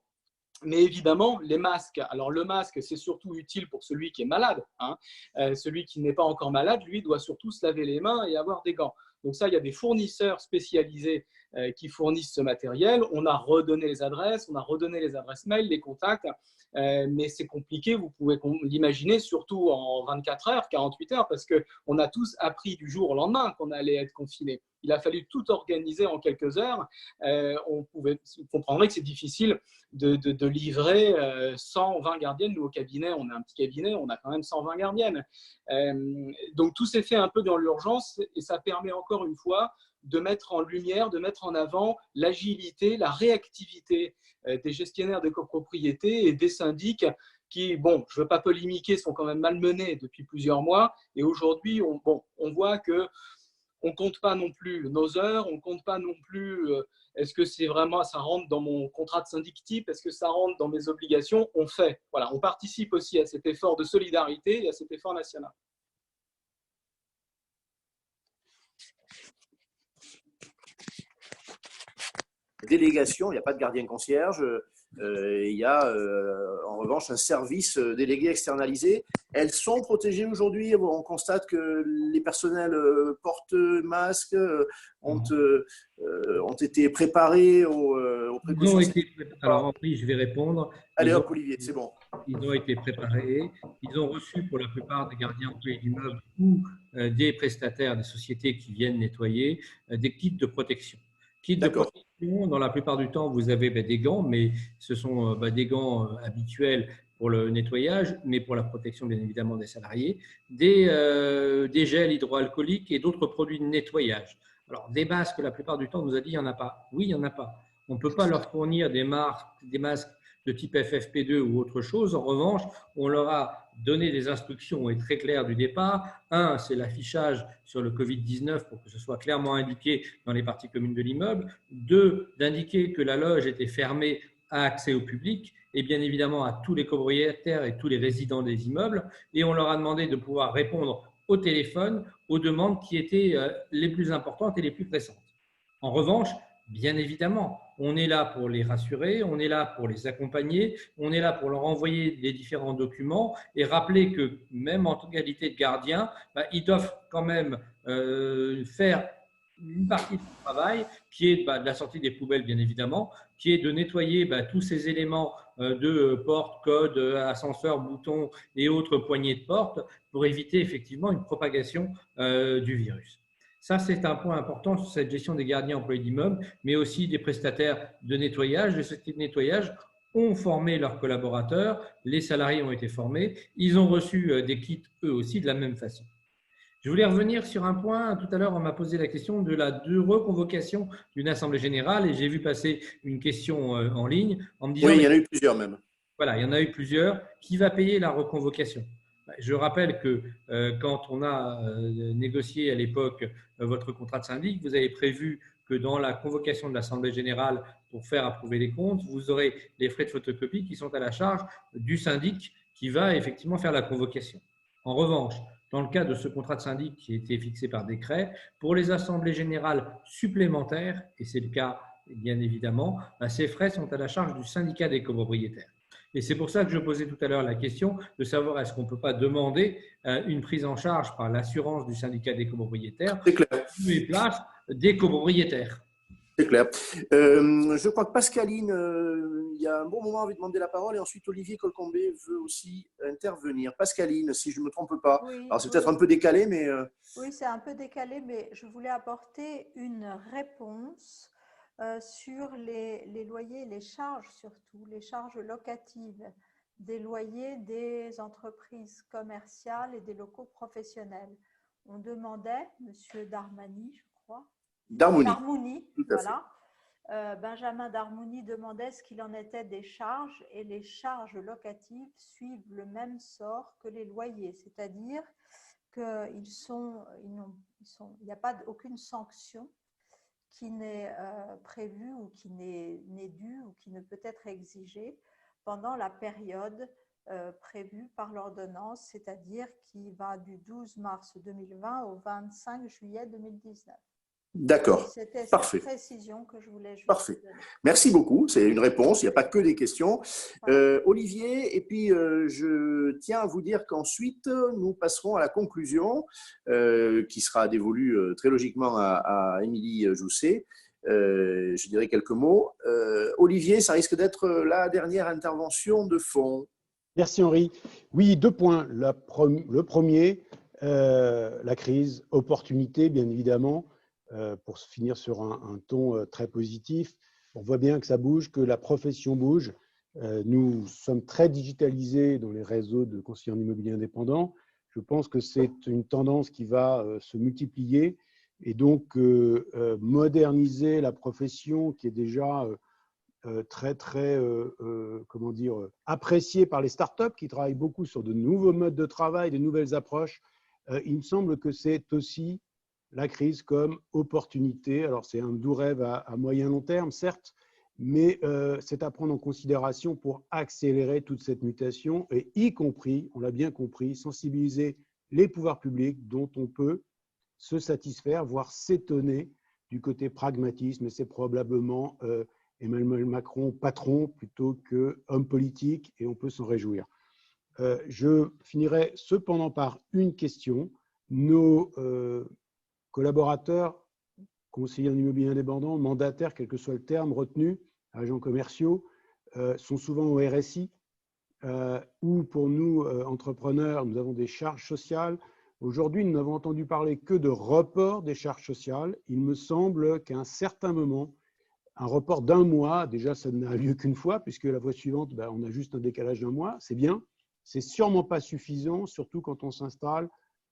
Mais évidemment, les masques. Alors, le masque, c'est surtout utile pour celui qui est malade. Celui qui n'est pas encore malade, lui, doit surtout se laver les mains et avoir des gants. Donc ça, il y a des fournisseurs spécialisés qui fournissent ce matériel. On a redonné les adresses, on a redonné les adresses mail, les contacts, mais c'est compliqué, vous pouvez l'imaginer, surtout en 24 heures, 48 heures, parce qu'on a tous appris du jour au lendemain qu'on allait être confinés. Il a fallu tout organiser en quelques heures. Vous comprendrez que c'est difficile de livrer 120 gardiennes. Nous, au cabinet, on a un petit cabinet, on a quand même 120 gardiennes. Donc, tout s'est fait un peu dans l'urgence et ça permet encore une fois de mettre en lumière, de mettre en avant l'agilité, la réactivité des gestionnaires de copropriété et des syndics qui, bon, je ne veux pas polémiquer, sont quand même malmenés depuis plusieurs mois. Et aujourd'hui, on voit que on ne compte pas non plus nos heures, on ne compte pas non plus est-ce que c'est vraiment, ça rentre dans mon contrat de syndic type, est-ce que ça rentre dans mes obligations. On fait. Voilà, on participe aussi à cet effort de solidarité et à cet effort national. Délégation, il n'y a pas de gardien concierge, il y a en revanche un service délégué externalisé. Elles sont protégées aujourd'hui. On constate que les personnels portent masque, ont été préparés aux précautions. Alors Henri, je vais répondre. Allez hop Olivier, c'est bon. Ils ont été préparés. Ils ont reçu pour la plupart des gardiens employés d'immeubles ou des prestataires, des sociétés qui viennent nettoyer, des kits de protection. Kits de protection, dans la plupart du temps, vous avez des gants, mais ce sont des gants habituels pour le nettoyage, mais pour la protection, bien évidemment, des salariés, des gels hydroalcooliques et d'autres produits de nettoyage. Alors, des masques, la plupart du temps, on nous a dit il n'y en a pas. Oui, il n'y en a pas. On ne peut pas leur fournir des masques de type FFP2 ou autre chose. En revanche, on leur a donné des instructions et très claires du départ. Un, c'est l'affichage sur le Covid-19 pour que ce soit clairement indiqué dans les parties communes de l'immeuble. Deux, d'indiquer que la loge était fermée à accès au public et bien évidemment à tous les copropriétaires et tous les résidents des immeubles. Et on leur a demandé de pouvoir répondre au téléphone aux demandes qui étaient les plus importantes et les plus pressantes. En revanche, bien évidemment, on est là pour les rassurer, on est là pour les accompagner, on est là pour leur envoyer les différents documents et rappeler que même en qualité de gardien, ils doivent quand même faire une partie du travail qui est de la sortie des poubelles, bien évidemment, qui est de nettoyer tous ces éléments de porte, code, ascenseur, boutons et autres poignées de porte pour éviter effectivement une propagation du virus. Ça, c'est un point important sur cette gestion des gardiens employés d'immeubles, mais aussi des prestataires de nettoyage. Les sociétés de nettoyage ont formé leurs collaborateurs, les salariés ont été formés, ils ont reçu des kits eux aussi de la même façon. Je voulais revenir sur un point. Tout à l'heure, on m'a posé la question de la reconvocation d'une assemblée générale et j'ai vu passer une question en ligne en me disant… Oui, il y en a eu plusieurs même. Voilà, il y en a eu plusieurs. Qui va payer la reconvocation? Je rappelle que quand on a négocié à l'époque votre contrat de syndic, vous avez prévu que dans la convocation de l'Assemblée générale pour faire approuver les comptes, vous aurez les frais de photocopie qui sont à la charge du syndic qui va effectivement faire la convocation. En revanche, dans le cas de ce contrat de syndic qui a été fixé par décret, pour les assemblées générales supplémentaires, et c'est le cas bien évidemment, ces frais sont à la charge du syndicat des copropriétaires. Et c'est pour ça que je posais tout à l'heure la question de savoir est-ce qu'on ne peut pas demander une prise en charge par l'assurance du syndicat des copropriétaires sur les places des copropriétaires. C'est clair. Je crois que Pascaline, il y a un bon moment, avait demandé la parole et ensuite Olivier Colcombé veut aussi intervenir. Pascaline, si je ne me trompe pas. Oui, alors c'est peut-être un peu décalé, mais… Oui, c'est un peu décalé, mais je voulais apporter une réponse sur les loyers, les charges surtout, les charges locatives des loyers des entreprises commerciales et des locaux professionnels. On demandait, Monsieur Darmani, je crois. Darmouni, voilà. Benjamin Darmouni demandait ce qu'il en était des charges et les charges locatives suivent le même sort que les loyers, c'est-à-dire qu'il n'y a pas aucune sanction qui n'est prévue ou qui n'est due ou qui ne peut être exigée pendant la période prévue par l'ordonnance, c'est-à-dire qui va du 12 mars 2020 au 25 juillet 2019. D'accord. C'était Parfait. cette précision que je voulais juste Parfait. donner. Merci beaucoup. C'est une réponse. Il n'y a pas que des questions. Olivier, et puis je tiens à vous dire qu'ensuite, nous passerons à la conclusion qui sera dévolue très logiquement à Émilie Jousset. Je dirai quelques mots. Olivier, ça risque d'être la dernière intervention de fond. Merci Henri. Oui, 2 points. Le premier, la crise, opportunité, bien évidemment. Pour finir sur un ton très positif, on voit bien que ça bouge, que la profession bouge. Nous sommes très digitalisés dans les réseaux de conseillers en immobilier indépendants. Je pense que c'est une tendance qui va se multiplier et donc moderniser la profession qui est déjà très appréciée par les startups qui travaillent beaucoup sur de nouveaux modes de travail, de nouvelles approches. Il me semble que c'est aussi la crise comme opportunité. Alors, c'est un doux rêve à moyen long terme, certes, mais c'est à prendre en considération pour accélérer toute cette mutation et y compris, on l'a bien compris, sensibiliser les pouvoirs publics dont on peut se satisfaire, voire s'étonner du côté pragmatisme. Et c'est probablement Emmanuel Macron patron plutôt qu'homme politique et on peut s'en réjouir. Je finirai cependant par une question. Nos collaborateurs, conseillers en immobilier indépendant, mandataires, quel que soit le terme retenu, agents commerciaux, sont souvent au RSI, ou pour nous, entrepreneurs, nous avons des charges sociales. Aujourd'hui, nous n'avons entendu parler que de report des charges sociales. Il me semble qu'à un certain moment, un report d'1 mois, déjà ça n'a lieu qu'une fois, puisque la fois suivante, on a juste un décalage d'1 mois, c'est bien. C'est sûrement pas suffisant, surtout quand on s'installe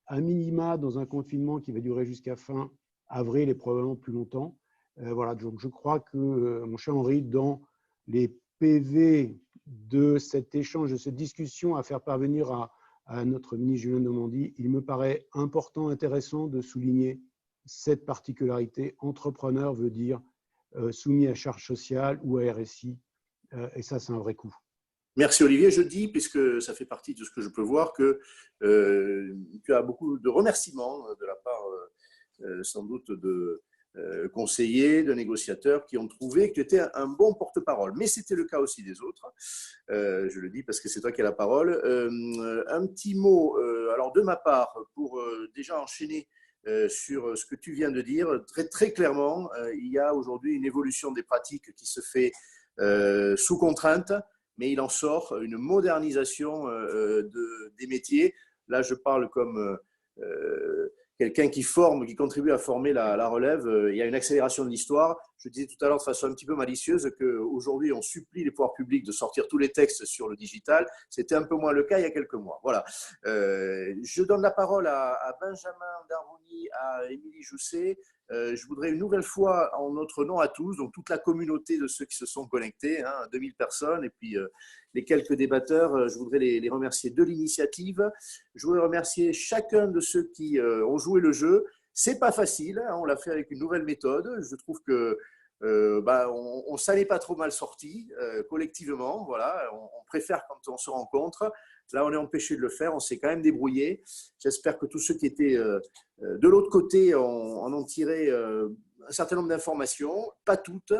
à minima dans un confinement qui va durer jusqu'à fin avril et probablement plus longtemps. Voilà, donc je crois que, mon cher Henri, dans les PV de cet échange, de cette discussion à faire parvenir à notre ministre Julien Denormandie, il me paraît important, intéressant de souligner cette particularité. Entrepreneur veut dire soumis à charge sociale ou à RSI, et ça, c'est un vrai coup. Merci Olivier. Je dis, puisque ça fait partie de ce que je peux voir, que tu as beaucoup de remerciements de la part sans doute de conseillers, de négociateurs qui ont trouvé que tu étais un bon porte-parole. Mais c'était le cas aussi des autres. Je le dis parce que c'est toi qui as la parole. Un petit mot, alors de ma part, pour déjà enchaîner sur ce que tu viens de dire. Très, très clairement, il y a aujourd'hui une évolution des pratiques qui se fait sous contrainte, mais il en sort une modernisation des métiers. Là, je parle comme quelqu'un qui forme, qui contribue à former la relève. Il y a une accélération de l'histoire. Je disais tout à l'heure de façon un petit peu malicieuse qu'aujourd'hui, on supplie les pouvoirs publics de sortir tous les textes sur le digital. C'était un peu moins le cas il y a quelques mois. Voilà. Je donne la parole à Benjamin Darvouni, à Émilie Jousset. Je voudrais une nouvelle fois, en notre nom à tous, donc toute la communauté de ceux qui se sont connectés, 2000 personnes, et puis les quelques débatteurs, je voudrais les remercier de l'initiative. Je voudrais remercier chacun de ceux qui ont joué le jeu. C'est pas facile, on l'a fait avec une nouvelle méthode. Je trouve que on s'en est pas trop mal sorti collectivement. Voilà, on préfère quand on se rencontre. Là, on est empêché de le faire. On s'est quand même débrouillé. J'espère que tous ceux qui étaient de l'autre côté en ont tiré un certain nombre d'informations. Pas toutes,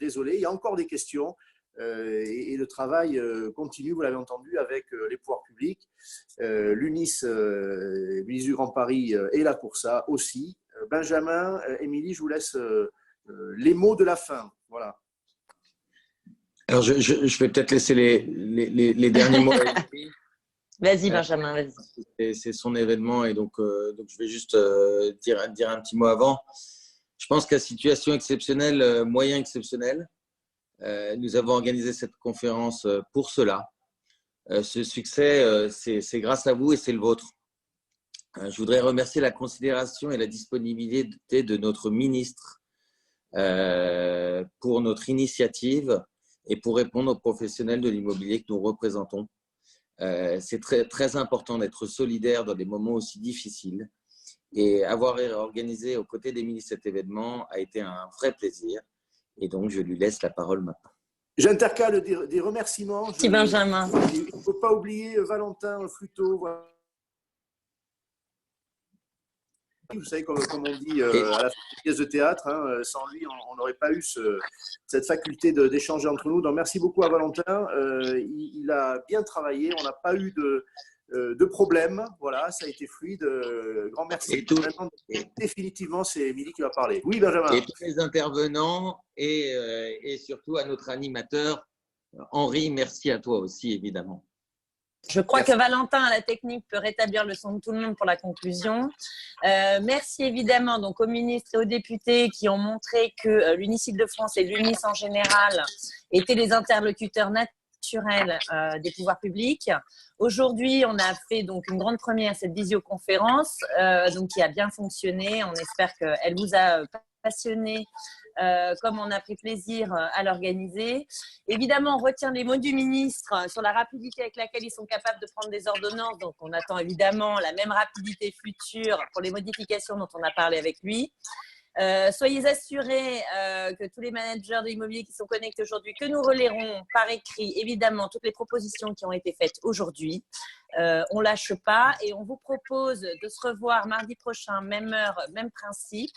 désolé. Il y a encore des questions. Et le travail continue, vous l'avez entendu, avec les pouvoirs publics. L'UNIS, l'UNIS du Grand Paris, est là pour ça aussi. Benjamin, Émilie, je vous laisse les mots de la fin. Voilà. Alors, je vais peut-être laisser les derniers mots à Émilie. Vas-y, Benjamin, vas-y. C'est son événement et donc je vais juste dire un petit mot avant. Je pense qu'à situation exceptionnelle, moyen exceptionnel, nous avons organisé cette conférence pour cela. Ce succès, c'est grâce à vous et c'est le vôtre. Je voudrais remercier la considération et la disponibilité de notre ministre pour notre initiative et pour répondre aux professionnels de l'immobilier que nous représentons. C'est très, très important d'être solidaire dans des moments aussi difficiles. Et avoir organisé aux côtés d'Émilie cet événement a été un vrai plaisir. Et donc, je lui laisse la parole maintenant. J'intercale des remerciements. Merci Benjamin. Il ne faut pas oublier Valentin Fluteau. Voilà. Vous savez, comme on dit à la pièce de théâtre, sans lui, on n'aurait pas eu cette faculté d'échanger entre nous. Donc, merci beaucoup à Valentin. Il a bien travaillé. On n'a pas eu de problème. Voilà, ça a été fluide. Grand merci. Et définitivement, c'est Émilie qui va parler. Oui, Benjamin. Et tous les intervenants et surtout à notre animateur, Henri, merci à toi aussi, évidemment. Je crois que Valentin à la technique peut rétablir le son de tout le monde pour la conclusion. Merci évidemment donc aux ministres et aux députés qui ont montré que l'UNIS Île-de-France et l'UNIS en général étaient les interlocuteurs naturels des pouvoirs publics. Aujourd'hui, on a fait donc une grande première, cette visioconférence, donc qui a bien fonctionné. On espère qu'elle vous a passionné. Comme on a pris plaisir à l'organiser. Évidemment, on retient les mots du ministre sur la rapidité avec laquelle ils sont capables de prendre des ordonnances. Donc, on attend évidemment la même rapidité future pour les modifications dont on a parlé avec lui. Soyez assurés que tous les managers de l'immobilier qui sont connectés aujourd'hui, que nous relayerons par écrit évidemment toutes les propositions qui ont été faites aujourd'hui. On ne lâche pas et on vous propose de se revoir mardi prochain, même heure, même principe,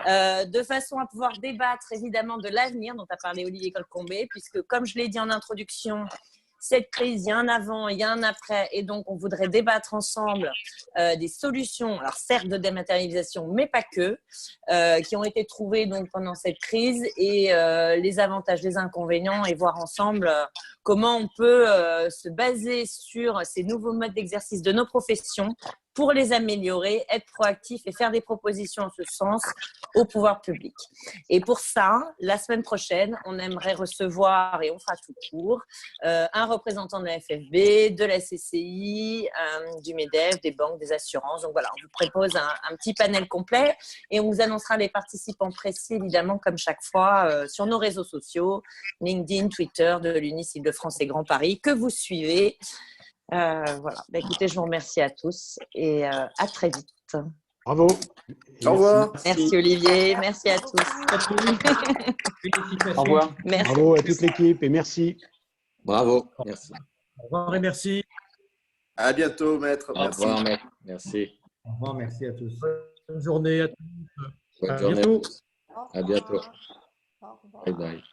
de façon à pouvoir débattre évidemment de l'avenir dont a parlé Olivier Colcombé, puisque comme je l'ai dit en introduction, cette crise, il y a un avant, il y a un après, et donc on voudrait débattre ensemble des solutions, alors certes de dématérialisation, mais pas que, qui ont été trouvées donc pendant cette crise et les avantages, les inconvénients, et voir ensemble comment on peut se baser sur ces nouveaux modes d'exercice de nos professions pour les améliorer, être proactif et faire des propositions en ce sens au pouvoir public. Et pour ça, la semaine prochaine, on aimerait recevoir, et on fera tout court, un représentant de la FFB, de la CCI, du MEDEF, des banques, des assurances. Donc voilà, on vous propose un petit panel complet et on vous annoncera les participants précis, évidemment, comme chaque fois, sur nos réseaux sociaux, LinkedIn, Twitter de l'UNIS Île-de-France et Grand Paris, que vous suivez. Voilà. Écoutez, je vous remercie à tous et à très vite. Bravo. Au revoir. Merci Olivier, merci à tous. Félicitations. Au revoir. Merci. Bravo à toute l'équipe et merci. Bravo, merci. Au revoir et merci. À bientôt, maître. Au Merci. revoir, maître. Merci. Au revoir, merci à tous. Bonne journée à tous. Bonne À journée à bientôt. tous. À bientôt. Au revoir. Bye bye.